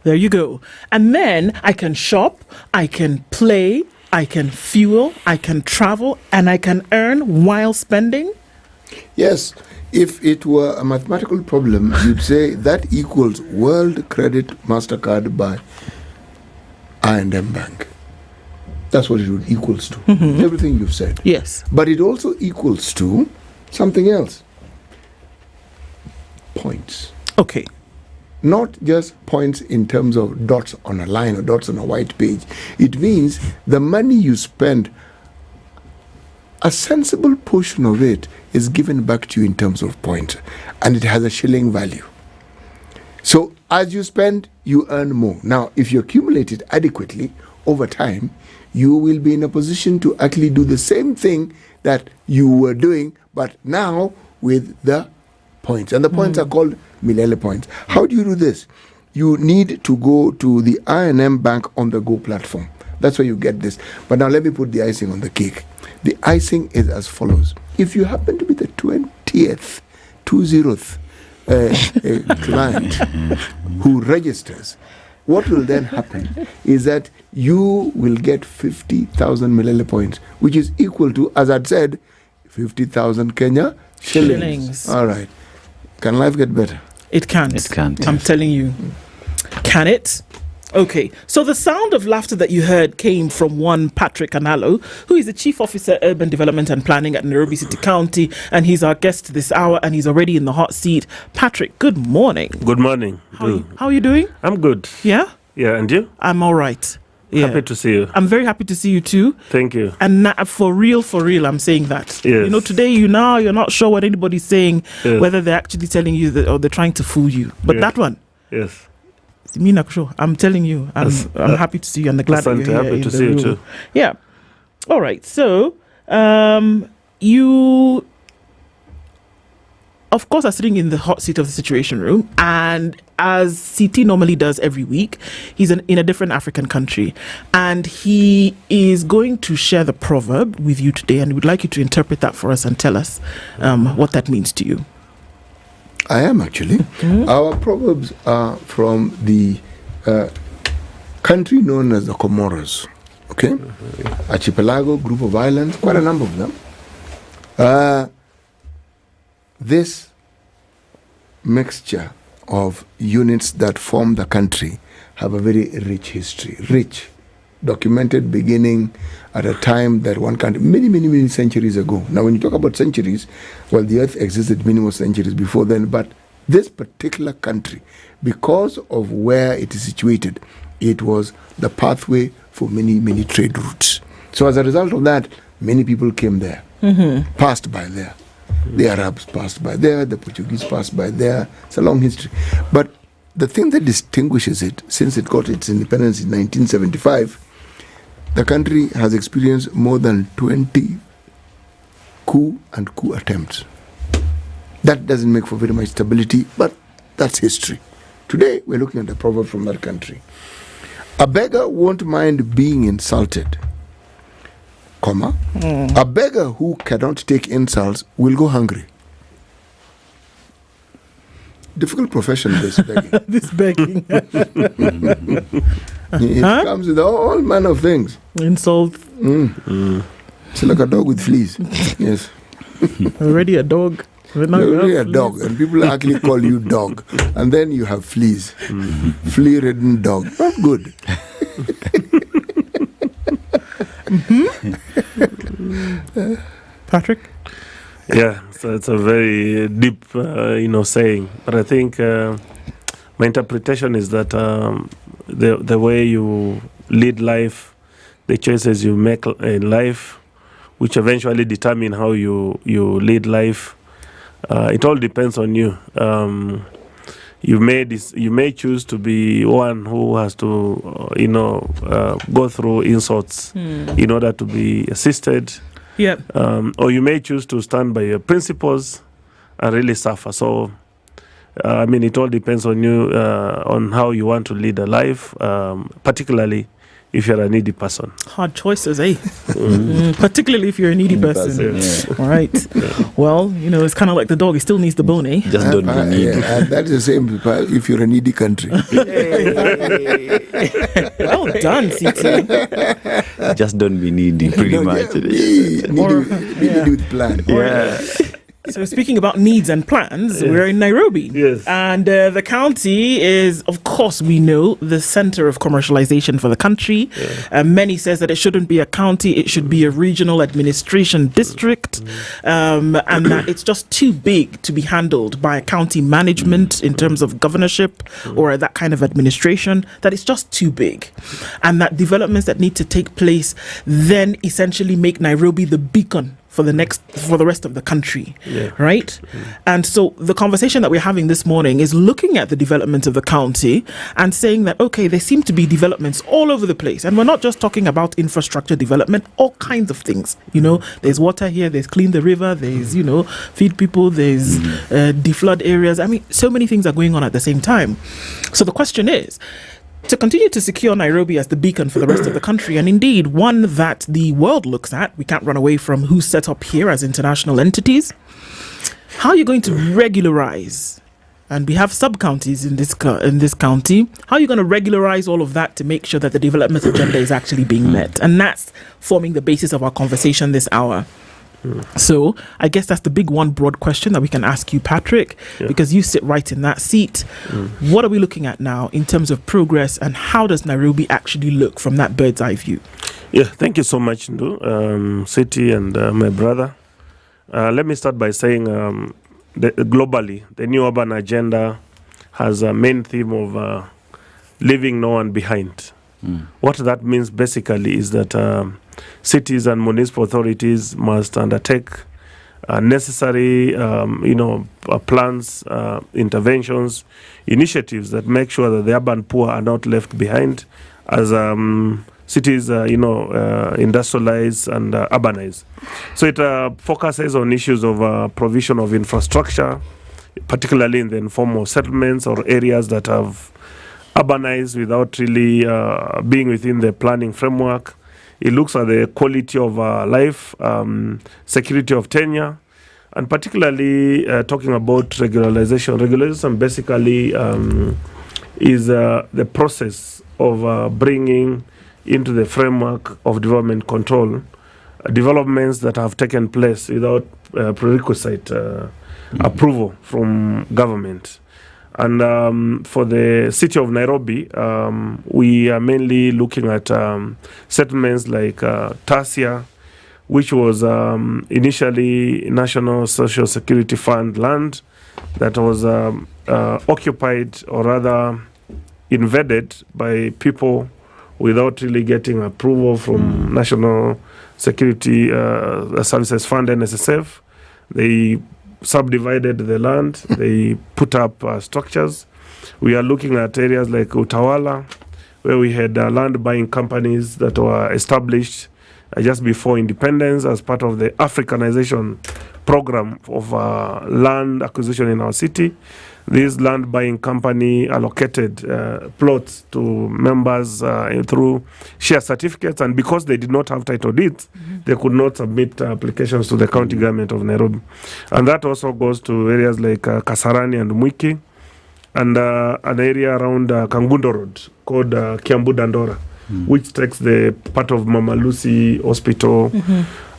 There you go. And then I can shop, I can play, I can fuel, I can travel, and I can earn while spending? Yes. If it were a mathematical problem, you'd say that equals World Credit MasterCard by I&M Bank. That's what it would equals to. Everything you've said. Yes. But it also equals to something else. Points. Okay. Not just points in terms of dots on a line or dots on a white page. It means the money you spend, a sensible portion of it is given back to you in terms of points, and it has a shilling value. So as you spend, you earn more. Now, if you accumulate it adequately over time, you will be in a position to actually do the same thing that you were doing, but now with the points. And the points are called Milele points. How do you do this? You need to go to the I&M Bank on the Go platform. That's where you get this. But now let me put the icing on the cake. The icing is as follows. If you happen to be the 20th client who registers, what will then happen is that you will get 50,000 Milele points, which is equal to, as I'd said, 50,000 Kenya shillings. All right. Can life get better? It can't. It can't. I'm telling you. Can it? Okay, so the sound of laughter that you heard came from one Patrick Analo, who is the Chief Officer, Urban Development and Planning at Nairobi City County, and he's our guest this hour, and he's already in the hot seat. Patrick, good morning. Good morning. How are you doing? I'm good. Yeah? Yeah, and you? I'm all right. Yeah. Happy to see you. I'm very happy to see you too. Thank you. And for real, I'm saying that. Yes. Today you're not sure what anybody's saying, whether they're actually telling you that or they're trying to fool you. But that one. Yes. I'm telling you, I'm happy to see you and glad that you're here. Happy to see you too. Yeah. All right. So, you, of course, are sitting in the hot seat of the Situation Room, and as CT normally does every week, he's in a different African country, and he is going to share the proverb with you today, and we'd like you to interpret that for us and tell us what that means to you. I am actually. Our proverbs are from the country known as the Comoros. Okay? Archipelago, group of islands, quite a number of them. This mixture of units that form the country have a very rich history. Rich. Documented beginning at a time that one country, many centuries ago. Now, when you talk about centuries, well, the earth existed many more centuries before then, but this particular country, because of where it is situated, it was the pathway for many trade routes. So as a result of that, many people came there, passed by there. The Arabs passed by there, the Portuguese passed by there. It's a long history. But the thing that distinguishes it, since it got its independence in 1975, the country has experienced more than 20 coup attempts. That doesn't make for very much stability, but that's history. Today, we're looking at a proverb from that country. A beggar won't mind being insulted, comma. A beggar who cannot take insults will go hungry. Difficult profession, this begging. This begging. It comes with all manner of things. Insult. It's like a dog with fleas. Yes. Already a dog. You're already a dog, and people actually call you dog, and then you have fleas. Flea-ridden dog. Not good. Patrick? Yeah, so it's a very deep, saying. But I think my interpretation is that the way you lead life, the choices you make in life, which eventually determine how you lead life, it all depends on you. You may choose to be one who has to, go through insults in order to be assisted. Yep. Or you may choose to stand by your principles and really suffer. So, it all depends on you, on how you want to lead a life, particularly if you're a needy person. Hard choices, eh? Particularly if you're a needy person. Yeah. All right. Well, it's kind of like the dog. It still needs the bone, eh? Just don't be needy. And that's the same if you're a needy country. Well done, CT. Just don't be needy, pretty much. Needy with plan. Yeah. So speaking about needs and plans, we're in Nairobi. Yes. And the county is, of course, we know, the center of commercialization for the country. Many says that it shouldn't be a county, it should be a regional administration district. And that it's just too big to be handled by a county management in terms of governorship or that kind of administration, that it's just too big. And that developments that need to take place then essentially make Nairobi the beacon for the rest of the country, right? And so the conversation that we're having this morning is looking at the development of the county and saying that, okay, there seem to be developments all over the place. And we're not just talking about infrastructure development, all kinds of things. There's water here, there's clean the river, there's, feed people, there's deflood areas. So many things are going on at the same time. So the question is, to continue to secure Nairobi as the beacon for the rest of the country, and indeed one that the world looks at, we can't run away from who's set up here as international entities. How are you going to regularize? And we have sub-counties in this county. How are you going to regularize all of that to make sure that the development agenda is actually being met? And that's forming the basis of our conversation this hour. So I guess that's the big one broad question that we can ask you, Patrick, because you sit right in that seat. What are we looking at now in terms of progress, and how does Nairobi actually look from that bird's eye view? Yeah, thank you so much, Ndu, City and my brother. Let me start by saying globally, the new urban agenda has a main theme of leaving no one behind. What that means basically is that cities and municipal authorities must undertake necessary, plans, interventions, initiatives that make sure that the urban poor are not left behind as cities, industrialize and urbanize. So it focuses on issues of provision of infrastructure, particularly in the informal settlements or areas that have urbanized without really being within the planning framework. It looks at the quality of life, security of tenure, and particularly talking about regularization. Regularization basically is the process of bringing into the framework of development control developments that have taken place without prerequisite approval from government. And for the city of Nairobi, we are mainly looking at settlements like Tasia, which was initially National Social Security Fund land that was occupied, or rather invaded, by people without really getting approval from National Security Services Fund, NSSF. They subdivided the land, they put up structures. We are looking at areas like Utawala, where we had land buying companies that were established just before independence as part of the Africanization program of land acquisition in our city. This land buying company allocated plots to members through share certificates, and because they did not have title deeds, they could not submit applications to the county government of Nairobi. And that also goes to areas like Kasarani and Mwiki, and an area around Kangundo Road called Kiambu Dandora, which takes the part of Mama Lucy Hospital.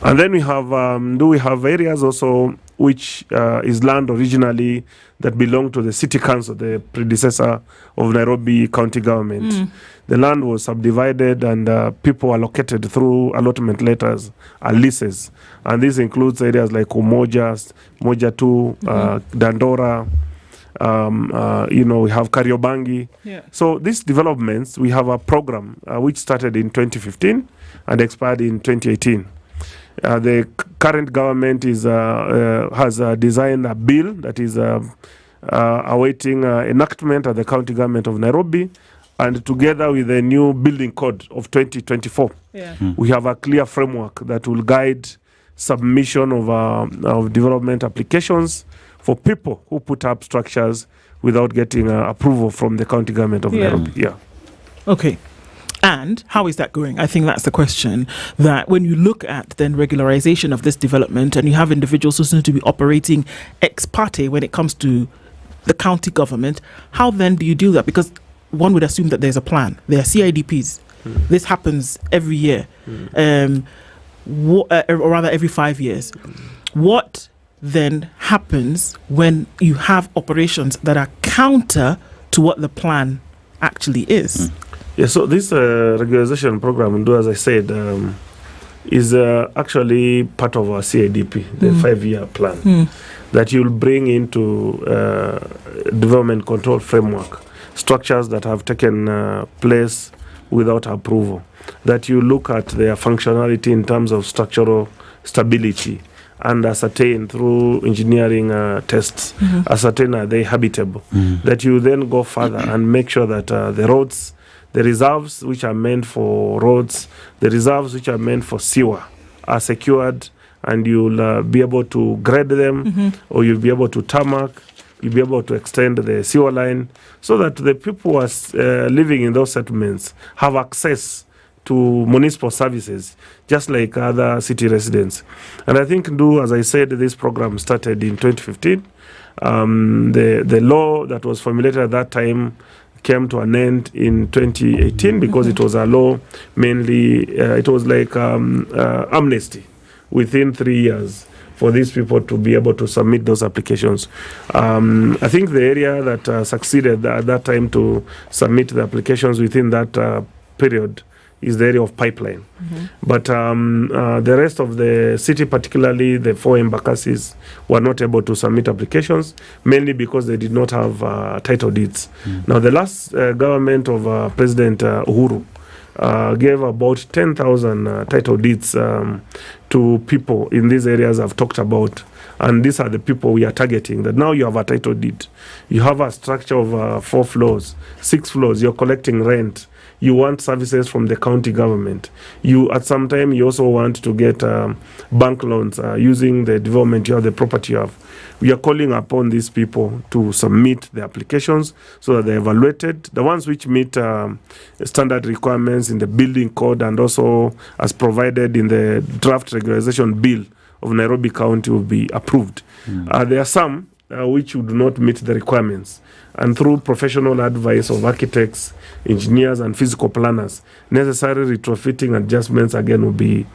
And then we have areas also which is land originally that belonged to the city council, the predecessor of Nairobi county government. The land was subdivided and people allocated through allotment letters and leases. And this includes areas like Umoja, Moja 2, Dandora, we have Kariobangi. So these developments, we have a program which started in 2015 and expired in 2018. The current government has designed a bill that is awaiting enactment at the county government of Nairobi, and together with the new building code of 2024, we have a clear framework that will guide submission of development applications for people who put up structures without getting approval from the county government of Nairobi. Okay. And how is that going? I think that's the question, that when you look at then regularization of this development and you have individuals who seem to be operating ex parte when it comes to the county government, how then do you do that? Because one would assume that there's a plan. There are CIDPs. This happens every year, or rather every 5 years. What then happens when you have operations that are counter to what the plan actually is? Yeah, so this regularization program, as I said, is actually part of our CIDP, the 5-year plan, that you'll bring into development control framework, structures that have taken place without approval, that you look at their functionality in terms of structural stability and ascertain through engineering tests, ascertain are they habitable, that you then go further and make sure that the roads, the reserves which are meant for roads, the reserves which are meant for sewer are secured, and you'll be able to grade them, or you'll be able to tarmac, you'll be able to extend the sewer line, so that the people who are living in those settlements have access to municipal services, just like other city residents. And I think, as I said, this program started in 2015. The law that was formulated at that time came to an end in 2018 because it was a law mainly, it was like amnesty within 3 years for these people to be able to submit those applications. I think the area that succeeded at that time to submit the applications within that period is the area of pipeline. But the rest of the city, particularly the 4 embakassis, were not able to submit applications, mainly because they did not have title deeds. Now, the last government of President Uhuru gave about 10,000 title deeds to people in these areas I've talked about. And these are the people we are targeting, that now you have a title deed. You have a structure of 4 floors, 6 floors, you're collecting rent. You want services from the county government. You, at some time, you also want to get bank loans using the development you have, the property you have. We are calling upon these people to submit the applications so that they're evaluated. The ones which meet standard requirements in the building code and also as provided in the draft regularization bill of Nairobi County will be approved. There are some which would not meet the requirements. And through professional advice of architects, engineers, and physical planners, necessary retrofitting adjustments again will be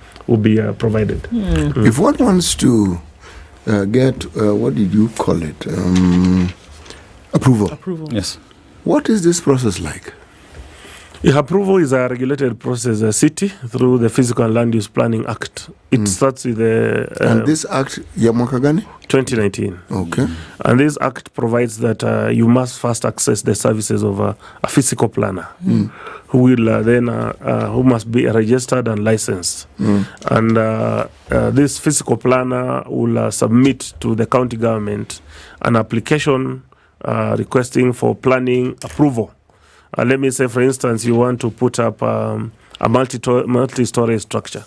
provided. If one wants to get what did you call it? Approval. Yes. What is this process like? Approval is a regulated process, a city, through the Physical and Land Use Planning Act. It starts with the... and this act, mwaka gani? 2019. Okay. And this act provides that you must first access the services of a physical planner who will who must be registered and licensed. And this physical planner will submit to the county government an application requesting for planning approval. Let me say, for instance, you want to put up a multi-story structure.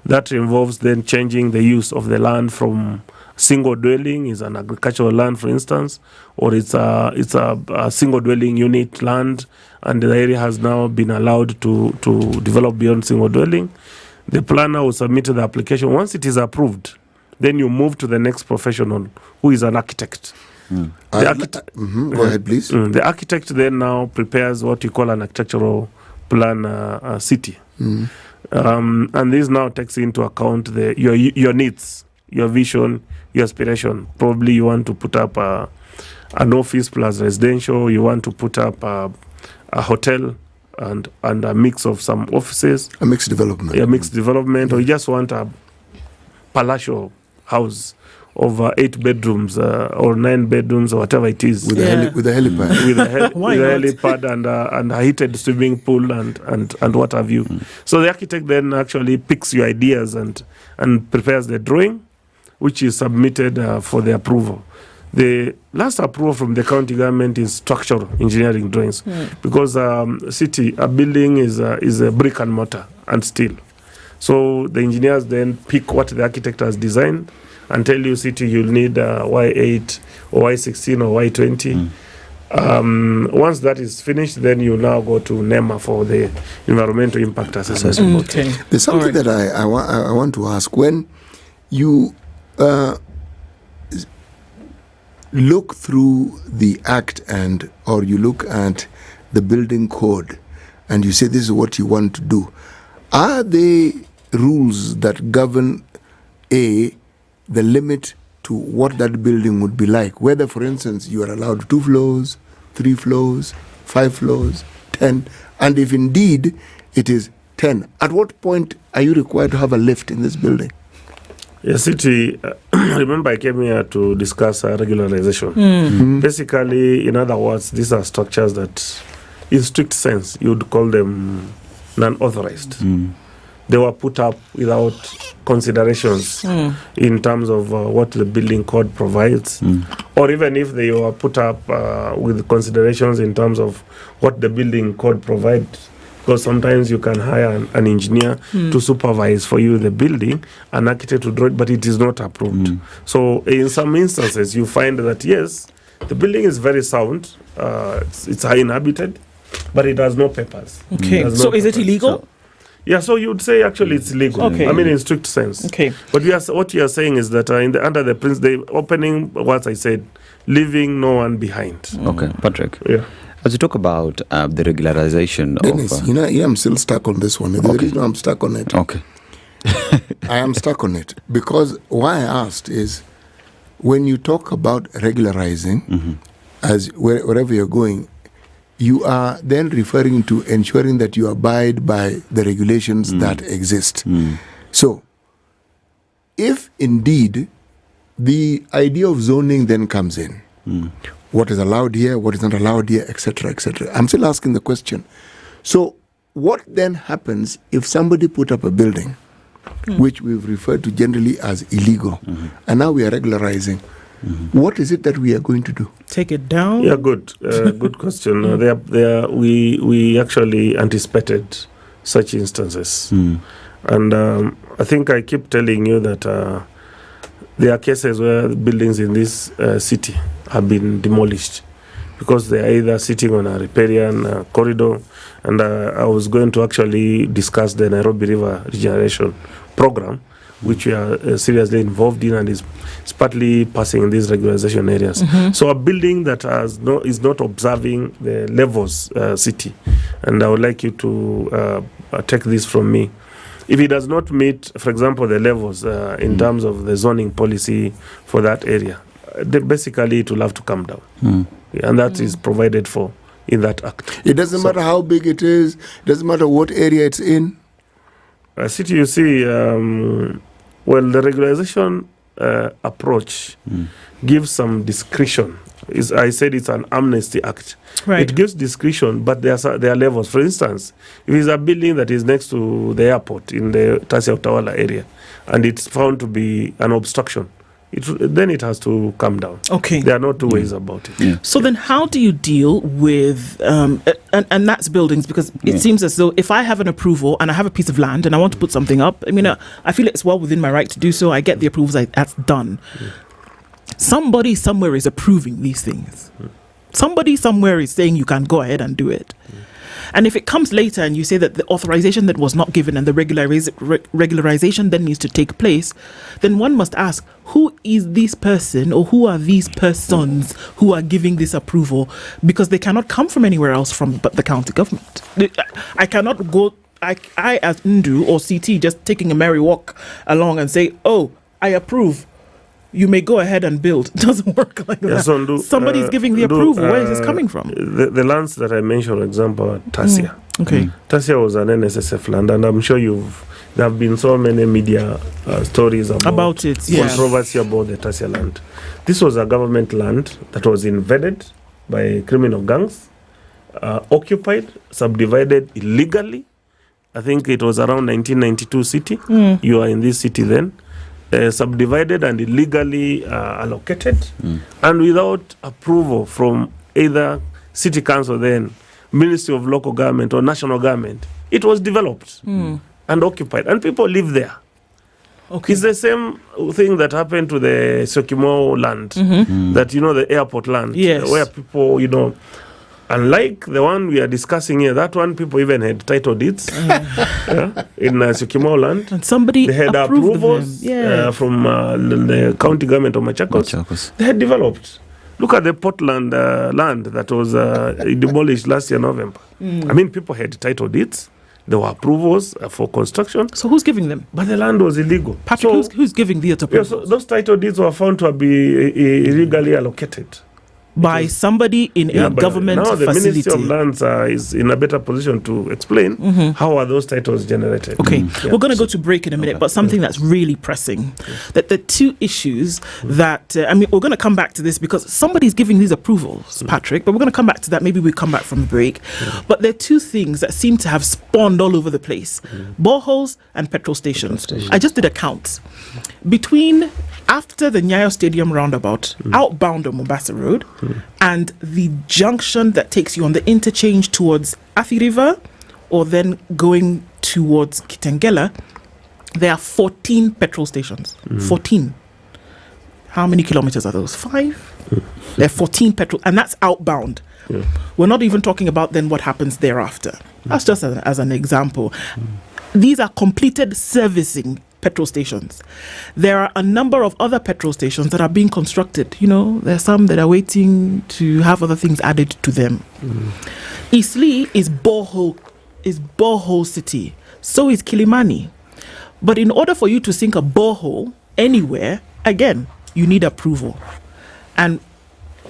That involves then changing the use of the land from single dwelling is an agricultural land, for instance, or it's a single dwelling unit land, and the area has now been allowed to develop beyond single dwelling, the planner will submit the application. Once it is approved, then you move to the next professional, who is an architect. Go ahead, please. The architect then now prepares what you call an architectural plan city. And this now takes into account your needs, your vision, your aspiration. Probably you want to put up an office plus residential, you want to put up a hotel and a mix of some offices. A mixed development. A mixed development, or you just want a palatial house of 8 bedrooms or 9 bedrooms or whatever it is. With a helipad. with a helipad and a heated swimming pool and what have you. So the architect then actually picks your ideas and prepares the drawing, which is submitted for the approval. The last approval from the county government is structural engineering drawings, because a building is a brick and mortar and steel. So the engineers then pick what the architect has designed and tell you, city, you'll need Y8 or Y16 or Y20. Once that is finished, then you now go to NEMA for the environmental impact assessment. There's something that I want to ask. When you look through the act or you look at the building code and you say this is what you want to do, are there rules that govern the limit to what that building would be like? Whether, for instance, you are allowed 2 floors, 3 floors, 5 floors, 10, and if indeed it is 10, at what point are you required to have a lift in this building? Yes, city. Remember, I came here to discuss regularization. Basically, in other words, these are structures that, in strict sense, you would call them non-authorized. They were put up without considerations in terms of what the building code provides, or even if they were put up with considerations in terms of what the building code provides. Because sometimes you can hire an engineer to supervise for you the building, an architect to draw it, but it is not approved. So in some instances, you find that, yes, the building is very sound, it's inhabited, but it has no papers. Okay, so is it illegal? Yeah, so you would say actually it's illegal. Okay. I mean, in strict sense. Okay. But what you are saying is that under the the opening, what I said, leaving no one behind. Okay, Patrick. Yeah. As you talk about the regularization Dennis, of... I'm still stuck on this one. The reason I'm stuck on it. Okay. I am stuck on it because why I asked is, when you talk about regularizing, as wherever you're going, you are then referring to ensuring that you abide by the regulations that exist. So, if indeed the idea of zoning then comes in, what is allowed here, what is not allowed here, etc., etc. I'm still asking the question. So, what then happens if somebody put up a building, which we've referred to generally as illegal, and now we are regularizing? What is it that we are going to do? Take it down? Yeah, good. Good question. We actually anticipated such instances. And I think I keep telling you that there are cases where buildings in this city have been demolished because they are either sitting on a riparian corridor. And I was going to actually discuss the Nairobi River regeneration program, which we are seriously involved in, and is partly passing in these regularization areas. So a building that is not observing the levels city, and I would like you to take this from me. If it does not meet, for example, the levels in terms of the zoning policy for that area, basically it will have to come down. And that is provided for in that act. It doesn't matter how big it is, it doesn't matter what area it's in. City, you see, the regularization approach gives some discretion. I said it's an amnesty act. Right. It gives discretion, but there are levels. For instance, if it's a building that is next to the airport in the Tasia Utawala area, and it's found to be an obstruction, then it has to come down. Okay. There are no two ways about it. Yeah. So then how do you deal with, and that's buildings, because it seems as though if I have an approval and I have a piece of land and I want to put something up, I mean, I feel it's well within my right to do so. I get the approvals, that's done. Somebody somewhere is approving these things. Somebody somewhere is saying you can go ahead and do it. And if it comes later and you say that the authorization that was not given and the regularization then needs to take place, then one must ask, who is this person or who are these persons who are giving this approval? Because they cannot come from anywhere else but the county government. I cannot go, I as Ndu or CT just taking a merry walk along and say, oh, I approve. You may go ahead and build. It doesn't work like that. Somebody's giving the approval. Where is this coming from? The lands that I mentioned, for example, Tasia. Okay. Tasia was an NSSF land, and I'm sure there have been so many media stories about it. Controversy about the Tasia land. This was a government land that was invaded by criminal gangs, occupied, subdivided illegally. I think it was around 1992 city. You are in this city then. Subdivided and illegally allocated, and without approval from either city council then, Ministry of Local Government or national government, it was developed and occupied, and people live there. Okay. It's the same thing that happened to the Sokimo land, that, the airport land, where people, unlike the one we are discussing here, that one people even had title deeds in Sokimo land. And somebody they had approvals from the county government of Machakos. They had developed. Look at the Portland land that was demolished last year, November. I mean, people had title deeds. There were approvals for construction. So who's giving them? But the land was illegal. Patrick, who's giving the approvals? So those title deeds were found to be illegally allocated. By somebody in a government now the facility. Ministry of Lands is in a better position to explain how are those titles generated. Okay, we're going to go to break in a minute, but something that's really pressing. That the two issues that, we're going to come back to this because somebody's giving these approvals, Patrick, but we're going to come back to that. Maybe we come back from the break. But there are two things that seem to have spawned all over the place. Boreholes and petrol stations. I just did a count. After the Nyayo Stadium roundabout, outbound on Ombaso Road, and the junction that takes you on the interchange towards Athi River, or then going towards Kitengela, there are 14 petrol stations. 14. How many kilometers are those? 5? There are 14 petrol, and that's outbound. We're not even talking about then what happens thereafter. That's just as an example. These are completed servicing petrol stations. There are a number of other petrol stations that are being constructed. There are some that are waiting to have other things added to them. Eastleigh is borehole city. So is Kilimani. But in order for you to sink a borehole anywhere, again, you need approval. And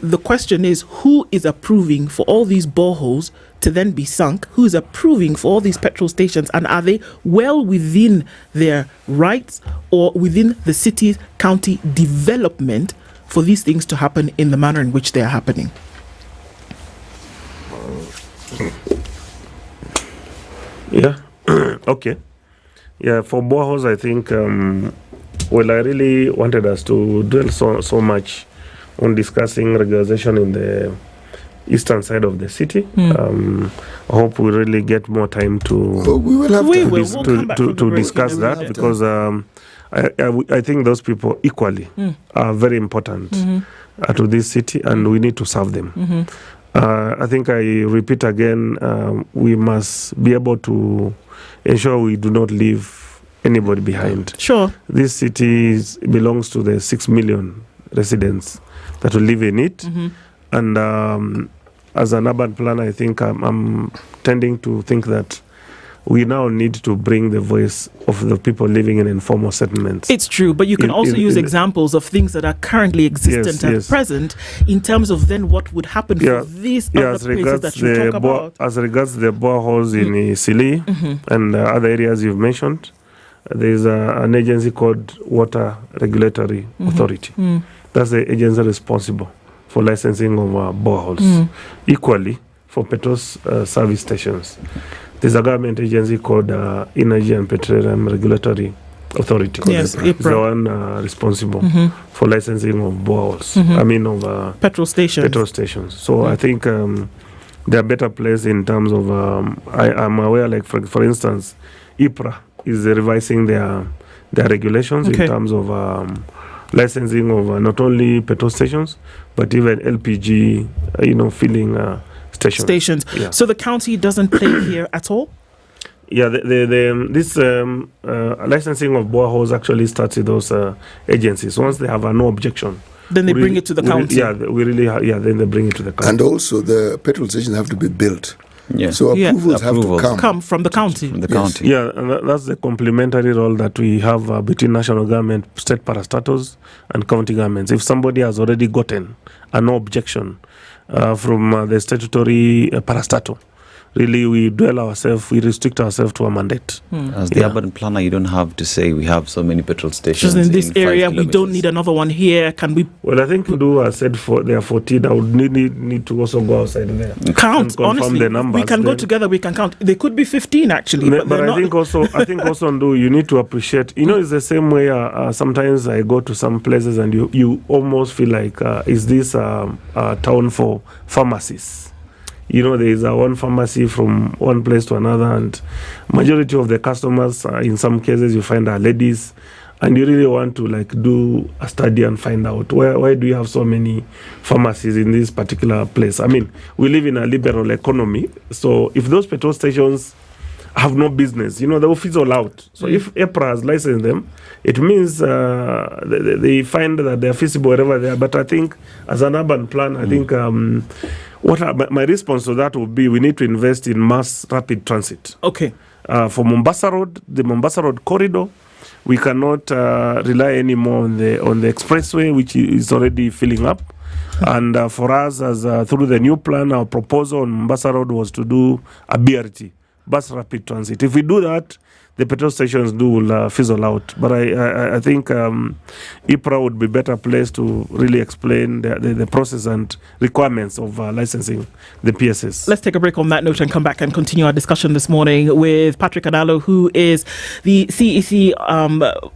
the question is, who is approving for all these boreholes to then be sunk? Who is approving for all these petrol stations? And are they well within their rights or within the city's county development for these things to happen in the manner in which they are happening? Yeah. Okay. Yeah, for boreholes, I think, I really wanted us to dwell so much on discussing regularization in the eastern side of the city. I hope we really get more time to discuss that because I think those people equally are very important to this city, and we need to serve them. I think I repeat again, we must be able to ensure we do not leave anybody behind. Sure. This city belongs to the 6 million residents that will live in it. And as an urban planner, I think I'm tending to think that we now need to bring the voice of the people living in informal settlements. It's true, but you can also use examples of things that are currently existent and present in terms of then what would happen for these other places that you talk about. As regards the boreholes in Eastleigh and other areas you've mentioned, there's an agency called Water Regulatory Authority. That's the agency responsible for licensing of boreholes. Equally, for petrol service stations, there's a government agency called Energy and Petroleum Regulatory Authority. Yes, it's the one responsible for licensing of boreholes. Of petrol stations. So I think they're better placed in terms of. I'm aware, like for instance, IPRA is revising their regulations in terms of licensing of not only petrol stations, but even LPG, filling stations. Yeah. So the county doesn't play here at all? Yeah, this licensing of boreholes actually starts with those agencies. Once they have no objection, then they bring it to the county. Then they bring it to the county. And also the petrol stations have to be built. Yeah. So approvals have to come from the county. Yeah, and that's the complementary role that we have between national government, state parastatals, and county governments. If somebody has already gotten no objection from the statutory parastatal, really, we restrict ourselves to a mandate. As the urban planner, you don't have to say we have so many petrol stations. Just in this area, we don't need another one here. Can we? Well, I think I said there are 14. I would need to also go outside there. Count, honestly. The numbers. We can go together, we can count. They could be 15, actually. But I think also, you need to appreciate, it's the same way sometimes I go to some places and you almost feel like, is this a town for pharmacies? There is one pharmacy from one place to another, and majority of the customers, in some cases, you find are ladies, and you really want to do a study and find out why do you have so many pharmacies in this particular place. I mean, we live in a liberal economy, so if those petrol stations have no business, they will fizzle out. So if EPRA has licensed them, it means they find that they are feasible wherever they are. But I think as an urban plan, I think my response to that would be we need to invest in mass rapid transit. Okay. For Mombasa Road, the Mombasa Road corridor, we cannot rely anymore on the expressway, which is already filling up. And for us, as through the new plan, our proposal on Mombasa Road was to do a BRT, bus rapid transit. If we do that, the petrol stations will fizzle out. But I think IPRA would be better placed to really explain the process and requirements of licensing the PSS. Let's take a break on that note and come back and continue our discussion this morning with Patrick Analo, who is the CEC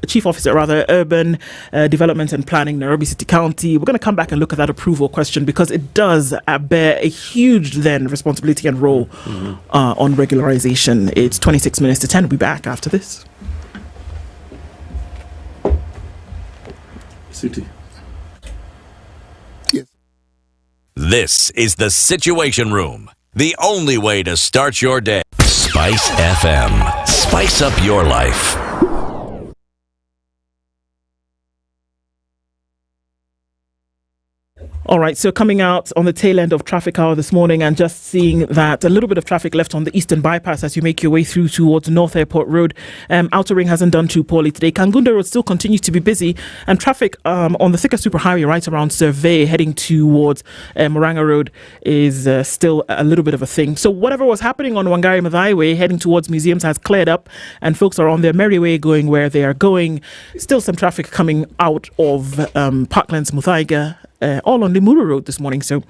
Chief Officer, Urban Development and Planning, Nairobi City County. We're going to come back and look at that approval question because it does bear a huge responsibility and role on regularization. It's 26 minutes to 10. We'll be back after this. City. Yes. This is the Situation Room, the only way to start your day. Spice FM. Spice up your life. All right, so coming out on the tail end of traffic hour this morning and just seeing that a little bit of traffic left on the Eastern Bypass as you make your way through towards North Airport Road. Outer Ring hasn't done too poorly today. Kangunda Road still continues to be busy, and traffic on the Thika Superhighway right around Survey heading towards Moranga Road is still a little bit of a thing. So whatever was happening on Wangari Maathai Way heading towards museums has cleared up, and folks are on their merry way going where they are going. Still some traffic coming out of Parklands Muthaiga, all on Limuru Road this morning. So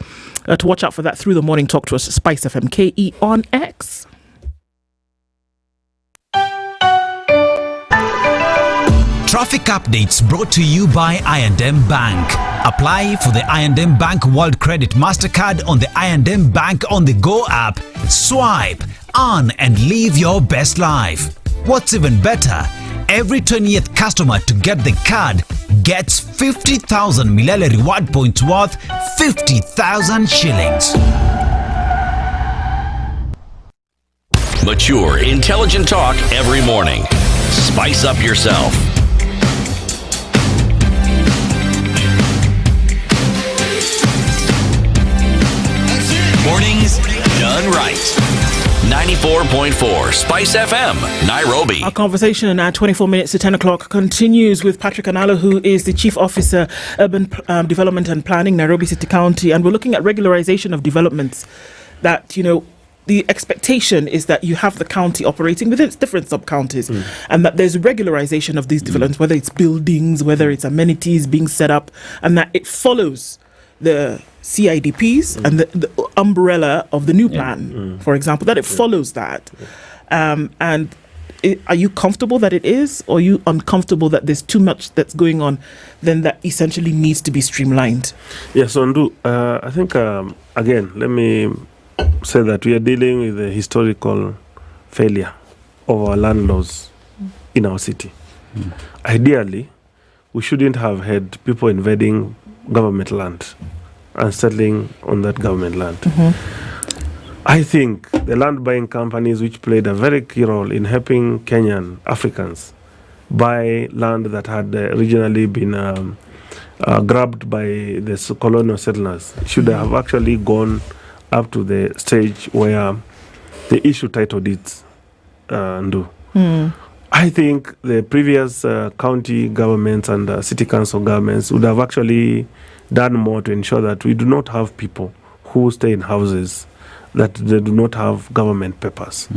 to watch out for that through the morning, talk to us, Spice FM KE on X. Traffic updates brought to you by I&M Bank. Apply for the I&M Bank World Credit MasterCard on the I&M Bank on the Go app. Swipe, earn and live your best life. What's even better, every 20th customer to get the card gets 50,000 Milele reward points worth 50,000 shillings. Mature, intelligent talk every morning. Spice up yourself. Mornings done right. 94.4 Spice FM, Nairobi. Our conversation at 24 minutes to 10 o'clock continues with Patrick Analo, who is the Chief Officer, Urban Development and Planning, Nairobi City County. And we're looking at regularization of developments that, the expectation is that you have the county operating within its different sub-counties and that there's regularization of these developments, whether it's buildings, whether it's amenities being set up, and that it follows the CIDPs and the umbrella of the new plan, for example, that it follows that. And are you comfortable that it is, or are you uncomfortable that there's too much that's going on, then that essentially needs to be streamlined? Yes, Ndu, I think, again, let me say that we are dealing with the historical failure of our land laws in our city. Ideally, we shouldn't have had people invading government land and settling on that government land. I think the land buying companies, which played a very key role in helping Kenyan Africans buy land that had originally been grabbed by the colonial settlers, should have actually gone up to the stage where they issue title deeds. I think the previous county governments and city council governments would have actually done more to ensure that we do not have people who stay in houses that they do not have government papers.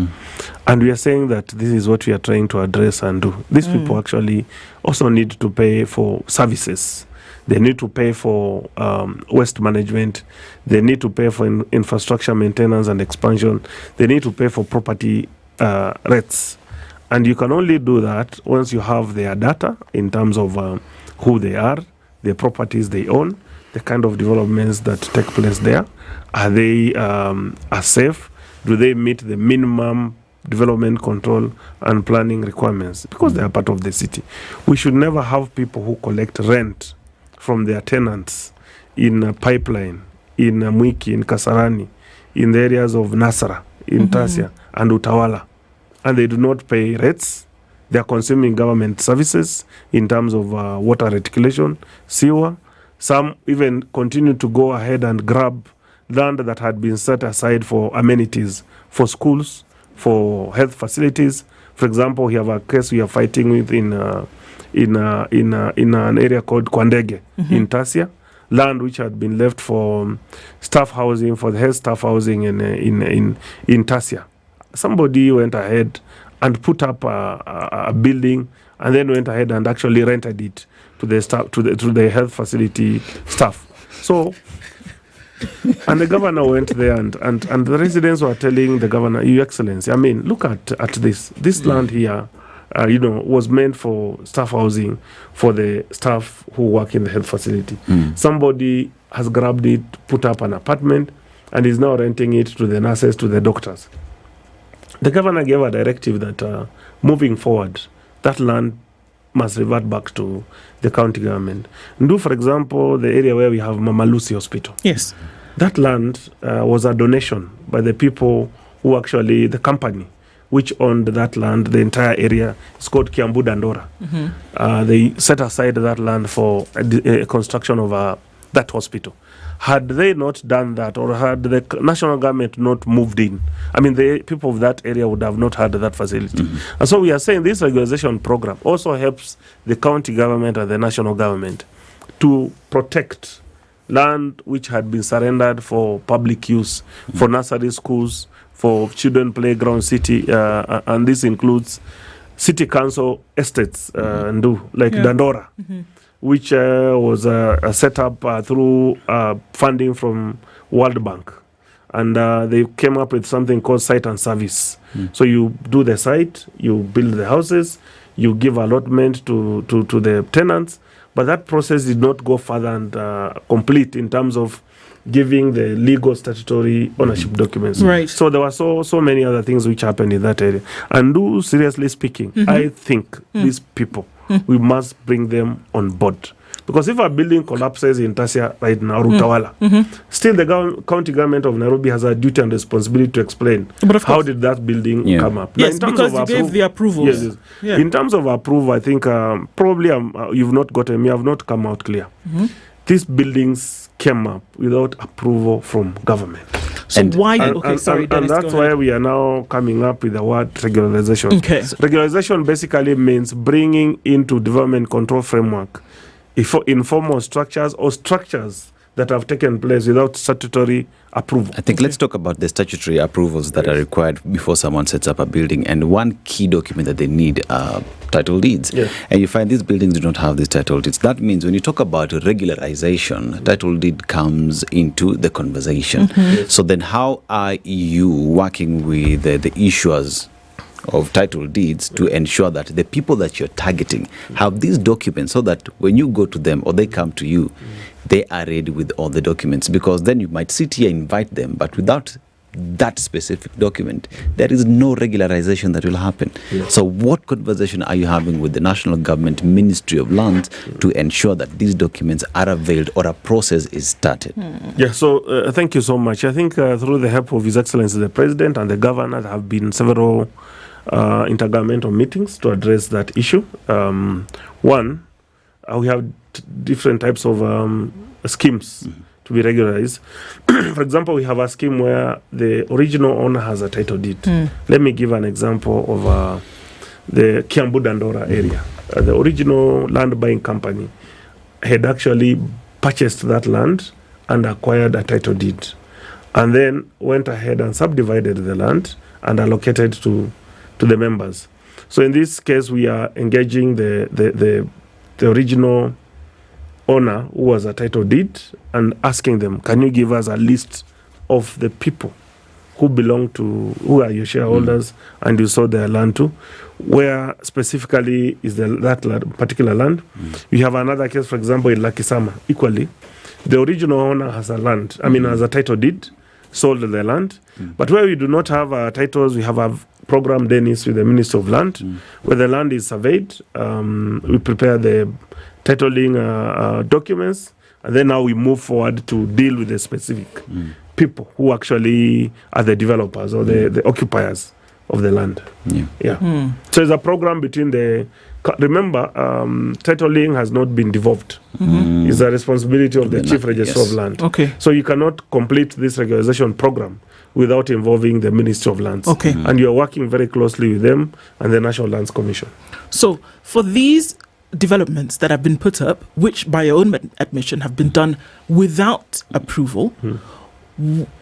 And we are saying that this is what we are trying to address and do. These people actually also need to pay for services. They need to pay for waste management. They need to pay for infrastructure maintenance and expansion. They need to pay for property rates. And you can only do that once you have their data in terms of who they are, the properties they own, the kind of developments that take place there. Are they are safe? Do they meet the minimum development control and planning requirements? Because they are part of the city. We should never have people who collect rent from their tenants in a Pipeline, in Mwiki, in Kasarani, in the areas of Nasara, in Tasia, and Utawala. And they do not pay rates. They are consuming government services in terms of water reticulation, sewer. Some even continue to go ahead and grab land that had been set aside for amenities, for schools, for health facilities. For example, we have a case we are fighting with in an area called Kwandege in Tasia, land which had been left for staff housing, for the health staff housing in Tasia. Somebody went ahead and put up a building and then went ahead and actually rented it to the staff, to the health facility staff. So, and the governor went there and the residents were telling the governor, Your Excellency, I mean, look at this. This land here, was meant for staff housing for the staff who work in the health facility. Somebody has grabbed it, put up an apartment, and is now renting it to the nurses, to the doctors. The governor gave a directive that moving forward, that land must revert back to the county government. For example, the area where we have Mama Lucy Hospital. Yes. That land was a donation by the people who actually, the company which owned that land, the entire area. It's called Kiambu Dandora. They set aside that land for a construction of that hospital. Had they not done that, or had the national government not moved in, I mean, the people of that area would have not had that facility. And so we are saying this regularization program also helps the county government and the national government to protect land which had been surrendered for public use, for nursery schools, for children playground city, and this includes city council estates, like Dandora. Which was set up through funding from World Bank. And they came up with something called site and service. So you do the site, you build the houses, you give allotment to the tenants, but that process did not go further and complete in terms of giving the legal statutory ownership documents. Right. So there were so many other things which happened in that area. And seriously speaking, I think these people, we must bring them on board. Because if a building collapses in Tasia right now, Utawala, still the county government of Nairobi has a duty and responsibility to explain how did that building come up. Yes, now, because you gave the approvals. Yes. Yeah. In terms of approval, I think probably you've not gotten me, have not come out clear. These buildings came up without approval from government. So why? Dennis, and that's why we are now coming up with the word regularization. Okay. Regularization basically means bringing into development control framework informal structures or structures that have taken place without statutory approval. I think let's talk about the statutory approvals that are required before someone sets up a building. And one key document that they need are title deeds. And you find these buildings do not have these title deeds. That means when you talk about regularization, title deed comes into the conversation. So then how are you working with the issuers of title deeds to ensure that the people that you're targeting have these documents, so that when you go to them or they come to you, they are ready with all the documents? Because then you might sit here, invite them, but without that specific document, there is no regularization that will happen. So what conversation are you having with the national government Ministry of Lands to ensure that these documents are availed or a process is started? Yeah, so thank you so much. I think through the help of His Excellency the President and the Governor, there have been several intergovernmental meetings to address that issue. One, we have different types of schemes to be regularized. For example, we have a scheme where the original owner has a title deed. Let me give an example of the Kiambu Dandora area. The original land buying company had actually purchased that land and acquired a title deed, and then went ahead and subdivided the land and allocated to the members. So in this case, we are engaging the original owner who was a title deed and asking them, can you give us a list of the people who belong to, who are your shareholders and you sold their land to, where specifically is that particular land. You have another case, for example, in Lakisama, equally. The original owner has a land, has a title deed, sold the land. But where we do not have titles, we have a program, Dennis, with the Ministry of Land, where the land is surveyed. We prepare the titling documents, and then now we move forward to deal with the specific people who actually are the developers or the occupiers of the land. So it's a program between remember, titling has not been devolved. It's a responsibility of the Chief Registrar of Land. So you cannot complete this regularization program without involving the Ministry of Lands. And you are working very closely with them and the National Lands Commission. So for these developments that have been put up, which by your own admission have been done without approval,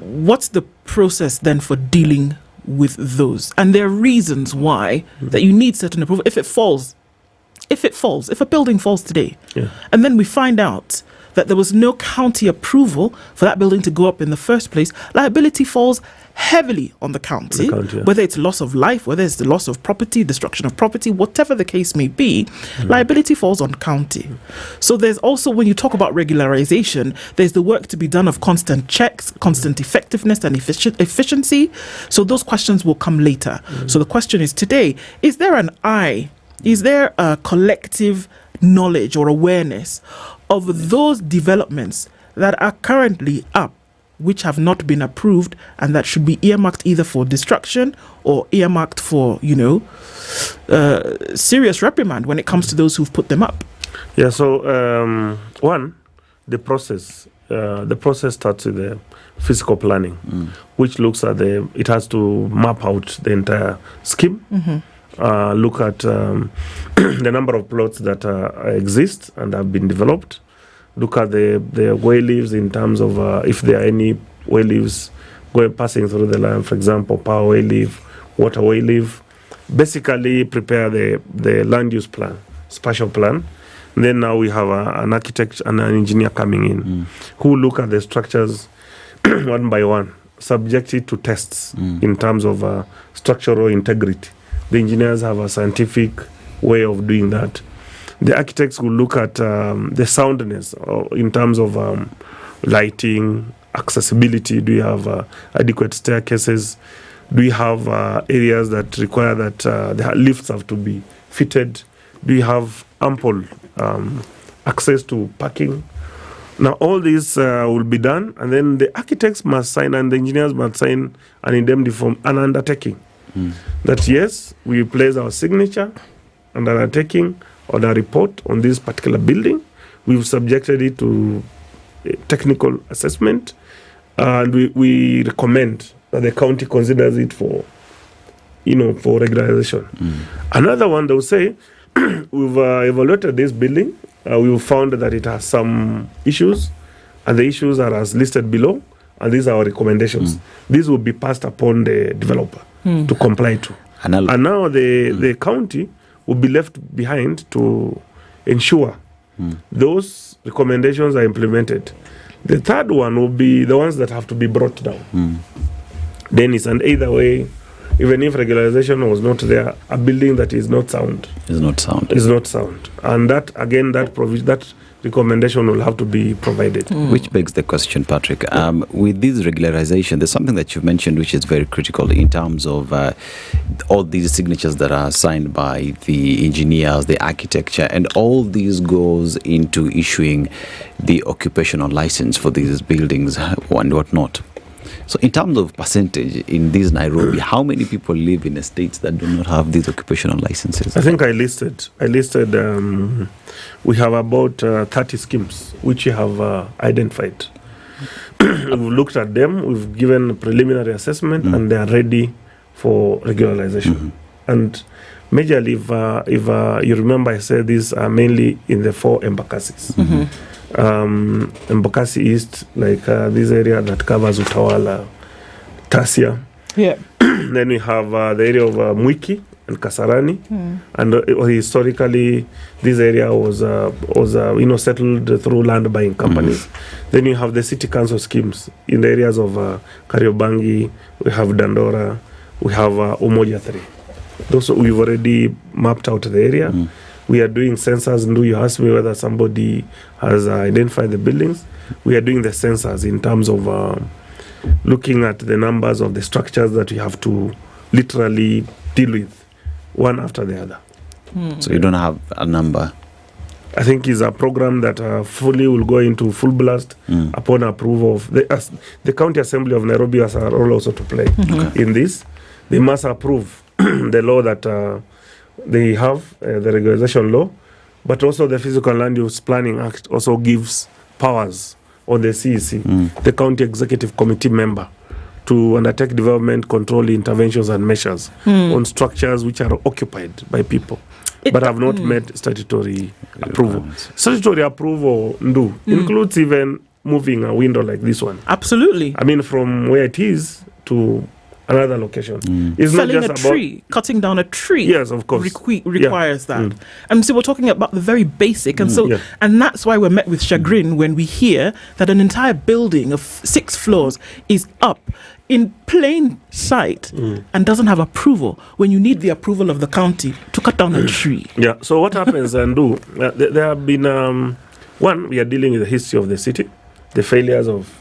what's the process then for dealing with those? And there are reasons why that you need certain approval. If a building falls today, and then we find out that there was no county approval for that building to go up in the first place, liability falls heavily on the county, whether it's loss of life, whether it's the loss of property, destruction of property, whatever the case may be, liability falls on county. So there's also, when you talk about regularization, there's the work to be done of constant checks, constant effectiveness and efficiency. So those questions will come later. So the question is today, is there a collective knowledge or awareness of those developments that are currently up, which have not been approved and that should be earmarked either for destruction or earmarked for, serious reprimand when it comes to those who've put them up? Yeah, so one, the process starts with the physical planning, which looks at it has to map out the entire scheme, look at the number of plots that exist and have been developed, look at the way leaves in terms of if there are any way leaves passing through the land, for example, power way leave, water way leave. Basically prepare the land use plan, spatial plan. And then now we have an architect and an engineer coming in who look at the structures one by one, subjected to tests in terms of structural integrity. The engineers have a scientific way of doing that. The architects will look at the soundness in terms of lighting, accessibility. Do you have adequate staircases? Do you have areas that require that the lifts have to be fitted? Do you have ample access to parking? Now, all this will be done, and then the architects must sign and the engineers must sign an indemnity form, an undertaking. That yes, we place our signature and an undertaking on a report on this particular building. We've subjected it to technical assessment, and we recommend that the county considers it for regularization. Another one, they'll say, we've evaluated this building. We've found that it has some issues, and the issues are as listed below, and these are our recommendations. These will be passed upon the developer to comply to. And now the county will be left behind to ensure those recommendations are implemented. The third one will be the ones that have to be brought down. Dennis, and either way, even if regularization was not there, a building that is not sound is not sound. And that again, that recommendation will have to be provided. Which begs the question, Patrick. With this regularization, there's something that you've mentioned which is very critical in terms of all these signatures that are signed by the engineers, the architecture, and all these goes into issuing the occupational license for these buildings and whatnot. So in terms of percentage in this Nairobi, how many people live in estates that do not have these occupational licenses? I think I listed, we have about 30 schemes which we have identified. We've looked at them, we've given a preliminary assessment, and they are ready for regularization. And majorly, if you remember, I said these are mainly in the 4 embakasis. Embakasi East, like this area that covers Utawala, Tasia. Yeah. Then we have the area of Mwiki and Kasarani, and historically this area was settled through land buying companies. Then you have the city council schemes in the areas of Kariobangi. We have Dandora. We have Umoja 3. Those we've already mapped out the area. We are doing sensors. You asked me whether somebody has identified the buildings. We are doing the sensors in terms of looking at the numbers of the structures that we have to literally deal with, one after the other. So you don't have a number? I think it's a program that fully will go into full blast upon approval of the County Assembly of Nairobi has a role also to play in this. They must approve the law that they have, the regularization law, but also the Physical Land Use Planning Act also gives powers on the CEC, the County Executive Committee member, to undertake development, control, interventions and measures on structures which are occupied by people but have not met statutory approval. Statutory approval includes even moving a window like this one. Absolutely. I mean, from where it is to another location. It's Felling not a just tree, cutting down a tree. Yes, of course. Requires that. And so we're talking about the very basic. And and that's why we're met with chagrin when we hear that an entire building of 6 floors is up in plain sight and doesn't have approval when you need the approval of the county to cut down a tree. Yeah, so what happens there have been, one, we are dealing with the history of the city, the failures of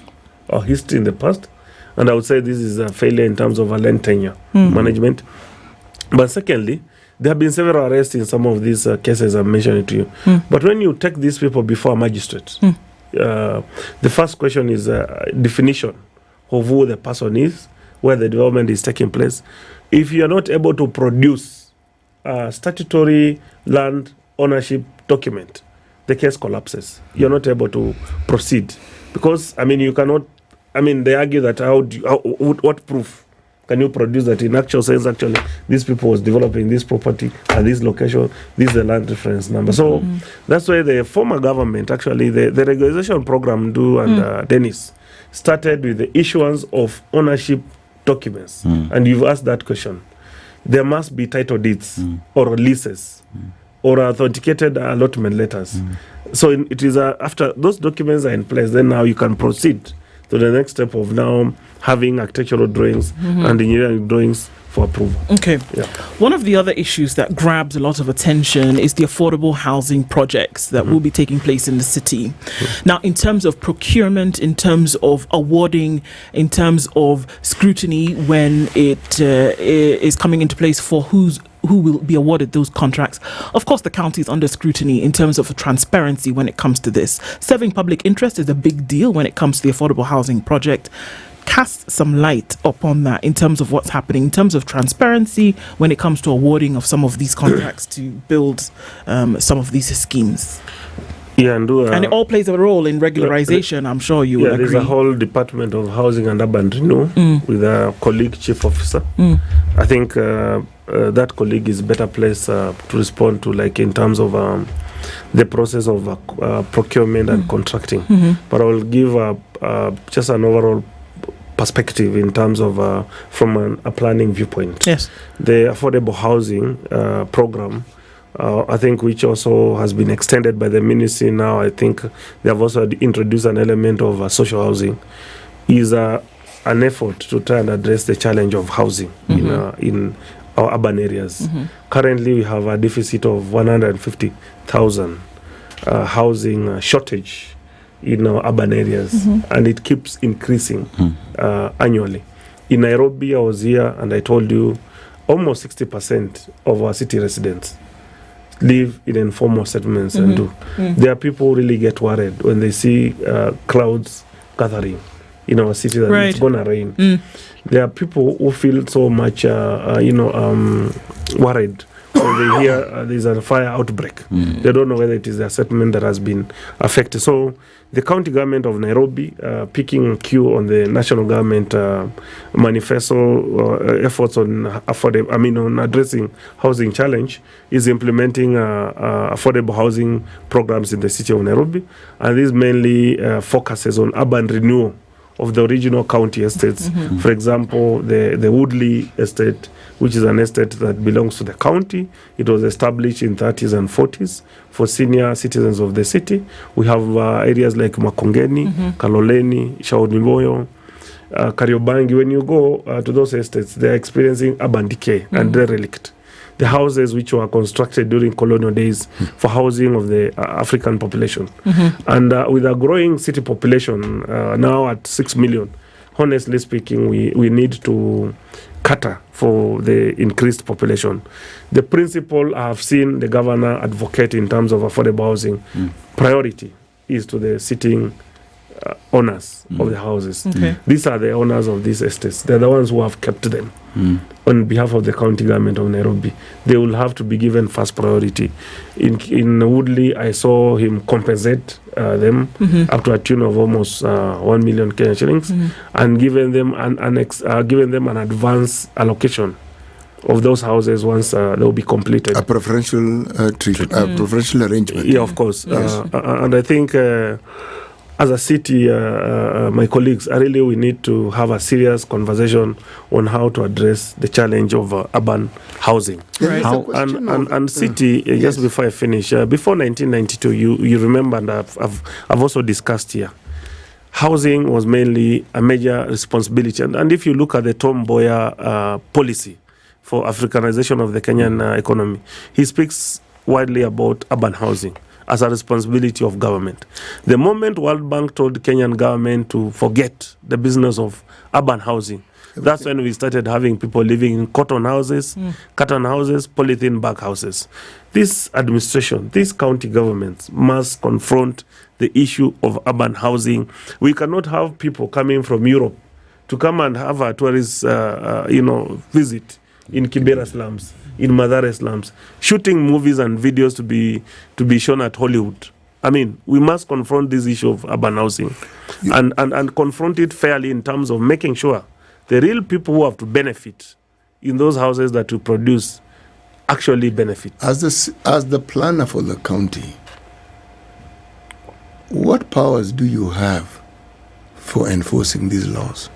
our history in the past. And I would say this is a failure in terms of a land tenure management. But secondly, there have been several arrests in some of these cases I'm mentioning to you. But when you take these people before a magistrate, the first question is definition of who the person is, where the development is taking place. If you are not able to produce a statutory land ownership document, the case collapses. You're not able to proceed. Because, you cannot. They argue that what proof can you produce that in actual sense, these people was developing this property at this location, this is the land reference number. So that's why the former government, actually, the regularization program and Dennis started with the issuance of ownership documents. And you've asked that question. There must be title deeds or leases or authenticated allotment letters. So it is after those documents are in place, then now you can proceed to the next step of now having architectural drawings and engineering drawings for approval. Okay. Yeah. One of the other issues that grabs a lot of attention is the affordable housing projects that will be taking place in the city. Now, in terms of procurement, in terms of awarding, in terms of scrutiny when it is coming into place for who will be awarded those contracts. Of course, the county is under scrutiny in terms of transparency when it comes to this. Serving public interest is a big deal when it comes to the affordable housing project. Cast some light upon that in terms of what's happening, in terms of transparency when it comes to awarding of some of these contracts to build some of these schemes. Yeah, and it all plays a role in regularization, I'm sure you will agree. There's a whole Department of Housing and Urban Renewal with a colleague chief officer. I think that colleague is better placed to respond to, like, in terms of the process of procurement and contracting. But I will give just an overall perspective in terms of from a planning viewpoint. Yes, the affordable housing program, I think, which also has been extended by the ministry now. I think they have also introduced an element of social housing, is an effort to try and address the challenge of housing in our urban areas. Currently, we have a deficit of 150,000 housing shortage in our urban areas, and it keeps increasing annually. In Nairobi, I was here and I told you almost 60% of our city residents live in informal settlements and do. There are people who really get worried when they see crowds gathering in our city that it's going to rain. There are people who feel so much, worried when they hear there's a fire outbreak. They don't know whether it is their settlement that has been affected. So the county government of Nairobi, picking cue on the national government manifesto efforts on on addressing housing challenge, is implementing affordable housing programs in the city of Nairobi, and this mainly focuses on urban renewal of the original county estates. For example, the Woodley estate, which is an estate that belongs to the county. It was established in 30s and 40s for senior citizens of the city. We have areas like Makongeni, Kaloleni, Shaodimboyo, Kariobangi. When you go to those estates, they are experiencing urban decay and derelict. The houses which were constructed during colonial days for housing of the African population. And with a growing city population now at 6 million, honestly speaking, we need to cater for the increased population. The principle I have seen the governor advocate in terms of affordable housing, priority is to the sitting owners of the houses. These are the owners of these estates. They're the ones who have kept them on behalf of the county government of Nairobi. They will have to be given first priority. In Woodley, I saw him compensate them up to a tune of almost 1 million Kenyan shillings and giving them an advance allocation of those houses once they will be completed. A preferential preferential arrangement. Yeah, of course. Yes. And I think as a city, my colleagues, we need to have a serious conversation on how to address the challenge of urban housing. And city, just before I finish, before 1992, you remember, and I've also discussed here, housing was mainly a major responsibility. And if you look at the Tom Mboya policy for Africanization of the Kenyan economy, he speaks widely about urban housing as a responsibility of government. The moment World Bank told Kenyan government to forget the business of urban housing, that's when we started having people living in cotton houses, polythene bag houses. This administration, these county governments must confront the issue of urban housing. We cannot have people coming from Europe to come and have a tourist, visit in Kibera slums, in Mathare slums, shooting movies and videos to be shown at Hollywood. I mean, we must confront this issue of urban housing and confront it fairly in terms of making sure the real people who have to benefit in those houses that we produce actually benefit. As the planner for the county, what powers do you have for enforcing these laws?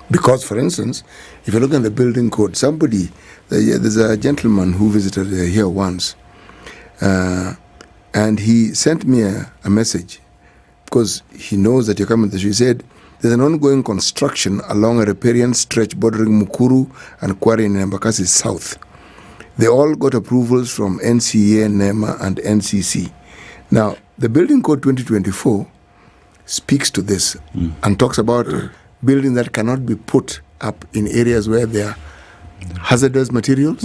Because, for instance, if you look at the building code, there's a gentleman who visited here once, and he sent me a message because he knows that you're coming to the show. He said, there's an ongoing construction along a riparian stretch bordering Mukuru and Kwari in Embakasi South. They all got approvals from NCA, NEMA, and NCC. Now, the Building Code 2024 speaks to this and talks about building that cannot be put up in areas where there are hazardous materials,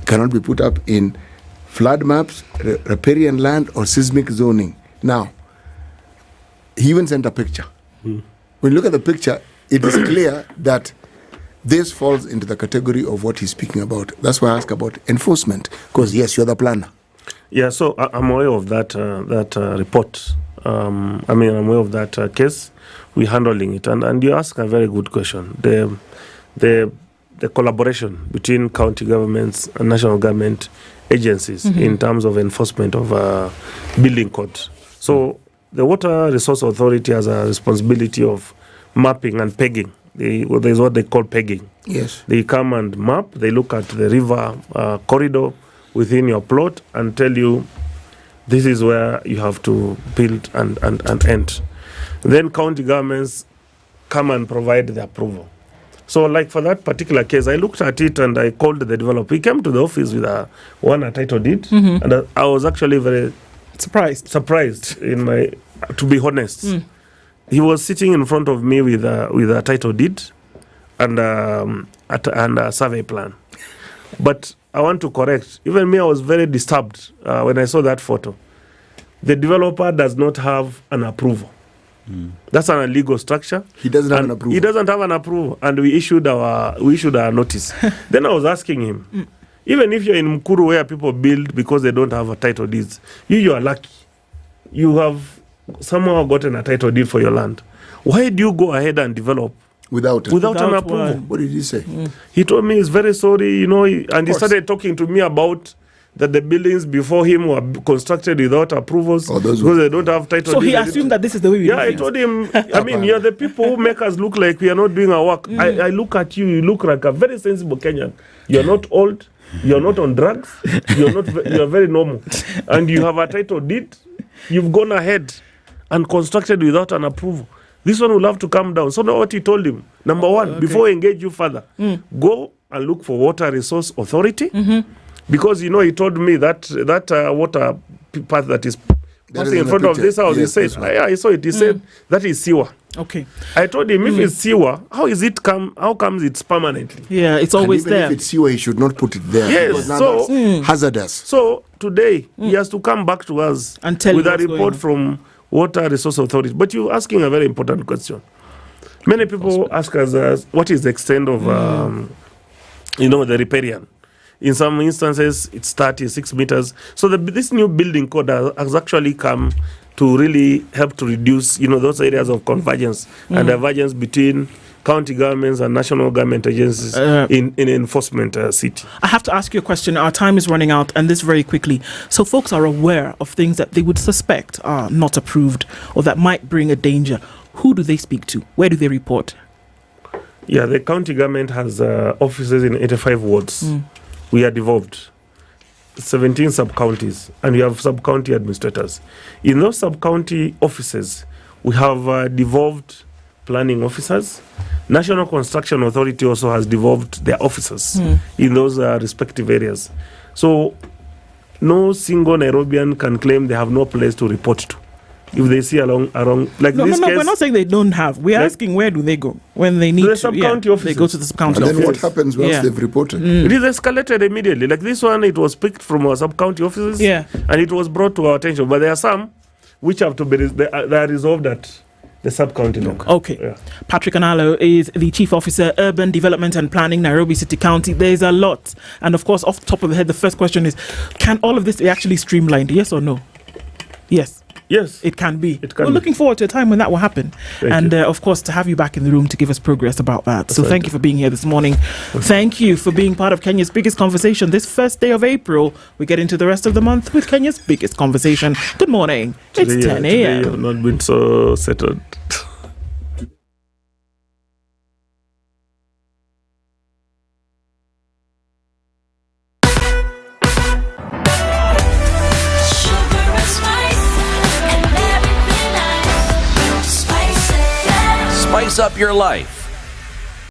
cannot be put up in flood maps, riparian land, or seismic zoning. Now, he even sent a picture. When you look at the picture, it is clear that this falls into the category of what he's speaking about. That's why I ask about enforcement, because yes, you're the planner. Yeah, so I'm aware of that report. I'm aware of that case. We're handling it, and you ask a very good question. The collaboration between county governments and national government agencies in terms of enforcement of building codes. So the Water Resource Authority has a responsibility of mapping and pegging. There's what they call pegging. Yes. They come and map. They look at the river corridor within your plot and tell you this is where you have to build and end. Then county governments come and provide the approval. So like for that particular case, I looked at it and I called the developer. He came to the office with a title deed, and I was actually very Surprised in my, to be honest. He was sitting in front of me with a title deed and a survey plan. But I want to correct. Even me, I was very disturbed when I saw that photo. The developer does not have an approval. That's an illegal structure. He doesn't have an approval. He doesn't have an approval, and we issued our notice. Then I was asking him, even if you're in Mkuru where people build because they don't have a title deeds, you are lucky. You have somehow gotten a title deed for your land. Why do you go ahead and develop without an approval? What did he say? He told me he's very sorry, and he started talking to me about that the buildings before him were constructed without approvals because they don't have title. So he assumed that this is the way we do I told him, I mean, you're the people who make us look like we are not doing our work. I look at you, you look like a very sensible Kenyan. You're not old, you're not on drugs, you're very normal. And you have a title deed, you've gone ahead and constructed without an approval. This one will have to come down. So now what he told him, number one, before I engage you further, go and look for Water Resource Authority. Because, he told me that water path that is passing in front of this house, he said, I saw it, he said, that is sewer. Okay. I told him, if it's sewer, how comes it's permanently? Yeah, it's always and even there. If it's sewer, he should not put it there. Yes, so hazardous. So today, he has to come back to us and tell with a report from Water Resource Authority. But you're asking a very important question. Many people ask us, what is the extent of, the riparian? In some instances, it's 36 meters. So this new building code has actually come to really help to reduce, those areas of convergence and divergence between county governments and national government agencies in enforcement city. I have to ask you a question. Our time is running out, and this very quickly. So folks are aware of things that they would suspect are not approved or that might bring a danger. Who do they speak to? Where do they report? Yeah, the county government has offices in 85 wards. We are devolved 17 sub-counties, and we have sub-county administrators. In those sub-county offices, we have devolved planning officers. National Construction Authority also has devolved their officers in those respective areas. So no single Nairobian can claim they have no place to report to. If they see along like this case, we're not saying they don't have. We're asking where do they go when they need to. The sub-county offices. They go to the sub-county office. office. And then what happens once they've reported? It is escalated immediately. Like this one, it was picked from our sub-county offices, and it was brought to our attention. But there are some which have to be they are resolved at the sub-county level. Okay. Yeah. Patrick Analo is the Chief Officer, Urban Development and Planning, Nairobi City County. There's a lot. And of course, off the top of the head, the first question is, can all of this be actually streamlined? Yes or no? Yes. Yes. It can be. It can We're looking forward to a time when that will happen. Thank you. Of course, to have you back in the room to give us progress about that. So thank you for being here this morning. Thank you for being part of Kenya's biggest conversation. This first day of April, we get into the rest of the month with Kenya's biggest conversation. Good morning. It's 10 a.m. Today you have not been so settled. Spice up your life